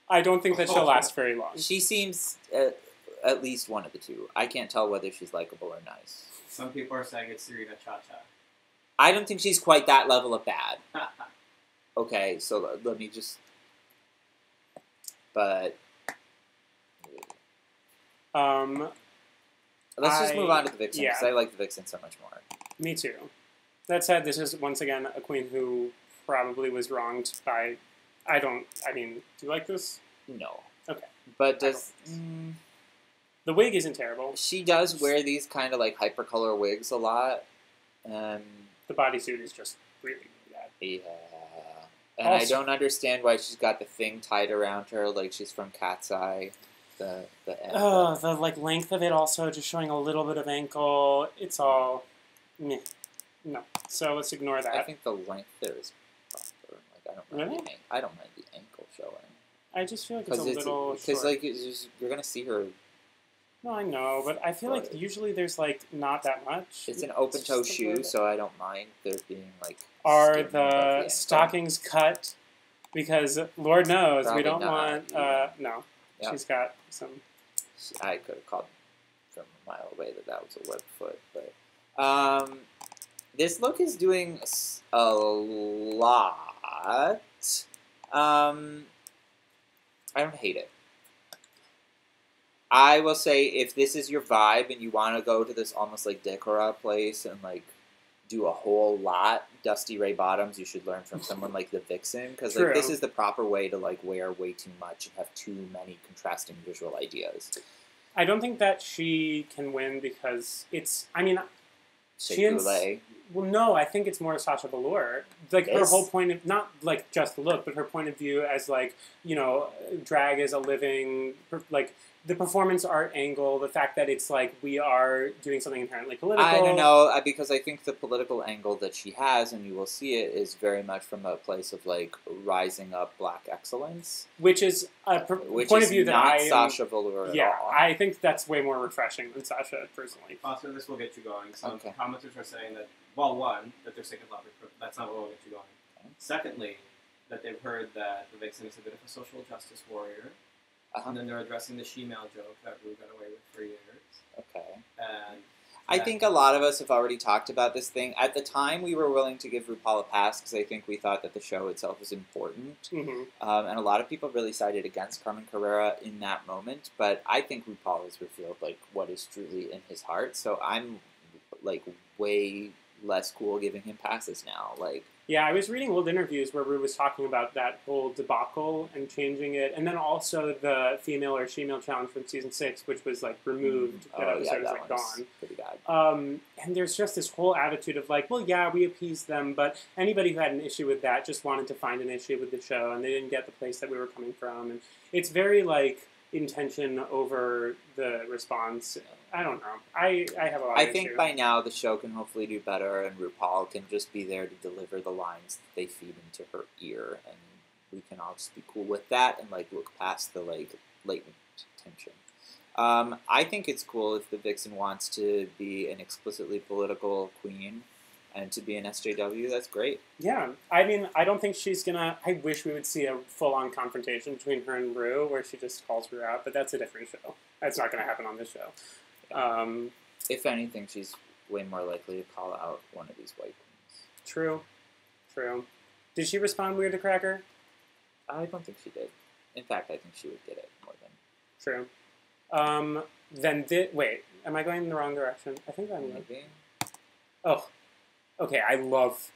I don't think that she'll last very long. She seems at least one of the two. I can't tell whether she's likable or nice. Some people are saying it's Serena Cha-Cha. I don't think she's quite that level of bad. Okay, so let me just... But... Let's just move on to the Vixen, because I like the Vixen so much more. Me too. That said, this is once again a queen who probably was wronged by... I mean, do you like this? No. Okay. But does... The wig isn't terrible. She does wear these kind of like hypercolor wigs a lot. The bodysuit is just really bad. Yeah. And I don't understand why she's got the thing tied around her like she's from Cat's Eye. The like length of it also just showing a little bit of ankle. It's all meh. No. So let's ignore that. I think the length there is proper. Like I don't mind the ankle showing. I just feel like it's a little short. Because like you're gonna see her. No, I know, but I feel like usually there's like not that much. It's an open toe shoe, so I don't mind there being like. Are the stockings cut? Because Lord knows Probably we don't not, want. No, Yep. She's got some. I could have called from a mile away that was a web foot, but this look is doing a lot. I don't hate it. I will say, if this is your vibe and you want to go to this almost like decora place and like do a whole lot, Dusty Ray Bottoms, you should learn from someone like the Vixen, because like this is the proper way to like wear way too much and have too many contrasting visual ideas. I don't think that she can win because it's. I mean, well, no, I think it's more Sasha Velour. Like her whole point of not like just the look, but her point of view as like drag as a living like. The performance art angle, the fact that it's like we are doing something inherently political. I don't know, because I think the political angle that she has, and you will see it, is very much from a place of like rising up Black excellence, which is a point of view that not Sasha Velour at all. I think that's way more refreshing than Sasha personally. Also, this will get you going. Some commenters are saying that one, that they're sick of love. That's not what will get you going. Okay. Secondly, that they've heard that the Vixen is a bit of a social justice warrior. And then they're addressing the she-male joke that Ru got away with for years. Okay. And I think a lot of us have already talked about this thing. At the time, we were willing to give RuPaul a pass because I think we thought that the show itself was important. Mm-hmm. And a lot of people really sided against Carmen Carrera in that moment. But I think RuPaul has revealed like what is truly in his heart. So I'm like way less cool giving him passes now. Like. Yeah, I was reading old interviews where Ru was talking about that whole debacle and changing it, and then also the female or she-male challenge from season 6, which was like removed. That episode was like gone. Pretty bad. And there's just this whole attitude of like, well, yeah, we appeased them, but anybody who had an issue with that just wanted to find an issue with the show, and they didn't get the place that we were coming from. And it's very like intention over the response. I don't know. I have a lot of I think by now the show can hopefully do better, and RuPaul can just be there to deliver the lines that they feed into her ear, and we can all just be cool with that and like look past the like latent tension. I think it's cool if the Vixen wants to be an explicitly political queen and to be an SJW. That's great. Yeah, I mean, I don't think she's gonna. I wish we would see a full-on confrontation between her and Ru, where she just calls Ru out. But that's a different show. That's not gonna happen on this show. If anything, she's way more likely to call out one of these white queens. True. Did she respond weird to Cracker? I don't think she did. In fact, I think she would get it more than. True. Then wait, am I going in the wrong direction? I think I'm. Maybe. Oh, okay. I love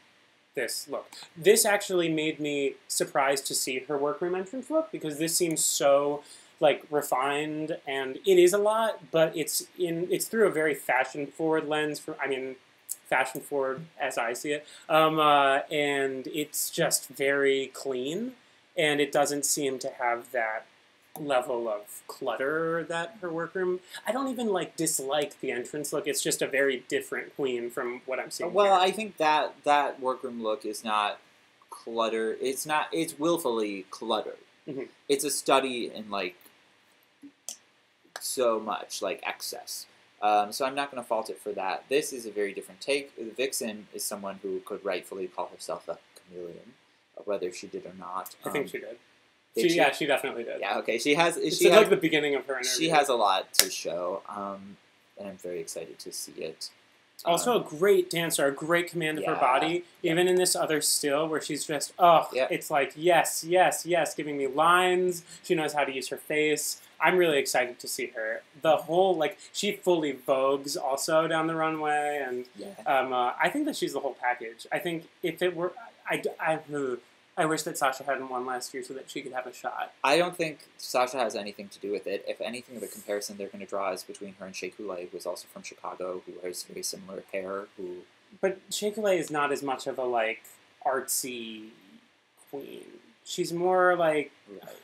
this look. This actually made me surprised to see her workroom entrance look because this seems so. Like refined, and it is a lot, but it's through a very fashion-forward lens. Fashion-forward as I see it, and it's just very clean. and it doesn't seem to have that level of clutter that her workroom. I don't even like dislike the entrance look. It's just a very different queen from what I'm seeing. Well, here. I think that workroom look is not clutter. It's not. It's willfully cluttered. Mm-hmm. It's a study in like so much like excess. So I'm not going to fault it for that. This is a very different take. Vixen is someone who could rightfully call herself a chameleon, whether she did or not. I think she did. Did Yeah, she definitely did. Yeah, okay. She has. It's she has, like the beginning of her interview. She has a lot to show, and I'm very excited to see it. Also a great dancer, a great command of her body. Yeah. Even in this other still where she's just, it's like, yes, giving me lines. She knows how to use her face. I'm really excited to see her. The whole, like, she fully vogues also down the runway. And I think that she's the whole package. I think if it were, I wish that Sasha hadn't won last year so that she could have a shot. I don't think Sasha has anything to do with it. If anything, the comparison they're going to draw is between her and Shea Coulee, who is also from Chicago, who wears very similar hair. But Shea Coulee is not as much of a, like, artsy queen. She's more like... Right.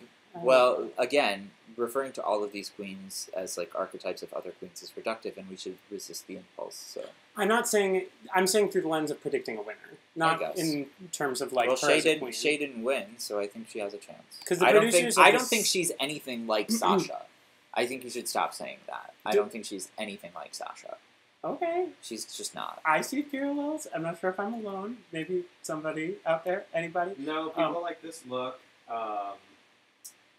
Well, again, referring to all of these queens as, like, archetypes of other queens is reductive, and we should resist the impulse, so... I'm saying through the lens of predicting a winner, not in terms of like. Well, her as a queen. Shea didn't win, so I think she has a chance. Because I don't think she's anything like Sasha. I think you should stop saying that. I don't think she's anything like Sasha. Okay. She's just not. I see parallels. I'm not sure if I'm alone. Maybe somebody out there. Anybody? No, people like this look. A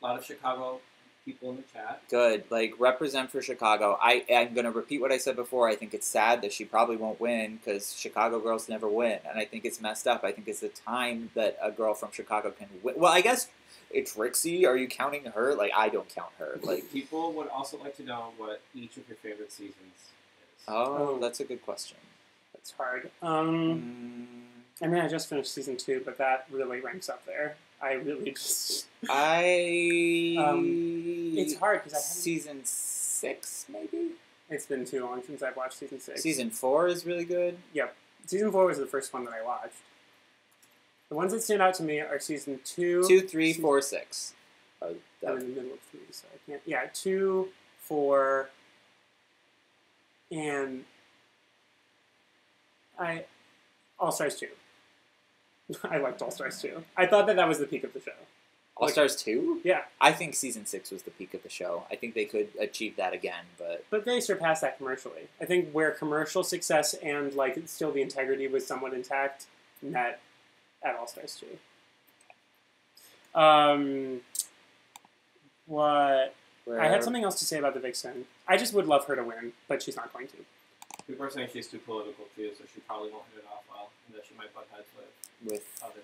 lot of Chicago people in the chat. Good. Like, represent for Chicago. I'm going to repeat what I said before. I think it's sad that she probably won't win because Chicago girls never win. And I think it's messed up. I think it's the time that a girl from Chicago can win. Well, I guess it's Trixie. Are you counting her? Like, I don't count her. Like, people would also like to know what each of your favorite seasons is. Oh, that's a good question. That's hard. I mean, I just finished season 2, but that really ranks up there. I really just... it's hard because I haven't... Season 6, maybe? It's been too long since I've watched season 6. Season 4 is really good? Yep. Season 4 was the first one that I watched. The ones that stand out to me are season 2... 2, 3, 4, 6. I'm in the middle of 3, so I can't... Yeah, 2, 4... And... All-Stars 2. I liked All-Stars 2. I thought that was the peak of the show. All-Stars 2? Yeah. I think season 6 was the peak of the show. I think they could achieve that again, but... But they surpassed that commercially. I think where commercial success and, like, still the integrity was somewhat intact, met at All-Stars 2. I had something else to say about the Vixen. I just would love her to win, but she's not going to. People are saying she's too political, too, so she probably won't hit it off well, and that she might butt heads with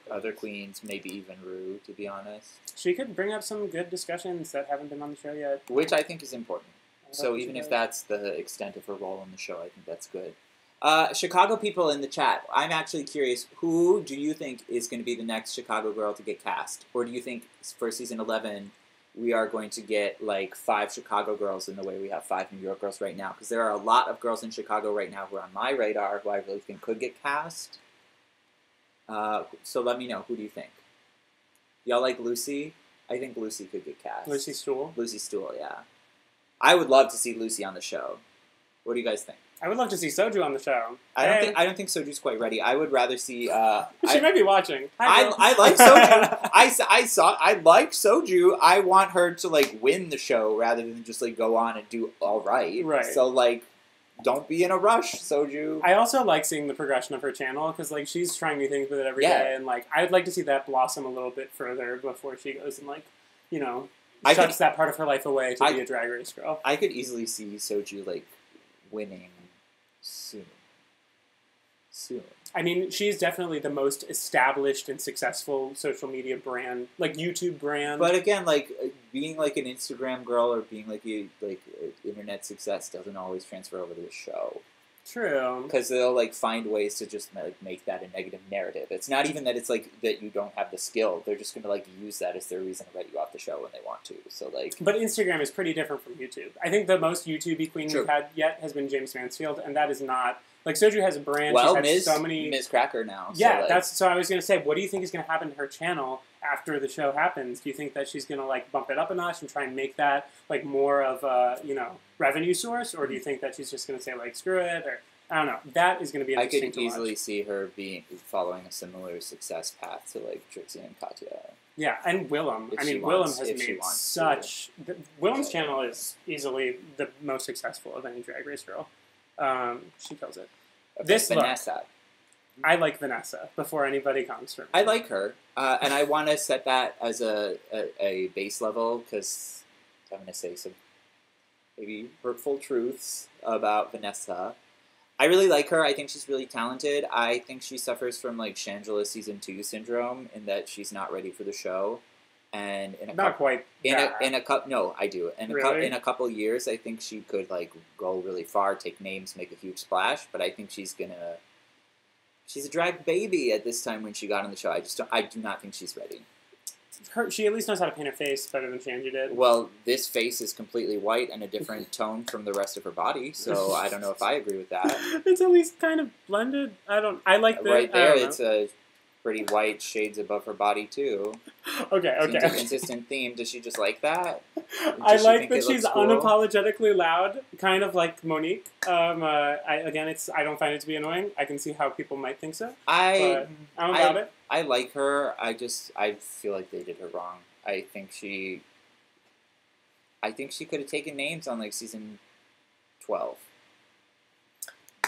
other queens, maybe even Rue, to be honest. She could bring up some good discussions that haven't been on the show yet. Which I think is important. So even if that's the extent of her role on the show, I think that's good. Chicago people in the chat, I'm actually curious, who do you think is going to be the next Chicago girl to get cast? Or do you think for season 11... we are going to get, like, 5 Chicago girls in the way we have 5 New York girls right now. Because there are a lot of girls in Chicago right now who are on my radar who I really think could get cast. So let me know. Who do you think? Y'all like Lucy? I think Lucy could get cast. Lucy Stool? Lucy Stool, yeah. I would love to see Lucy on the show. What do you guys think? I would love to see Soju on the show. I don't think Soju's quite ready. I would rather see. She might be watching. I like Soju. I like Soju. I want her to like win the show rather than just like go on and do all right. Right. So like, don't be in a rush, Soju. I also like seeing the progression of her channel because like she's trying new things with it every day, and like I'd like to see that blossom a little bit further before she goes and like shuts that part of her life away to be a Drag Race girl. I could easily see Soju like winning. Soon. I mean, she's definitely the most established and successful social media brand, like YouTube brand. But again, like being like an Instagram girl or being like internet success doesn't always transfer over to the show. True. Because they'll like find ways to just like make that a negative narrative. It's not even that it's like that you don't have the skill. They're just gonna like use that as their reason to let you off the show when they want to. So like. But Instagram is pretty different from YouTube. I think the most YouTube-y queen we've had yet has been James Mansfield, and that is not Like Soju has a brand. Well, she's had so many. Ms. Cracker now. Yeah, so, so I was gonna say, what do you think is gonna happen to her channel after the show happens? Do you think that she's gonna like bump it up a notch and try and make that like more of a revenue source, or do you think that she's just gonna say like screw it, or I don't know? That is gonna be interesting. I could easily see her following a similar success path to like Trixie and Katya. Yeah, and Willem. Willem has made such. Willem's channel is easily the most successful of any Drag Race girl. She kills it. Okay, This Vanessa. Look, I like Vanessa before anybody comes for me. I like her, and I want to set that as a base level because I'm going to say some maybe hurtful truths about Vanessa. I really like her. I think she's really talented. I think she suffers from like Shangela season 2 syndrome in that she's not ready for the show. And in a no, I do. In a couple years, I think she could like go really far, take names, make a huge splash. But I think she's a drag baby at this time when she got on the show. I do not think she's ready. She at least knows how to paint her face better than Shanji did. Well, this face is completely white and a different tone from the rest of her body, so I don't know if I agree with that. It's at least kind of blended. I like that. Right there, it's a pretty white shades above her body too. Okay. Seems a consistent theme. Does she just like that? I like that she's unapologetically loud, kind of like Monique. I don't find it to be annoying. I can see how people might think so. I'm about it. I like her. I feel like they did her wrong. I think she could have taken names on like season 12.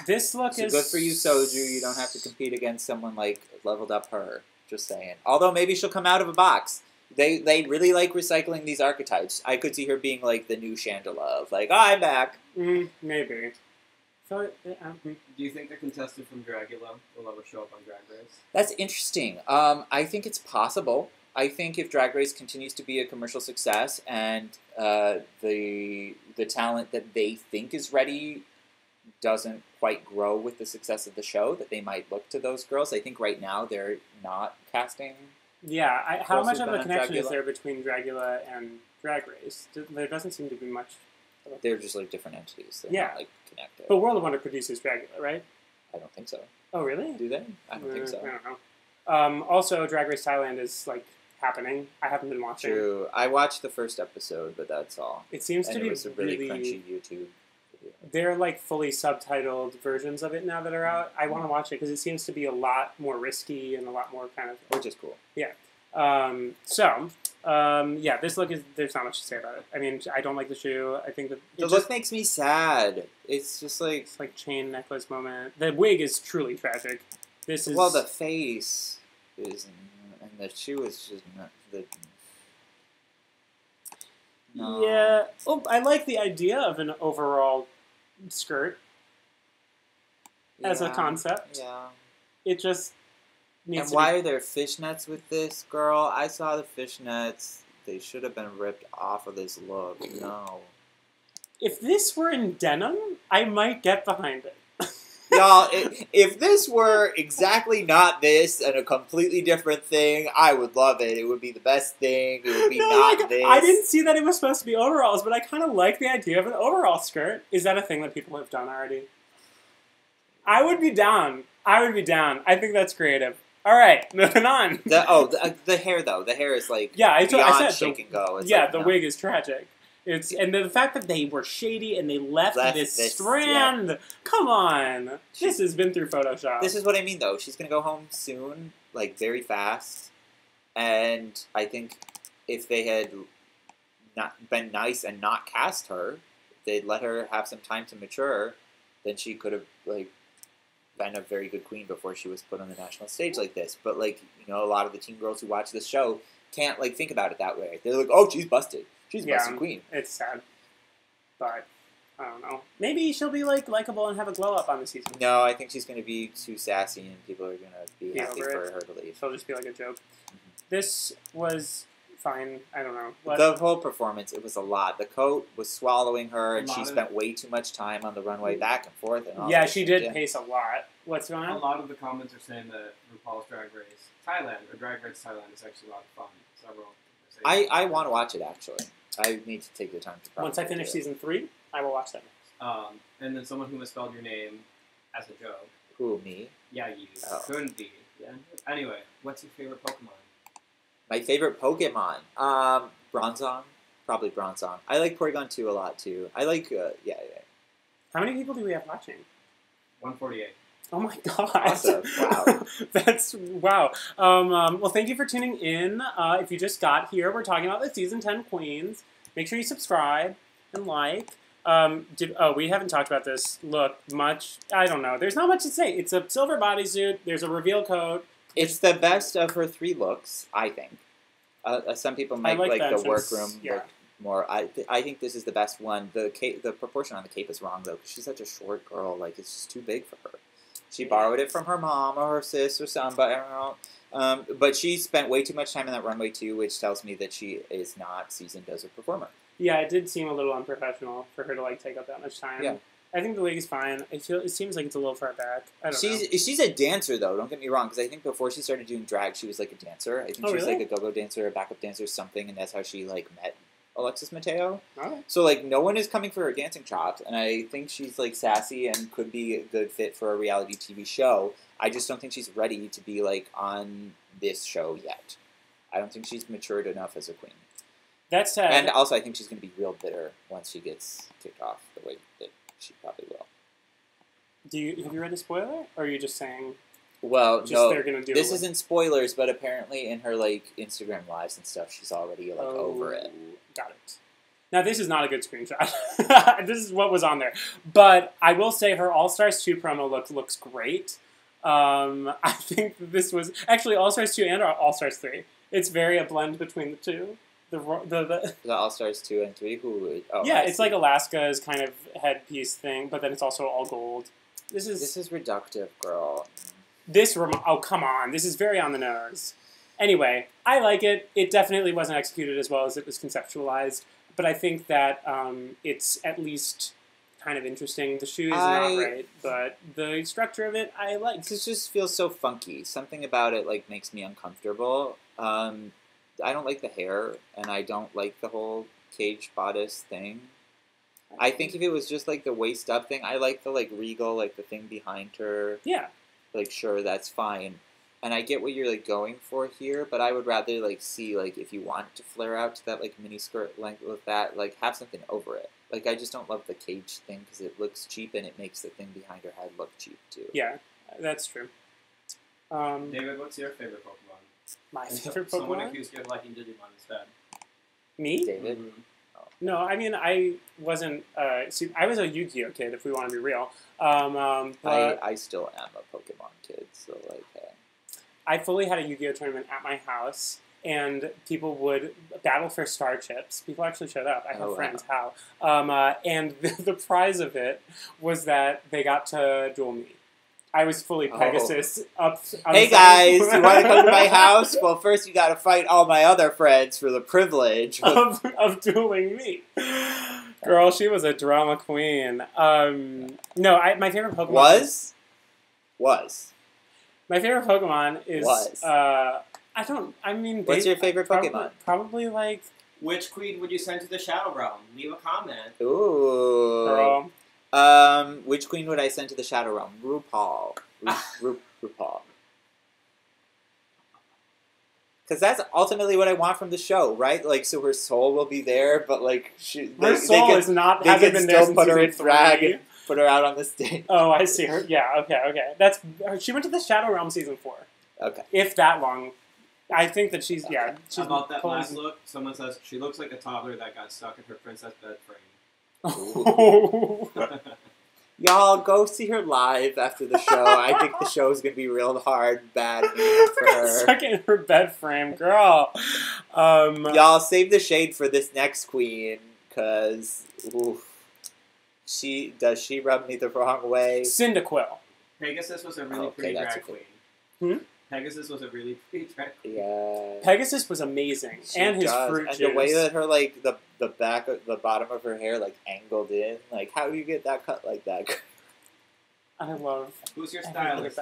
This look is good for you, Soju. You don't have to compete against someone like leveled up her. Just saying. Although maybe she'll come out of a box. They really like recycling these archetypes. I could see her being like the new Shangela of like, oh, I'm back. Maybe. So, do you think the contestant from Dragula will ever show up on Drag Race? That's interesting. I think it's possible. I think if Drag Race continues to be a commercial success and the talent that they think is ready doesn't quite grow with the success of the show, that they might look to those girls. I think right now they're not casting. Yeah, how much of a connection is there between Dragula and Drag Race? There doesn't seem to be much. They're just like different entities. They're not like connected. But World of Wonder produces Dragula, right? I don't think so. Oh, really? Do they? I don't think so. I don't know. Also, Drag Race Thailand is like happening. I haven't been watching. True. I watched the first episode, but that's all. It seems to be it was a really crunchy YouTube. They're like fully subtitled versions of it now that are out. I want to watch it because it seems to be a lot more risky and a lot more kind of... Which is cool. Yeah. This look is... There's not much to say about it. I mean, I don't like the shoe. I think that... The look makes me sad. It's just like... It's like chain necklace moment. The wig is truly tragic. This is... Well, the face is... And the shoe is just not... No. Yeah. Oh, I like the idea of an overall skirt as a concept. Yeah. It just needs and why are there fishnets with this, girl? I saw the fishnets. They should have been ripped off of this look. No. If this were in denim, I might get behind it. Y'all, if this were exactly not this and a completely different thing, I would love it. It would be the best thing. It would be this. I didn't see that it was supposed to be overalls, but I kind of like the idea of an overall skirt. Is that a thing that people have done already? I would be down. I think that's creative. All right, moving on. The hair, though. The hair is like I said shake and go. It's the wig is tragic. And the fact that they were shady and they left this strand. Yeah. Come on. This has been through Photoshop. This is what I mean, though. She's going to go home soon, like, very fast. And I think if they had not been nice and not cast her, they'd let her have some time to mature, then she could have, like, been a very good queen before she was put on the national stage like this. But, like, a lot of the teen girls who watch this show can't, like, think about it that way. They're like, oh, she's busted. She's a busted queen. It's sad. But, I don't know. Maybe she'll be, like, likable and have a glow-up on the season. No, I think she's going to be too sassy and people are going to be happy for her to leave. She'll just be like a joke. This was fine. I don't know. The whole performance, it was a lot. The coat was swallowing her and she spent way too much time on the runway back and forth. And all she did pace a lot. What's going on? A lot of the comments are saying that RuPaul's Drag Race Thailand, or Drag Race Thailand, is actually a lot of fun. Several. I want to watch it, actually. I need to take the time to Once I finish season 3, I will watch that next. And then someone who misspelled your name as a joke. Who, me? Yeah, you. Oh. Couldn't be. Yeah. Anyway, what's your favorite Pokemon? My favorite Pokemon? Bronzong. Probably Bronzong. I like Porygon 2 a lot, too. I like, yeah. How many people do we have watching? 148. Oh my god! Awesome. Wow. That's wow. Well, thank you for tuning in. If you just got here, we're talking about the season 10 queens. Make sure you subscribe and like. We haven't talked about this look much. I don't know. There's not much to say. It's a silver bodysuit. There's a reveal code. It's the best of her 3 looks, I think. Some people might like the workroom look more. I think this is the best one. The proportion on the cape is wrong, though, because she's such a short girl. Like, it's just too big for her. She borrowed it from her mom or her sis or somebody. I don't know. But she spent way too much time in that runway, too, which tells me that she is not seasoned as a performer. Yeah, it did seem a little unprofessional for her to, like, take up that much time. Yeah. I think the wig is fine. It seems like it's a little far back. I don't know. She's a dancer, though. Don't get me wrong, because I think before she started doing drag, she was, like, a dancer. I think she was, like, a go-go dancer, a backup dancer, or something, and that's how she, like, met Alexis Mateo. Okay. So, like, no one is coming for her dancing chops, and I think she's, like, sassy and could be a good fit for a reality TV show. I just don't think she's ready to be, like, on this show yet. I don't think she's matured enough as a queen. That's sad. And also, I think she's going to be real bitter once she gets kicked off the way that she probably will. Have you read the spoiler, or are you just saying? Well, no. They're gonna do this isn't spoilers, but apparently in her like Instagram lives and stuff, she's already like over it. Got it. Now this is not a good screenshot. This is what was on there, but I will say her All Stars 2 promo looks great. I think that this was actually All Stars 2 and All Stars 3. It's very a blend between the two. The All Stars 2 and 3. It's like Alaska's kind of headpiece thing, but then it's also all gold. This is reductive, girl. Oh, come on. This is very on the nose. Anyway, I like it. It definitely wasn't executed as well as it was conceptualized, but I think that it's at least kind of interesting. The shoe is not right, but the structure of it, I like. This just feels so funky. Something about it like makes me uncomfortable. I don't like the hair, and I don't like the whole cage bodice thing. I think if it was just like the waist up thing, I like the like regal, like the thing behind her. Yeah. Like, sure, that's fine. And I get what you're like going for here, but I would rather like see like if you want to flare out to that like mini skirt length with that, like have something over it. Like I just don't love the cage thing because it looks cheap and it makes the thing behind her head look cheap too. Yeah, that's true. David, what's your favorite Pokemon? My favorite Pokemon? Someone accused you of liking Digimon instead. Me? David? Mm-hmm. No, I mean, I wasn't... I was a Yu-Gi-Oh kid, if we want to be real. But I still am a Pokemon kid, so, like... I fully had a Yu-Gi-Oh tournament at my house, and people would battle for Star Chips. People actually showed up. I have friends. Wow. How? And the prize of it was that they got to duel me. I was fully Pegasus up. Hey guys, you want to come to my house? Well, first you got to fight all my other friends for the privilege of dueling me. Girl, she was a drama queen. No, my favorite Pokemon was. My favorite Pokemon is What's your favorite Pokemon? Probably like. Which queen would you send to the Shadow Realm? Leave a comment. Ooh. Girl. Which queen would I send to the Shadow Realm? RuPaul. RuPaul. Because that's ultimately what I want from the show, right? Like, so her soul will be there, but like, her soul is not. They can still put her in drag and put her out on the stage. Oh, I see her. Yeah. Okay. She went to the Shadow Realm season 4. Okay. If that long. I think that she's she's about that last look. Someone says she looks like a toddler that got stuck in her princess bed frame. Y'all go see her live after the show. I think the show is gonna be real hard, bad for her. Stuck in her bed frame, girl. Y'all save the shade for this next queen, cause she rub me the wrong way. Cyndaquil. Pegasus was a really pretty drag queen. Hmm? Pegasus was a really pretty drag queen. Yeah. Pegasus was amazing, and his fruit and juice. the way that her like the back of the bottom of her hair like angled in, like how do you get that cut like that? I love. Who's your stylist?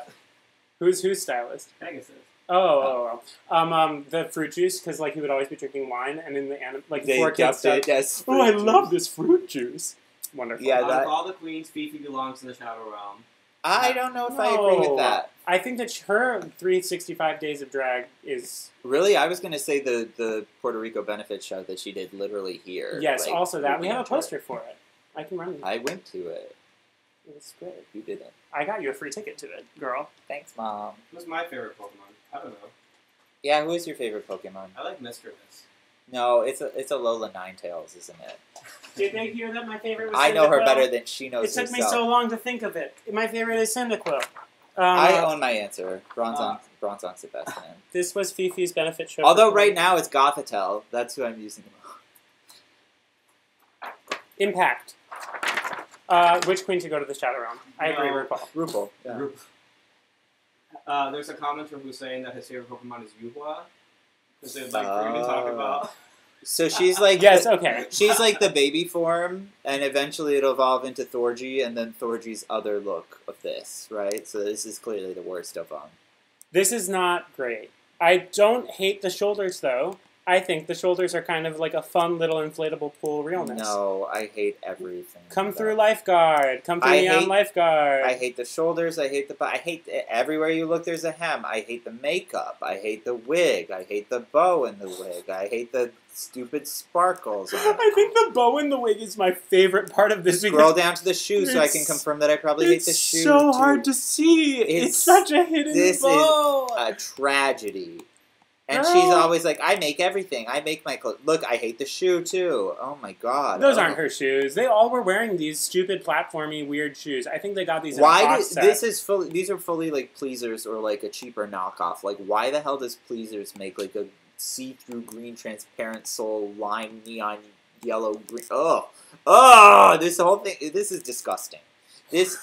Who's stylist? Pegasus. The fruit juice, because like he would always be drinking wine, and in the before kids stuff. Yes. I love this fruit juice. Wonderful. Yeah, out of all the queens, Fifi belongs in the Shadow Realm. I don't know if I agree with that. I think that her 365 Days of Drag is... Really? I was going to say the Puerto Rico benefit show that she did literally here. Yes, like, also that. We have a poster for it. I can run it. I went to it. It was great. You didn't. I got you a free ticket to it, girl. Thanks, Mom. Who's my favorite Pokemon? I don't know. Yeah, who is your favorite Pokemon? I like Mr. Miss. No, it's a Lola Ninetales, isn't it? Did they hear that my favorite was I know her Cyndaquil? better than she knows It took herself. me so long to think of it. My favorite is Cyndaquil. I own my answer. Bronzong's the best man. This was Fifi's benefit show. Although right now it's Gothitelle. That's who I'm using. Impact. Which queen should go to the Shadow Realm? I agree, RuPaul. RuPaul. Yeah. There's a commenter who's saying that his favorite Pokemon is Yuhua. Because they'd like for you to talk about. So she's like yes, okay. She's like the baby form, and eventually it'll evolve into Thorgy, and then Thorgy's other look of this, right? So this is clearly the worst of them. This is not great. I don't hate the shoulders, though. I think the shoulders are kind of like a fun little inflatable pool realness. No, I hate everything. Come through Lifeguard. Come through Neon Lifeguard. I hate the shoulders. I hate I hate everywhere you look. There's a hem. I hate the makeup. I hate the wig. I hate the bow in the wig. I hate the stupid sparkles. I think the bow in the wig is my favorite part of this. Scroll down to the shoes so I can confirm that I probably hate the shoes. It's so hard to see. It's such a hidden bow. This is a tragedy. And she's always like, I make everything. I make my clothes. Look, I hate the shoe, too. Oh, my God. Those aren't her shoes. They all were wearing these stupid, platformy, weird shoes. I think they got these in a box set. These are fully, like, pleasers or, like, a cheaper knockoff. Like, why the hell does pleasers make, like, a see-through green, transparent soul, lime, neon, yellow, green? Oh, this whole thing, this is disgusting. This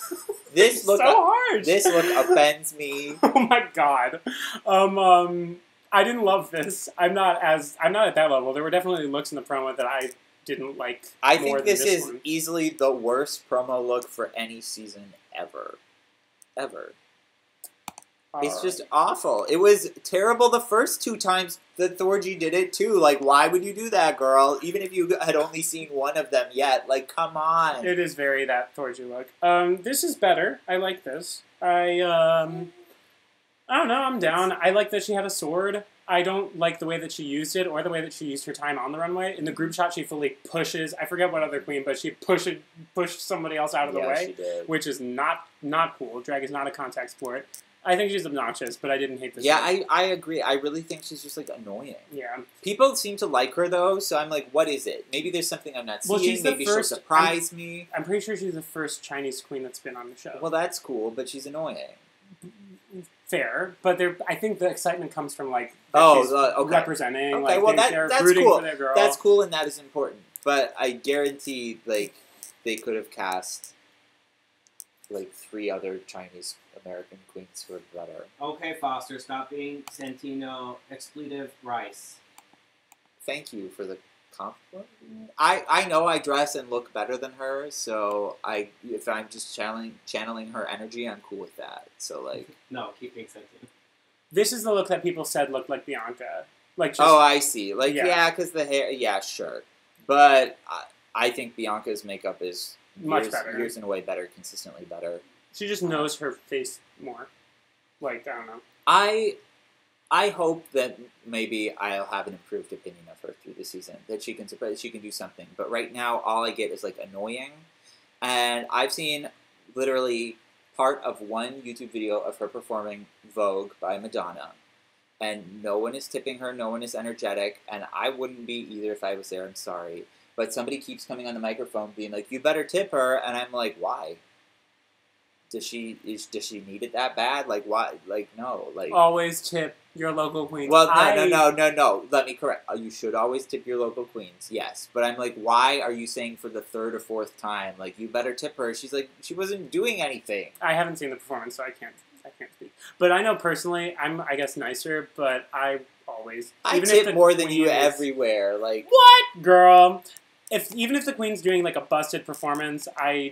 look, so hard. This look offends me. Oh, my God. I didn't love this. I'm not at that level. There were definitely looks in the promo that I didn't like. I think this is easily the worst promo look for any season ever. Ever. It's just awful. It was terrible the first 2 times that Thorgy did it too. Like, why would you do that, girl? Even if you had only seen one of them yet. Like, come on. It is very that Thorgy look. This is better. I like this. I don't know, I'm down. I like that she had a sword. I don't like the way that she used it or the way that she used her time on the runway. In the group shot, she fully pushes, I forget what other queen, but she pushed somebody else out of the way, she did. Which is not cool. Drag is not a contact sport. I think she's obnoxious, but I didn't hate this. Yeah, I agree. I really think she's just, like, annoying. Yeah. People seem to like her, though, so I'm like, what is it? Maybe there's something I'm not seeing. Maybe she'll surprise me. I'm pretty sure she's the first Chinese queen that's been on the show. Well, that's cool, but she's annoying. Fair, but I think the excitement comes from, like, representing. Okay, like, well, that's rooting cool. For their girl. That's cool, and that is important. But I guarantee, like, they could have cast, like, 3 other Chinese American queens who are better. Okay, Foster, stop being Santino expletive rice. Thank you for the compliment. I know I dress and look better than her, so if I'm just channeling her energy, I'm cool with that. So, like... No, keep being Santino. This is the look that people said looked like Bianca. Like, just, oh, I see. Like, yeah, because the hair... Yeah, sure. But I think Bianca's makeup is... Much better. Years and away better, consistently better. She just knows her face more. Like, I don't know. I hope that maybe I'll have an improved opinion of her through the season. That she can do something. But right now, all I get is, like, annoying. And I've seen literally part of one YouTube video of her performing Vogue by Madonna. And no one is tipping her, no one is energetic, and I wouldn't be either if I was there, I'm sorry. But somebody keeps coming on the microphone being like, you better tip her, and I'm like, why? Does she need it that bad? Like, why? Like, no. Like, always tip your local queens. Well, no. Let me correct. You should always tip your local queens, yes. But I'm like, why are you saying for the 3rd or 4th time, like, you better tip her? She's like, she wasn't doing anything. I haven't seen the performance, so I can't speak. But I know personally, I'm, I guess, nicer, but I always... I tip more than you everywhere, like... What? Girl. Even if the queen's doing, like, a busted performance, I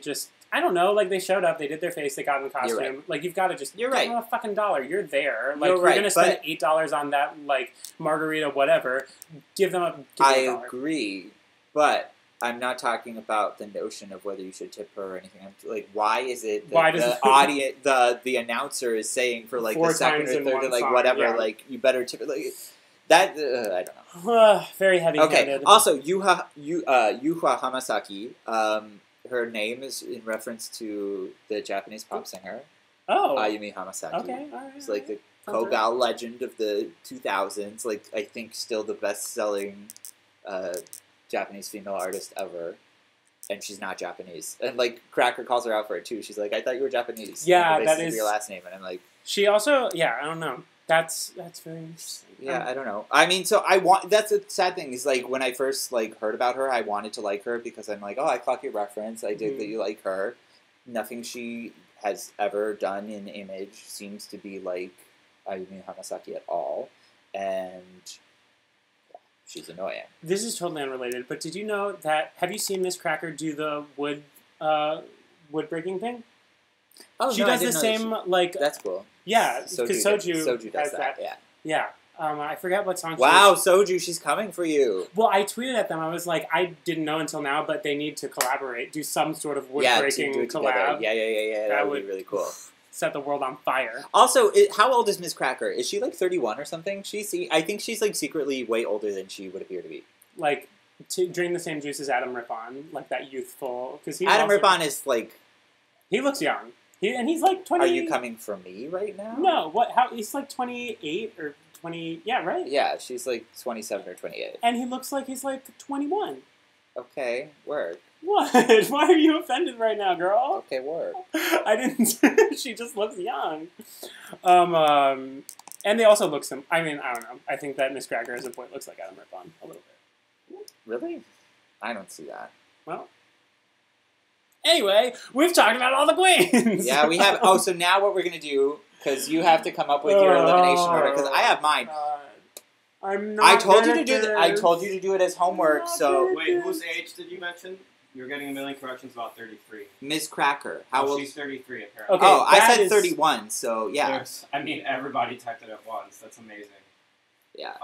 don't know, like, they showed up, they did their face, they got in the costume. Right. Like, you've got to just give them a fucking dollar. You're there. Like, you're going to spend $8 on that, like, margarita, whatever. Give them a dollar. I agree, but I'm not talking about the notion of whether you should tip her or anything. I'm like, why is it that Why does the audience, the announcer is saying for like 4 the second times or in third one or like song, whatever, yeah. like you better tip it, like that. I don't know. Very heavy-handed. Okay. Also, Yuha Hamasaki. Her name is in reference to the Japanese pop singer Oh. Ayumi Hamasaki. Okay. All right. She's like the Sounds right. Kogal legend of the 2000s. Like I think still the best-selling Japanese female artist ever. And she's not Japanese. And, like, Cracker calls her out for it, too. She's like, I thought you were Japanese. Yeah, Like, that is is... your last name. And I'm like... She also... Yeah, I don't know. That's very interesting. Yeah, I don't know. I mean, so that's a sad thing. Is, like, when I first, like, heard about her, I wanted to like her because I'm like, oh, I clock your reference. I dig that you like her. Nothing she has ever done in image seems to be like Ayumi Hamasaki at all. And... she's annoying. This is totally unrelated, but did you know that... Have you seen Miss Cracker do the wood breaking thing? Oh, she no, does I the didn't know same, like... That's cool. Yeah, because Soju does has that. Yeah. Yeah. I forget what song Wow, Soju, she's coming for you. Well, I tweeted at them. I was like, I didn't know until now, but they need to collaborate. Do some sort of wood breaking do it collab. together. Yeah. That would be really cool. Set the world on fire. Also, how old is Miss Cracker? Is she like 31 or something? I think she's like secretly way older than she would appear to be. Like, to drink the same juice as Adam Rippon, like that youthful. Because Adam Rippon is like. He looks young. He's like 20. Are you coming for me right now? No. What? How? He's like 28 or 20. Yeah, right. Yeah, she's like 27 or 28. And he looks like he's like 21. Okay, work. What? Why are you offended right now, girl? Okay, work. I didn't. She just looks young. And they also look some. I mean, I don't know. I think that Miss Cracker as a point looks like Adam Rippon a little bit. Really? I don't see that. Well. Anyway, we've talked about all the queens. Yeah, we have. Oh, so now what we're gonna do? Because you have to come up with your elimination order. Because I have mine. I'm not. I told you to do it. I told you to do it as homework. So wait, whose age did you mention? You're getting a million corrections about 33. Miss Cracker, how old? She's 33 apparently. Okay, oh, I said is... 31. So yeah. I mean, everybody typed it at once. That's amazing. Yeah.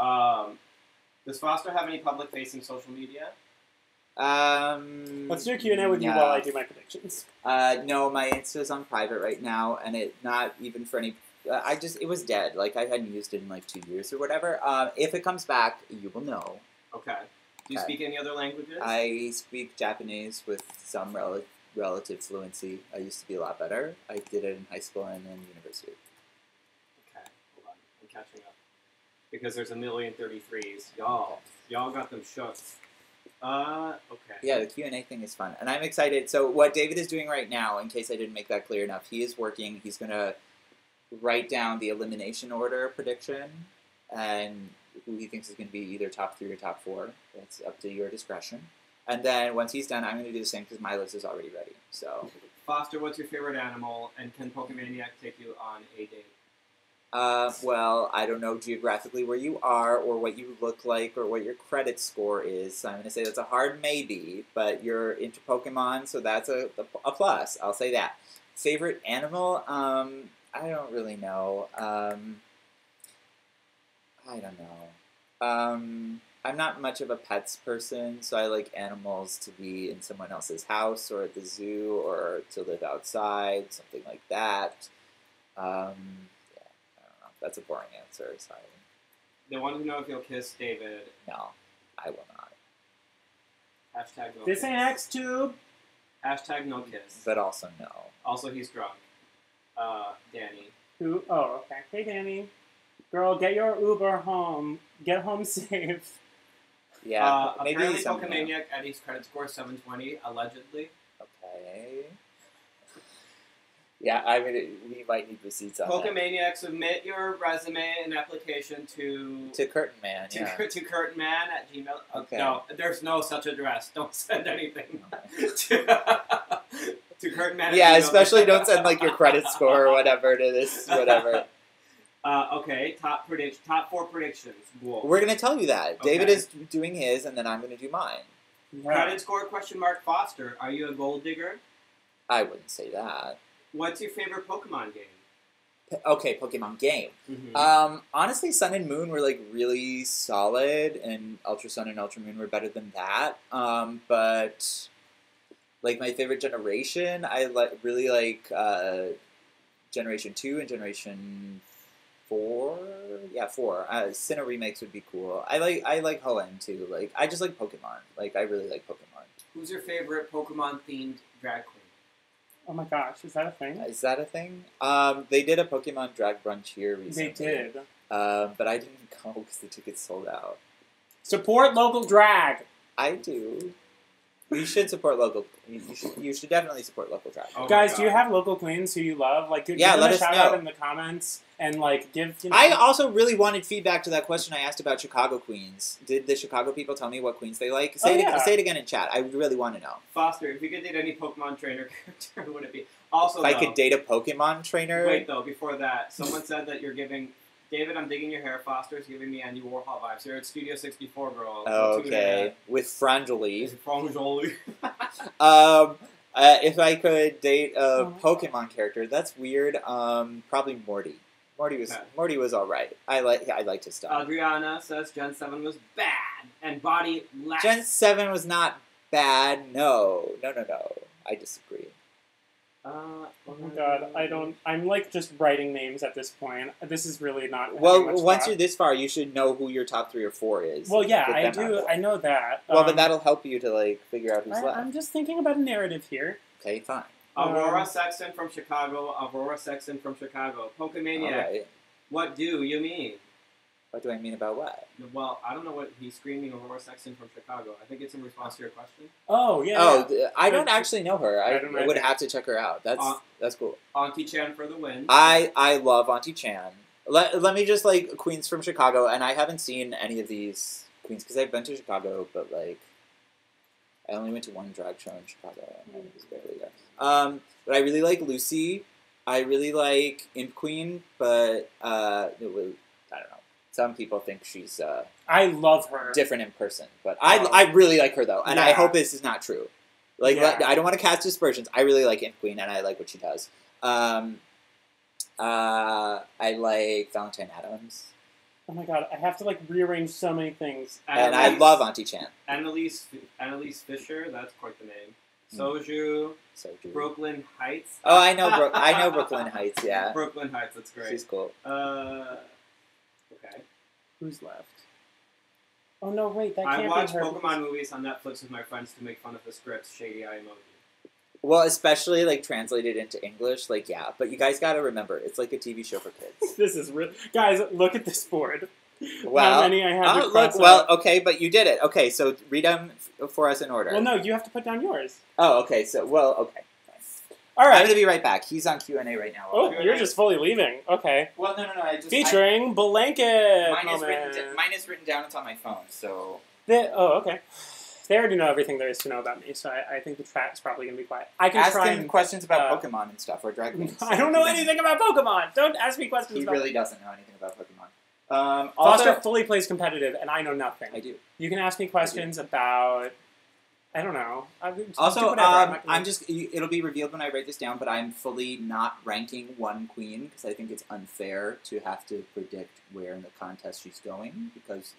Does Foster have any public-facing social media? Let's do a Q&A with you while I do my predictions. No, my Insta's on private right now, and it not even for any. It was dead. Like I hadn't used it in like 2 years or whatever. If it comes back, you will know. Okay. Do you speak any other languages? I speak Japanese with some relative fluency. I used to be a lot better. I did it in high school and in university. Okay, hold on. I'm catching up. Because there's a million 33s. Y'all got them shook. Okay. Yeah, the Q&A thing is fun. And I'm excited. So what David is doing right now, in case I didn't make that clear enough, he is working. He's going to write down the elimination order prediction and who he thinks is going to be either top 3 or top 4. That's up to your discretion. And then once he's done, I'm going to do the same because my list is already ready. So, Foster, what's your favorite animal? And can Pokemaniac take you on a date? Well, I don't know geographically where you are or what you look like or what your credit score is. So I'm going to say that's a hard maybe, but you're into Pokemon, so that's a plus. I'll say that. Favorite animal? I don't really know. I don't know. I'm not much of a pets person, so I like animals to be in someone else's house or at the zoo or to live outside, something like that. That's a boring answer, sorry. They want to know if you'll kiss David. No, I will not. Hashtag no This kiss. ain't X-Tube. Hashtag no kiss. But also no. Also, he's drunk. Danny. Who? Oh, okay. Hey, Danny. Girl, get your Uber home. Get home safe. Yeah, maybe apparently something. Pokemaniac Eddie's credit score 720, allegedly. Okay. Yeah, I mean, we might need receipts on Pokemaniac, submit your resume and application to Curtain Man, to curtainman at gmail. Okay. No, there's no such address. Don't send anything to curtainman. Yeah, especially don't send like your credit score or whatever to this, whatever. Okay, top 4 predictions. Whoa. We're gonna tell you that. Okay. David is doing his, and then I'm gonna do mine. Credit score ? Foster. Are you a gold digger? I wouldn't say that. What's your favorite Pokemon game? Okay, Pokemon game. Mm-hmm. Honestly, Sun and Moon were like really solid, and Ultra Sun and Ultra Moon were better than that. But like my favorite generation, I really like Generation 2 and Generation 4. Yeah, 4. Sinnoh remakes would be cool. I like Hoenn too. Like I just like Pokemon. Like I really like Pokemon. Who's your favorite Pokemon themed drag queen? Oh my gosh, is that a thing? Is that a thing? They did a Pokemon drag brunch here recently. They did. But I didn't go because the tickets sold out. Support local drag. I do. You should support local. You should definitely support local drag. Oh Guys, do you have local queens who you love? Like, give them let a us shout know. out in the comments and like give. You know, I also really wanted feedback to that question I asked about Chicago queens. Did the Chicago people tell me what queens they like? Say it again in chat. I really want to know. Foster, if you could date any Pokemon trainer character, who would it be? Also, If I could date a Pokemon trainer. Wait, though, before that, someone said that you're giving David. I'm digging your hair. Foster's giving me Andy Warhol vibes. You're at Studio 64, girl. Okay, with Frangeli. Frangeli. If I could date a Pokemon character, that's weird. Probably Morty. Morty was all right. I liked his stuff. Adriana says Gen 7 was bad and body less. Gen 7 was not bad. No. I disagree. Oh my god, I'm like just writing names at this point. This is really not. Well, once you're this far, you should know who your top 3 or 4 is. Well, yeah, I do. I know that. Well, but that'll help you to like figure out who's left. I'm just thinking about a narrative here. Okay, fine. Aurora Sexton from Chicago. Pokemaniac. All right. What do you mean? What do I mean about what? Well, I don't know what he's screaming. Aurora Sexton from Chicago. I think it's in response to your question. Oh yeah. Oh, I don't actually know her. I don't would have to check her out. That's cool. Auntie Chan for the win. I love Auntie Chan. Let me just like queens from Chicago, and I haven't seen any of these queens because I've been to Chicago, but like I only went to one drag show in Chicago, and I was barely there. But I really like Lucy. I really like Imp Queen, but I don't know. Some people think she's I love her. different in person, but I really like her though, and I hope this is not true. Like I don't want to cast aspersions. I really like Imp Queen, and I like what she does. I like Valentine Adams. Oh my god, I have to like rearrange so many things. And I love Auntie Chan. Annalise Fisher, that's quite the name. Soju. Brooklyn Heights. Oh, I know Brooklyn Heights. Yeah. Brooklyn Heights. That's great. She's cool. Okay. Who's left? Oh no, wait, that can't be her. I watch Pokemon movies on Netflix with my friends to make fun of the scripts. Shady eye emoji. Well, especially like translated into English, like yeah. But you guys got to remember, it's like a TV show for kids. This is real, guys. Look at this board. Well, how many I have to cross well, out. okay, but you did it. Okay, so read them for us in order. Well, no, you have to put down yours. Oh, okay. So, okay. All right. I'm gonna be right back. He's on Q&A right now. Oh, you're just fully leaving. Okay. Well, no. Featuring Blanket. Mine is written down. It's on my phone. So. Okay. They already know everything there is to know about me, so I think the chat's probably going to be quiet. I can ask him questions about Pokemon and stuff, or Drag Queens. I don't know anything about Pokemon! Don't ask me questions about He really doesn't know anything about Pokemon. Foster fully plays competitive, and I know nothing. I do. You can ask me questions about... I don't know. Also, it'll be revealed when I write this down, but I'm fully not ranking one queen, because I think it's unfair to have to predict where in the contest she's going, because...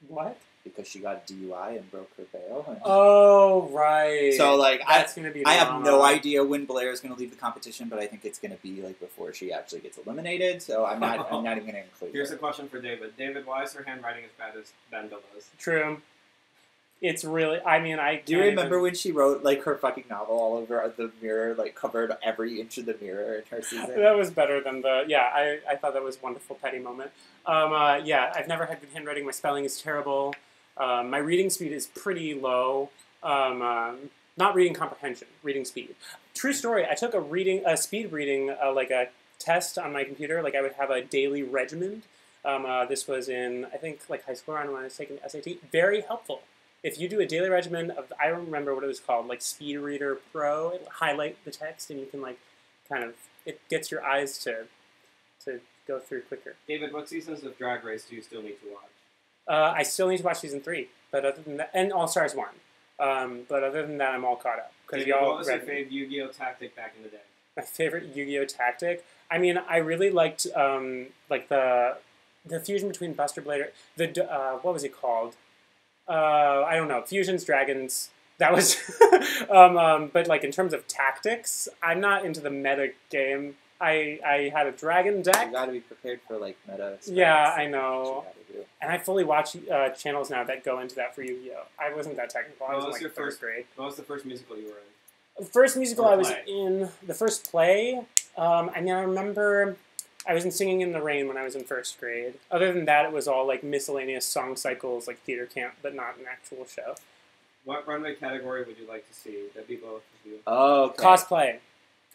What? Because she got DUI and broke her bail. Oh, right. So, like, that's going to be I have no idea when Blair is going to leave the competition, but I think it's going to be, like, before she actually gets eliminated, so I'm not even going to include Here's her. a question for David. David, why is her handwriting as bad as Bendilla's? True. It's really, I mean, Do you remember when she wrote, like, her fucking novel all over the mirror, like, covered every inch of the mirror in her season? That was better than I thought that was a wonderful petty moment. I've never had good handwriting. My spelling is terrible. My reading speed is pretty low. Not reading comprehension, reading speed. True story, I took a speed reading, like a test on my computer. Like, I would have a daily regimen. This was in, I think, like, high school around when I was taking SAT. Very helpful. If you do a daily regimen of, I don't remember what it was called, like Speed Reader Pro, it'll highlight the text and you can like, kind of, it gets your eyes to go through quicker. David, what seasons of Drag Race do you still need to watch? I still need to watch season 3, but other than that, and All Stars 1. But other than that, I'm all caught up. David, what was your favorite Yu-Gi-Oh tactic back in the day? My favorite Yu-Gi-Oh tactic. I mean, I really liked like the fusion between Buster Blader. What was it called? I don't know. Fusions, Dragons. That was. But like in terms of tactics, I'm not into the meta game. I had a dragon deck. You got to be prepared for like meta. Yeah, I know. And I fully watch channels now that go into that for Yu-Gi-Oh. I wasn't that technical. I was in like third grade. What was the first musical you were in? The first musical I was in, the first play, I mean, I remember I was in Singing in the Rain when I was in first grade. Other than that, it was all like miscellaneous song cycles, like theater camp, but not an actual show. What runway category would you like to see? That'd be both of you. Oh, okay. Cosplay.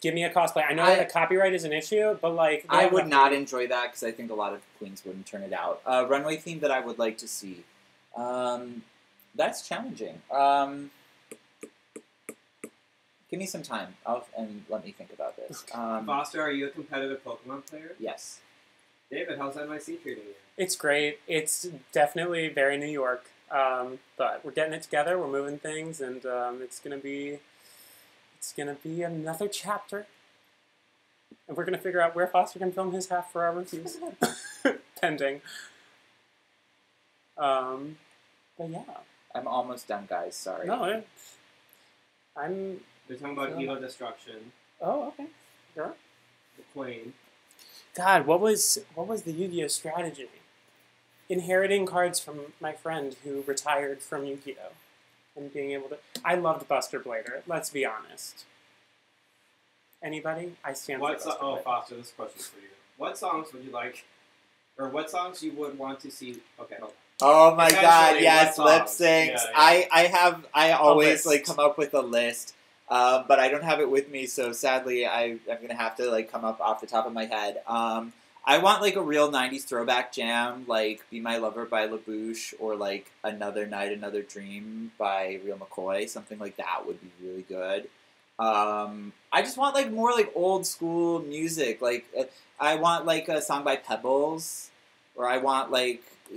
Give me a cosplay. I know that the copyright is an issue, but like... I would not enjoy that because I think a lot of queens wouldn't turn it out. Runway theme that I would like to see. That's challenging. Give me some time, and let me think about this. Foster, are you a competitive Pokemon player? Yes. David, how's NYC treating you? It's great. It's definitely very New York, but we're getting it together. We're moving things, and it's gonna be another chapter. And we're gonna figure out where Foster can film his half for our reviews, pending. But yeah, I'm almost done, guys. Sorry. No, I'm. They're talking about Evo Destruction. Oh, okay. Sure. The Queen. God, what was the Yu-Gi-Oh strategy? Inheriting cards from my friend who retired from Yu-Gi-Oh, and being able to. I loved Buster Blader. Let's be honest. Anybody? I stand for Buster Blader. Foster, this question's for you. What songs would you like, or what songs you would want to see? Okay, hold on. Oh my God! Yes, lip syncs. Yeah. I always like come up with a list. But I don't have it with me, so sadly I'm going to have to like come up off the top of my head. I want like a real 90s throwback jam, like Be My Lover by LaBouche or like Another Night, Another Dream by Real McCoy. Something like that would be really good. I just want like more like old school music. Like I want like a song by Pebbles, or I want like, I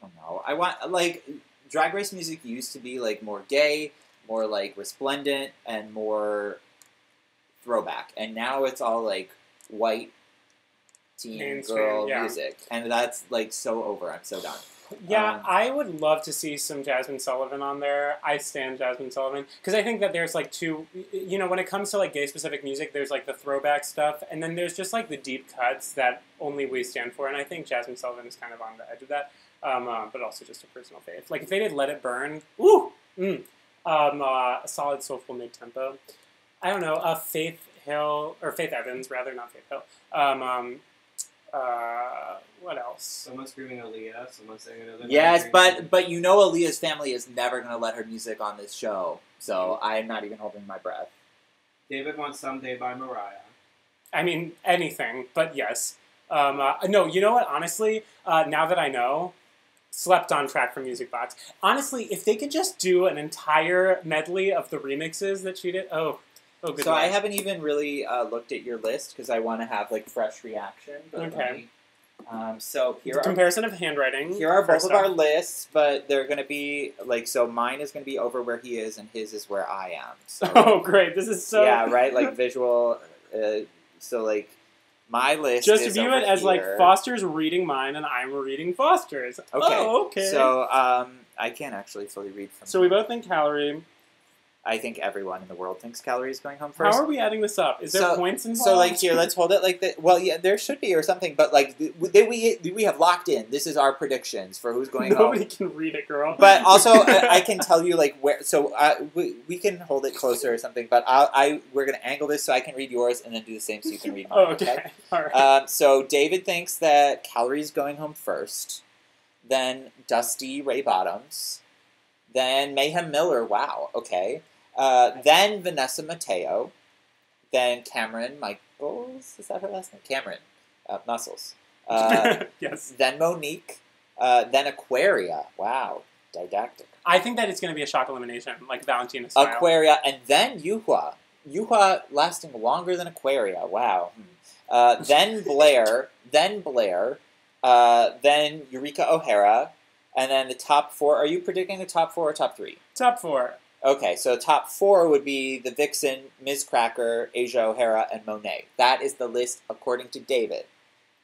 don't know. I want like Drag Race music used to be like more gay, more like resplendent, and more throwback. And now it's all like white teen girl music. And that's like so over. I'm so done. Yeah, I would love to see some Jasmine Sullivan on there. I stand Jasmine Sullivan. Because I think that there's like two, you know, when it comes to like gay-specific music, there's like the throwback stuff, and then there's just like the deep cuts that only we stand for. And I think Jasmine Sullivan is kind of on the edge of that. But also just a personal faith. Like if they did Let It Burn, a solid, soulful mid-tempo. I don't know, Faith Evans, rather, not Faith Hill. What else? Someone screaming Aaliyah, someone saying another. Yes, but you know Aaliyah's family is never going to let her music on this show, so I'm not even holding my breath. David wants Someday by Mariah. I mean, anything, but yes. No, you know what, honestly, now that I know, slept on track from Music Box. Honestly, if they could just do an entire medley of the remixes that she did, oh, good. So I haven't even really looked at your list because I want to have like fresh reaction. Okay. So here comparison of handwriting. Here are both of our lists, but they're going to be like, so mine is going to be over where he is, and his is where I am. So oh, great! This is so right, like visual. So like. My list just is view over it as here. Like Foster's reading mine and I'm reading Foster's. Okay. Oh, okay. So I can't actually fully read from. So we both think calorie. I think everyone in the world thinks Calorie is going home first. How are we adding this up? Is there points involved? So like here, let's hold it like that. Well, yeah, there should be or something, but like we have locked in. This is our predictions for who's going home. Nobody can read it, girl. But also, I can tell you like where. So we can hold it closer or something. But we're gonna angle this so I can read yours and then do the same so you can read mine. Oh, okay. All right. So David thinks that Calorie is going home first. Then Dusty Ray Bottoms. Then Mayhem Miller. Wow. Okay. Then Vanessa Mateo, then Cameron Michaels, is that her last name? Cameron, Muscles. Yes. Then Monique, then Aquaria. Wow, didactic. I think that it's going to be a shock elimination, like Valentina style. Aquaria, and then Yuhua. Yuhua lasting longer than Aquaria. Wow. Then Blair, then Eureka O'Hara, and then the top four. Are you predicting the top four or top three? Top four. Okay, so top 4 would be the Vixen, Ms. Cracker, Asia O'Hara, and Monet. That is the list according to David.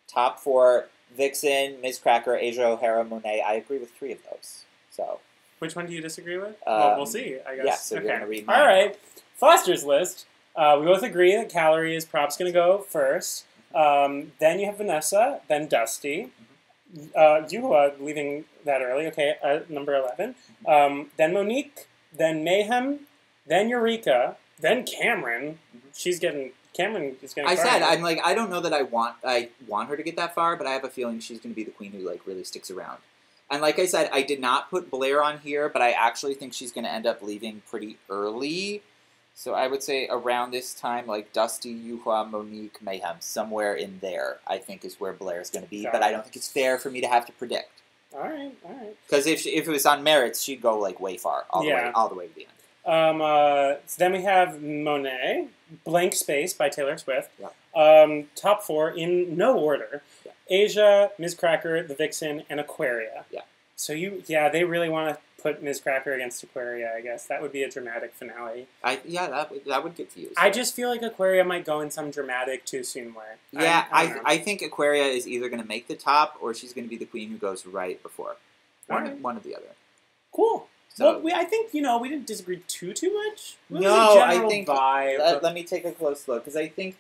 Top 4, Vixen, Ms. Cracker, Asia O'Hara, Monet. I agree with 3 of those. So, which one do you disagree with? Well, we'll see, I guess. Yeah, so okay. you're going to read mine. All right. Foster's list. We both agree that Calorie is probably going to go first. Then you have Vanessa, then Dusty. You leaving that early. Okay, number 11. Then Monique, then Mayhem, then Eureka, then Cameron. Cameron is getting I far. said, I'm like, I don't know that I want her to get that far, but I have a feeling she's going to be the queen who, like, really sticks around. And like I said, I did not put Blair on here, but I actually think she's going to end up leaving pretty early. So I would say around this time, like Dusty, Yuhua, Monique, Mayhem, somewhere in there, I think is where Blair's going to be. But I don't think it's fair for me to have to predict. All right. Because if it was on merits, she'd go like way far, all the way to the end. So then we have Monet, Blank Space by Taylor Swift. Yeah. Top 4 in no order. Yeah. Asia, Ms. Cracker, The Vixen, and Aquaria. Yeah. So they really want to put Ms. Cracker against Aquaria, I guess. That would be a dramatic finale. That would confuse. I just feel like Aquaria might go in some dramatic too soon way. Yeah, I think Aquaria is either going to make the top or she's going to be the queen who goes right before. One or the other. Cool. So, well, I think, we didn't disagree too much. I think vibe. Let me take a close look, because I think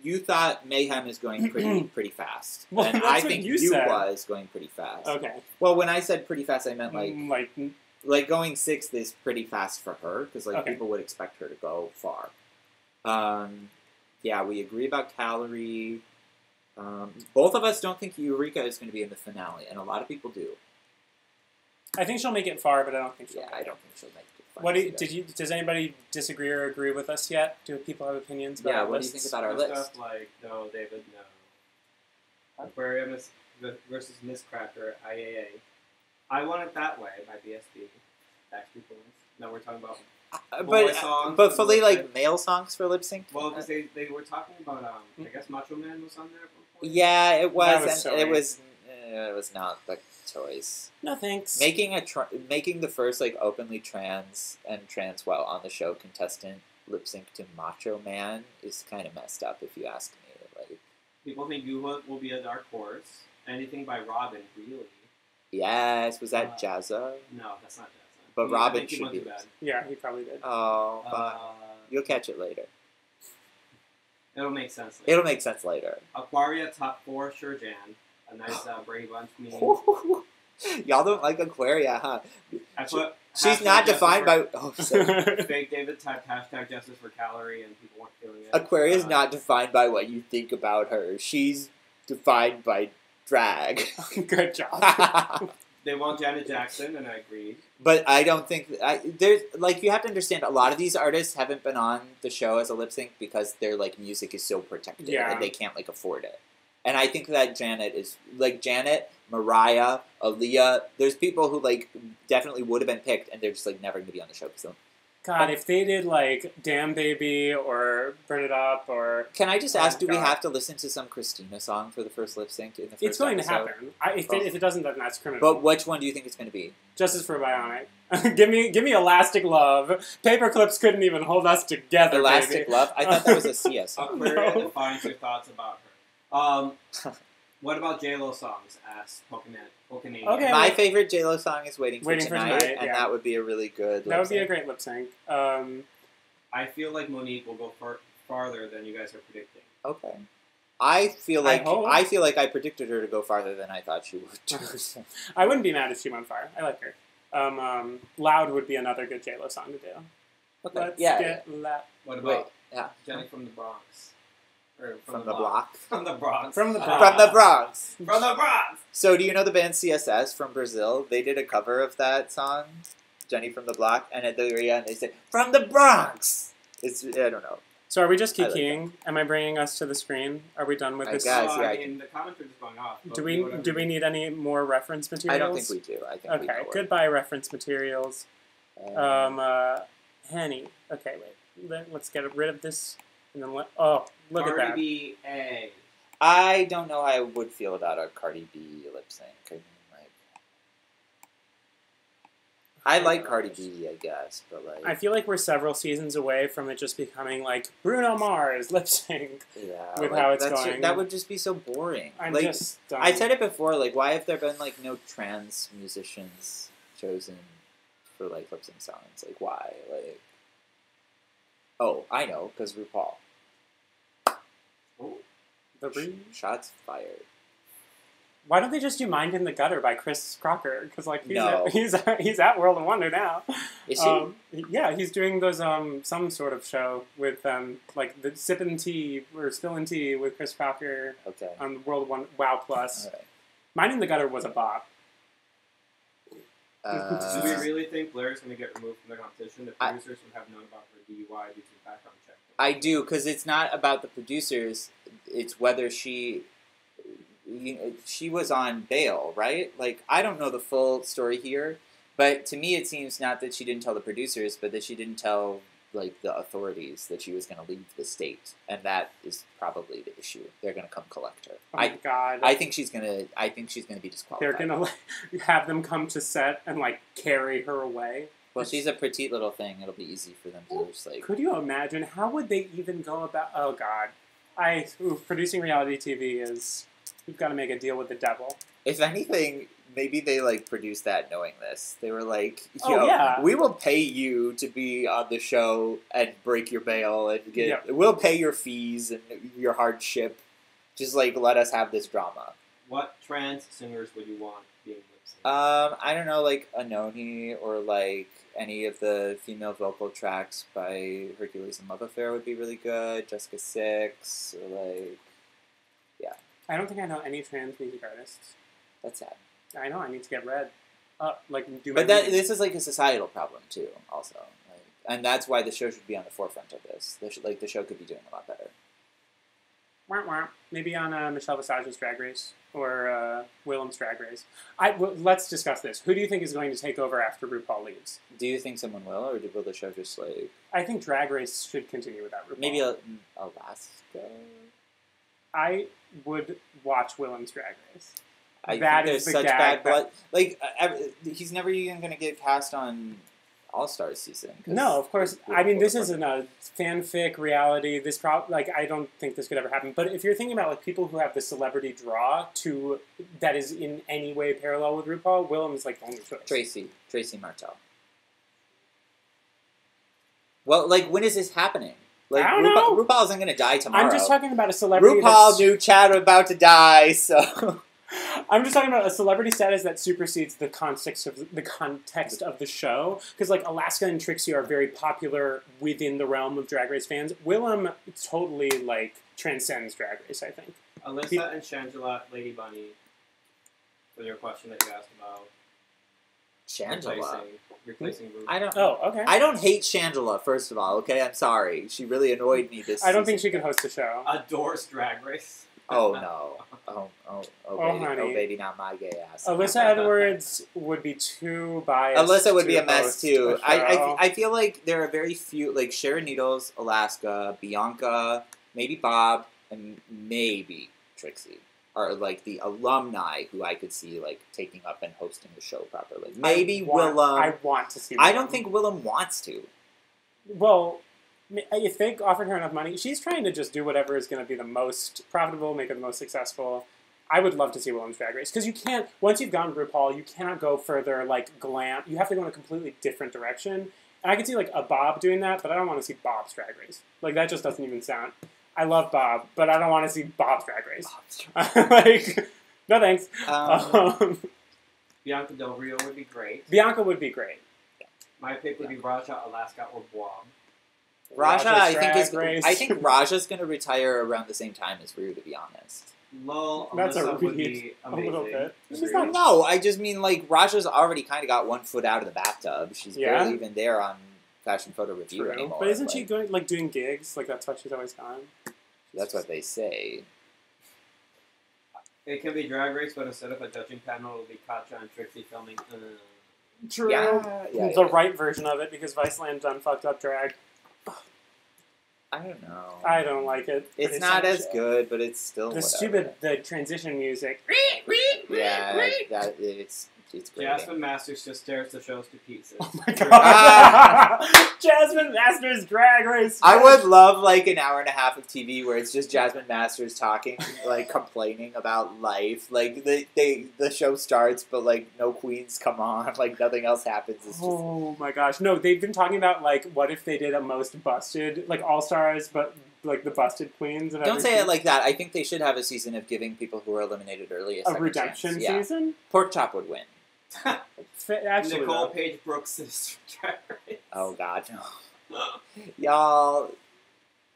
you thought Mayhem is going pretty fast. Well, and that's I what think you said. was going pretty fast. Okay. Well, when I said pretty fast, I meant like going 6th is pretty fast for her, because people would expect her to go far. Yeah, we agree about Calorie. Both of us don't think Eureka is going to be in the finale, and a lot of people do. I think she'll make it far, but I don't think she'll. I don't think she'll make it far. Does anybody disagree or agree with us yet? Do people have opinions about our what lists? do you think about our list? Stuff like, no, David, no. Aquarium versus Miss Cracker, IAA. I Want It That Way by BSB. Backstreet Boys. No, we're talking about boy songs. But fully like male songs for lip sync? Well, because they were talking about, I guess Macho Man was on there at one point. Yeah, it was. And it was not the choice. No thanks. Making the first like openly trans well on the show contestant lip sync to Macho Man is kind of messed up, if you ask me. Like, people think Yuhua will be a dark horse. Anything by Robin, really? Yes, was that Jazza? No, that's not Jazza. But Robin should be. Yeah, he probably did. Oh, you'll catch it later. It'll make sense later. It'll make sense later. Aquaria top 4, Sure Jan. A nice Brady Bunch meme. Y'all don't like Aquaria, huh? She's not defined by... Fake David typed # justice for Calorie and people weren't feeling it. Aquaria is not defined by what you think about her. She's defined by drag. Good job. They want Janet Jackson, and I agree. But I don't think... there's you have to understand, a lot of these artists haven't been on the show as a lip sync because their, music is so protected and they can't, afford it. And I think that Janet is... Janet, Mariah, Aaliyah, there's people who, definitely would have been picked, and they're just, never going to be on the show. So. God, if they did, Damn Baby or Burn It Up or... Can I just ask, do we have to listen to some Christina song for the first lip sync in the first It's going episode? to happen. If it doesn't, then that's criminal. But which one do you think it's going to be? Justice for Bionic. give me Elastic Love. Paperclips couldn't even hold us together, Elastic baby. Love? I thought that was a Sia song. Aquaria defines your thoughts about her. What about J-Lo songs? Asked Pokemon. Okay. My favorite J-Lo song is Waiting for Tonight, and yeah. that would be a really good That would be a great lip sync. I feel like Monique will go farther than you guys are predicting. Okay. I feel like I predicted her to go farther than I thought she would. I wouldn't be mad if she went far. I like her. Loud would be another good J-Lo song to do. Okay. Let's get loud. What about Jenny from the Bronx? Or from the block? From the Bronx. From the Bronx. From the Bronx. From the Bronx. So do you know the band CSS from Brazil? They did a cover of that song, Jenny from the Block, and at the very end they said, "From the Bronx." I don't know. So are we just keying? Am I bringing us to the screen? Are we done with this? Guess, I mean, the comments are just going off. Do we need any more reference materials? I don't think we do. I think we know goodbye reference materials. Henny. Okay, wait. Let's get rid of this. And then look at that. Cardi B, A. I don't know how I would feel about a Cardi B lip sync. I mean, I like Cardi B, I guess, but like I feel like we're several seasons away from it just becoming like Bruno Mars lip sync. Yeah, with like, how it's going. that would just be so boring. I'm like, just done. I said it before. Like, why have there been like no trans musicians chosen for like lip sync songs? Like, why? Like, oh, I know, because RuPaul. Oh. Shots fired. Why don't they just do "Mind in the Gutter" by Chris Crocker? Because like No. he's at World of Wonder now. Is he? Yeah, he's doing those some sort of show with like the sipping tea or spilling tea with Chris Crocker Okay. on World of Wonder Wow Plus. All right. "Mind in the Gutter" was a bop. Do we really think Blair's going to get removed from the competition? The producers would have known about her DUI due to the background check. I do, because it's not about the producers. It's whether she was on bail, right? Like, I don't know the full story here, but to me it seems not that she didn't tell the producers, but that she didn't tell, like, the authorities that she was going to leave the state, and that is probably the issue. They're going to come collect her. Oh my god! I think she's going to be disqualified. They're gonna have them come to set and like carry her away. Well, she's a petite little thing. It'll be easy for them to just like. Could you imagine? How would they even go about? Oh god! Producing reality TV is. We've got to make a deal with the devil. If anything, maybe they like produced that knowing this. They were like, "Yo, yeah. we will pay you to be on the show and break your bail and we'll pay your fees and your hardship. Just like let us have this drama." What trans singers would you want being lip sync? I don't know, like Anoni or like any of the female vocal tracks by Hercules and Love Affair would be really good. Jessica Six or like. I don't think I know any trans music artists. That's sad. I know. I need to get read. This is like a societal problem too, also, like, and that's why the show should be on the forefront of this. The show could be doing a lot better. Maybe on Michelle Visage's Drag Race or Willem's Drag Race. Let's discuss this. Who do you think is going to take over after RuPaul leaves? Do you think someone will, or will the show just like? I think Drag Race should continue without RuPaul. Maybe Alaska. I would watch Willem's Drag Race. I think there's such bad blood. Like, he's never even going to get cast on All-Stars season. No, of course. I mean, this isn't a fanfic reality. I don't think this could ever happen. But if you're thinking about like people who have the celebrity draw that is in any way parallel with RuPaul, Willem is like the only choice. Tracy Martel. Well, like, when is this happening? Like, I don't know. RuPaul isn't going to die tomorrow. I'm just talking about a celebrity. RuPaul knew Chad about to die, so. I'm just talking about a celebrity status that supersedes the context of the show. Because like Alaska and Trixie are very popular within the realm of Drag Race fans. Willem totally like transcends Drag Race, I think. Alyssa and Shangela, Lady Bunny, for your question that you asked about. Shangela. Replacing RuPaul. I don't. Oh, okay. I don't hate Shangela. First of all, okay, I'm sorry. She really annoyed me this. I don't think she could host a show. Adores Drag Race. Oh no! Baby, honey. oh baby, not my gay ass. Alyssa Edwards would be too biased. Alyssa would be a mess host too. a show. I feel like there are very few, like Sharon Needles, Alaska, Bianca, maybe Bob, and maybe Trixie are like the alumni who I could see like taking up and hosting the show properly. Maybe Willem. I want to see Willem. I don't think Willem wants to. Well, if they offered her enough money, she's trying to just do whatever is going to be the most profitable, make her the most successful. I would love to see Willem's Drag Race. Because you can't, once you've gone RuPaul, you cannot go further, like, glam. You have to go in a completely different direction. And I could see, like, a Bob doing that, but I don't want to see Bob's Drag Race. Like, that just doesn't even sound... I love Bob, but I don't want to see Bob's Drag Race. Like, no thanks. Bianca Del Rio would be great. Bianca would be great. My pick would be Raja, Alaska, or Boab. Raja, I think Raja's going to retire around the same time as Rue, to be honest. Lol, That's Alyssa would read be a amazing. little bit. Agreed. No, I just mean, like, Raja's already kind of got one foot out of the bathtub. She's barely even there on Fashion Photo Review anymore. But isn't she going, like, doing gigs? Like, that's why she's always gone. That's what they say. It can be Drag Race, but instead of a judging panel, it'll be Katja and Trixie filming. True. Yeah, the right version of it, because Viceland done fucked up drag. I don't know. I don't like it. It's not as good, but it's still the transition music. Yeah, it's She's great. Jasmine Masters just tears the shows to pieces. Oh my god. Jasmine Masters Drag Race. I would love like an hour and a half of TV where it's just Jasmine Masters talking, like complaining about life. Like the show starts, but like no queens come on. Like nothing else happens. It's just... Oh my gosh. No, they've been talking about like what if they did a most busted, like All Stars, but like the busted queens. And Don't say it like that. I think they should have a season of giving people who were eliminated early a second redemption chance. season. Pork Chop would win. Actually, Nicole though. Page Brooks is Drag Race. Oh God, no. Y'all,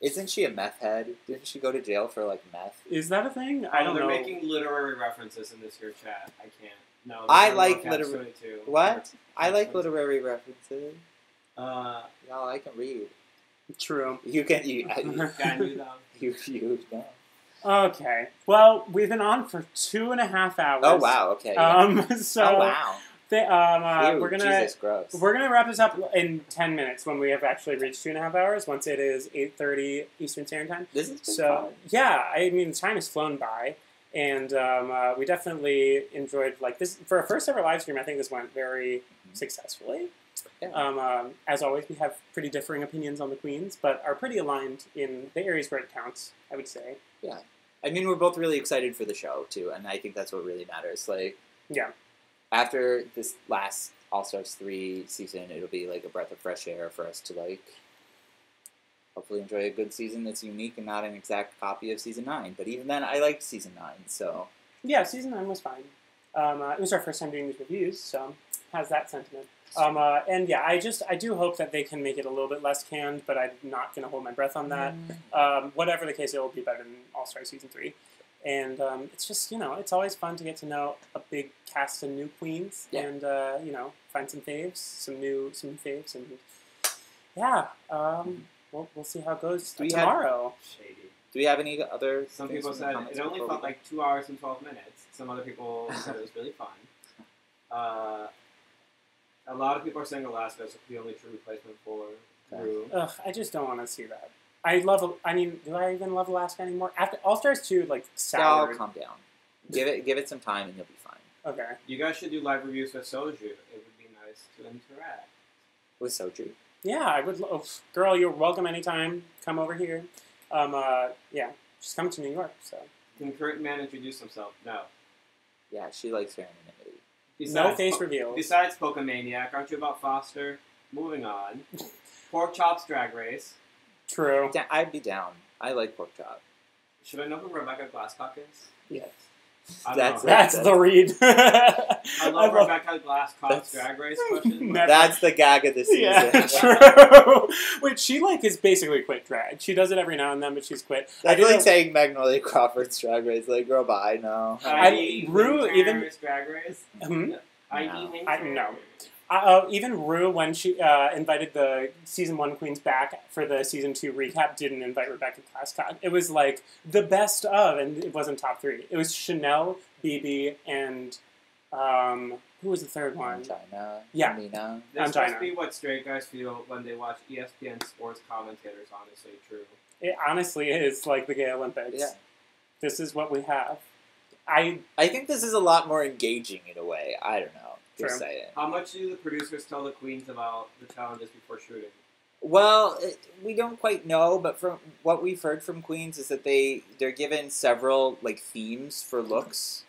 isn't she a meth head? Didn't she go to jail for like meth? Is that a thing? I don't they're know. making literary references in this here chat. I can't. No. I like literary. What? I like literary references. Y'all, I can read. True. You can. You know. Okay. Well, we've been on for 2.5 hours. Oh wow. Okay. So. Oh wow. Ew, we're Jesus, gross. gonna wrap this up in 10 minutes when we have actually reached 2.5 hours. Once it is 8:30 Eastern Standard Time. This is so yeah. I mean, time has flown by, and we definitely enjoyed like this for our first ever live stream. I think this went very successfully. Yeah. As always, we have pretty differing opinions on the queens, but are pretty aligned in the areas where it counts. I would say. Yeah. I mean, we're both really excited for the show too, and I think that's what really matters. Like. Yeah. After this last All-Stars 3 season, it'll be like a breath of fresh air for us to like hopefully enjoy a good season that's unique and not an exact copy of Season 9. But even then, I liked Season 9, so... Yeah, Season 9 was fine. It was our first time doing these reviews, so has that sentiment. And yeah, I do hope that they can make it a little bit less canned, but I'm not going to hold my breath on that. Whatever the case, it will be better than All-Star Season 3. And it's just, it's always fun to get to know a big cast of new queens and, find some faves, some new faves. And yeah, we'll see how it goes tomorrow. Shady. Do we have any other... Some people said it only felt like 2 hours and 12 minutes. Some other people said it was really fun. A lot of people are saying Alaska is the only true replacement for Rue. Ugh, I just don't want to see that. do I even love Alaska anymore? After All-Stars 2, like, soured. Y'all, calm down. Give it some time and you'll be fine. Okay. You guys should do live reviews with Soju. It would be nice to interact. With Soju? Yeah, I would. Girl, you're welcome anytime. Come over here. Yeah, just come to New York, so. Can current man introduce himself? No. Yeah, she likes her anonymity. No face reveal. Besides Pokemaniac, aren't you about Foster? Moving on. Pork Chops Drag Race. True. I'd be down. I like Pork Chop. Should I know who Rebecca Glasscock is? Yes. That's the read. I love Rebecca Glasscock's Drag Race question. That's the gag of the season. Yeah, true. Which she is basically quit drag. She does it every now and then, but she's quit. That's like saying Magnolia Crawford's Drag Race. Like, girl, bye, no. Rue even Drag Race. No. Even Rue, when she invited the Season 1 queens back for the Season 2 recap, didn't invite Rebecca Glasscock. It was like the best of, and it wasn't top 3. It was Chanel, BB, and who was the third one? Angina. Yeah. Amina. This must be what straight guys feel when they watch ESPN sports commentators, honestly, true. It honestly is like the Gay Olympics. Yeah. This is what we have. I think this is a lot more engaging in a way. I don't know. Just saying. How much do the producers tell the queens about the challenges before shooting? Well, we don't quite know, but from what we've heard from queens is that they're given several like themes for looks,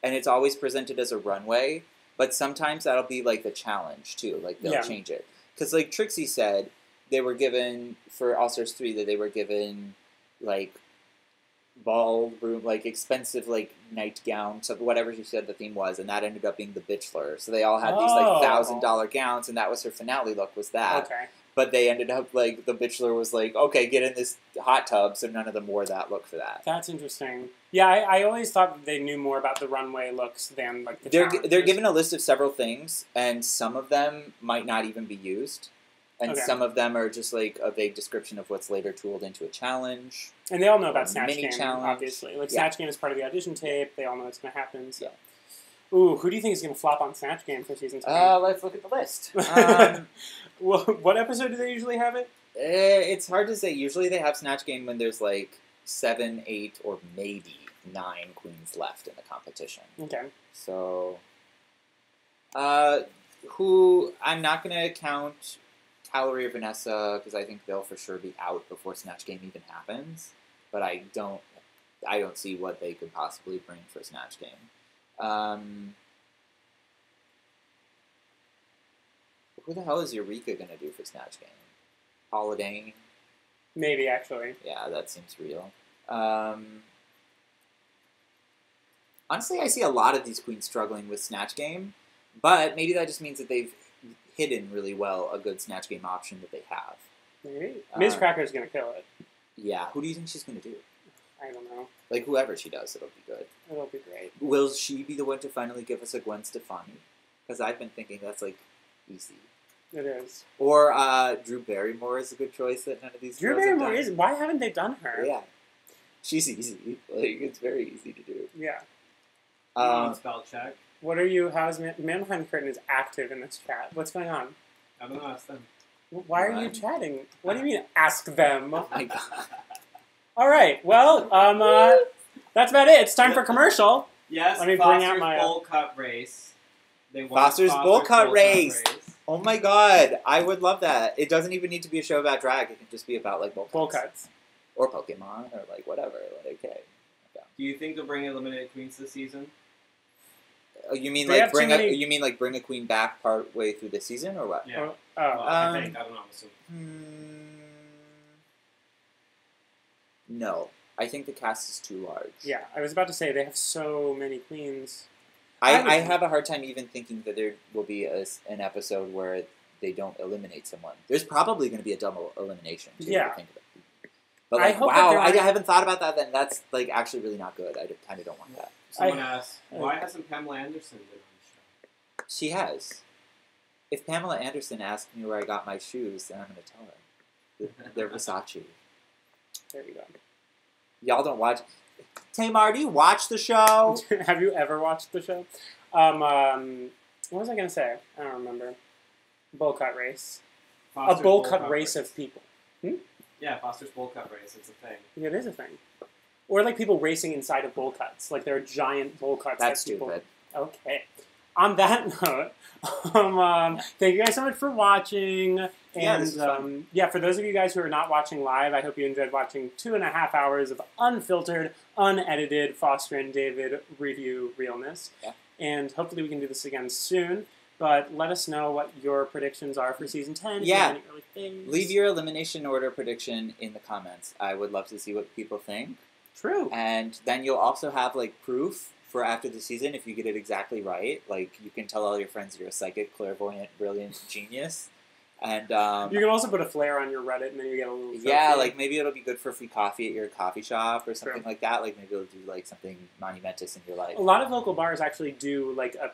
and it's always presented as a runway. But sometimes that'll be like the challenge too. Like they'll change it because like Trixie said, they were given for All Stars 3 that they were given like ballroom, like expensive like nightgown, so whatever she said the theme was, and that ended up being the Bitchler. So they all had these like $1,000 gowns, and that was her finale look. Was that? Okay. But they ended up like the Bitchler was like, okay, get in this hot tub, so none of them wore that look for that. That's interesting. Yeah, I always thought that they knew more about the runway looks than like the They're given a list of several things, and some of them might not even be used. And some of them are just like a vague description of what's later tooled into a challenge. And they all know about Snatch Game, challenge. obviously. Like, Snatch Game is part of the audition tape. They all know it's going to happen. So. Ooh, who do you think is going to flop on Snatch Game for Season 2? Let's look at the list. Well, what episode do they usually have it? It's hard to say. Usually they have Snatch Game when there's like 7, 8, or maybe 9 queens left in the competition. Okay. So... Who I'm not gonna count Calorie or Vanessa because I think they'll for sure be out before Snatch Game even happens. But I don't see what they could possibly bring for Snatch Game. Who the hell is Eureka gonna do for Snatch Game? Holiday? Maybe, actually. Yeah, that seems real. Honestly, I see a lot of these queens struggling with Snatch Game, but maybe that just means that they've hidden really well a good Snatch Game option that they have. Maybe. Miz Cracker's going to kill it. Yeah, who do you think she's going to do? I don't know. Like, whoever she does, it'll be good. It'll be great. Will she be the one to finally give us a Gwen Stefani? Because I've been thinking that's, like, easy. It is. Or Drew Barrymore is a good choice that none of these Drew girls have Barrymore done. is. Why haven't they done her? Yeah. She's easy. Like, it's very easy to do. Yeah. Spell check. What are you? How's Man Behind the Curtain is active in this chat? What's going on? I don't know. Ask them. Why are you chatting? What do you mean? Ask them. Oh my God. All right. Well, that's about it. It's time for commercial. Yes. Let me Foster's bring out my bowl cut race. They won Foster's bowl cut race. Oh my God, I would love that. It doesn't even need to be a show about drag. It can just be about like bowl cuts. Or Pokemon or like whatever. Like, okay. Do you think they'll bring eliminated queens this season? You mean They like have bring too a many- you mean like bring a queen back part way through the season or what? Yeah. Oh. Well, I think. I don't know. I'm assuming. No, I think the cast is too large. Yeah, I was about to say they have so many queens. I have a hard time even thinking that there will be an episode where they don't eliminate someone. There's probably going to be a double elimination. Too, Yeah. I think about it. But I like, hope that wow, there I are- haven't thought about that. Then that's like actually really not good. I kind of don't want that. Someone asked, why hasn't Pamela Anderson been on the show? She has. If Pamela Anderson asked me where I got my shoes, then I'm going to tell her. They're Versace. There we go. Y'all don't watch. Tamar, do you watch the show? Have you ever watched the show? What was I going to say? I don't remember. Bowl cut race. Foster's A bowl cut race of people. Yeah, Foster's bowl cut race. It's a thing. It is a thing. Or like people racing inside of bowl cuts. Like there are giant bowl cuts. That's that people... stupid. Okay. On that note, thank you guys so much for watching. Yeah, And this was fun. for those of you guys who are not watching live, I hope you enjoyed watching 2.5 hours of unfiltered, unedited Foster and David review realness. Yeah. And hopefully we can do this again soon. But let us know what your predictions are for season 10. If you Yeah. have any early things. Leave your elimination order prediction in the comments. I would love to see what people think. True. And then you'll also have like proof for after the season if you get it exactly right. Like you can tell all your friends you're a psychic, clairvoyant, brilliant genius. And You can also put a flare on your Reddit and then you get a little yeah, trophy. like maybe it'll be good for free coffee at your coffee shop or something True. like that. Like maybe it'll do like something monumentous in your life. A lot of local bars actually do like a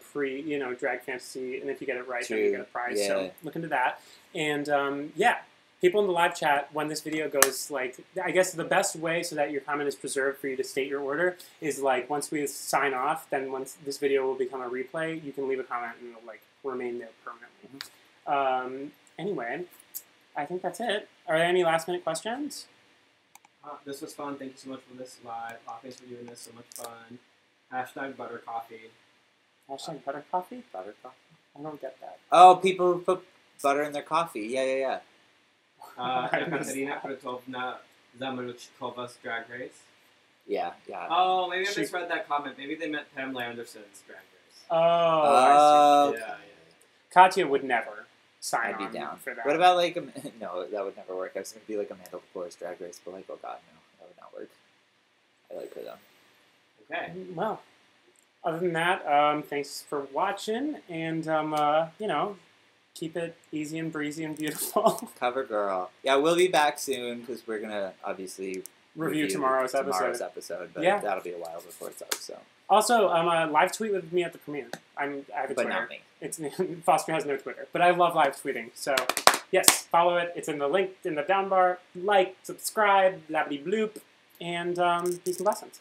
drag fantasy, and if you get it right, then you True. get a prize. Yeah. So look into that. And people in the live chat, when this video goes, like, I guess the best way so that your comment is preserved for you to state your order is like once we sign off, then once this video will become a replay, you can leave a comment and it'll like remain there permanently. Anyway, I think that's it. Are there any last minute questions? This was fun. Thank you so much for this live. Thanks for doing this. So much fun. Hashtag butter coffee. Hashtag butter coffee? Butter coffee? I don't get that. Oh, people who put butter in their coffee. Yeah. Katarina Kratovna Zamoruchkova's Drag Race. Yeah. Oh, maybe I misread that comment. Maybe they meant Pamela Anderson's Drag Race. Oh, I see. Yeah. Katya would never sign I'd on be down for that. What about like no, that would never work. I was gonna be like Amanda Lepore's Drag Race, but like, oh god, no, that would not work. I like her though. Okay. Well, other than that, thanks for watching, and keep it easy and breezy and beautiful. Cover girl. Yeah, we'll be back soon because we're gonna obviously Review tomorrow's episode. But Yeah. that'll be a while before it's out. So, Also, live tweet with me at the premiere. I have a but Twitter. not me. It's Foster has no Twitter, but I love live tweeting. So, yes, follow it. It's in the link in the down bar. Like, subscribe, blabbity bloop, and peace and blessings.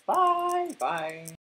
Bye. Bye.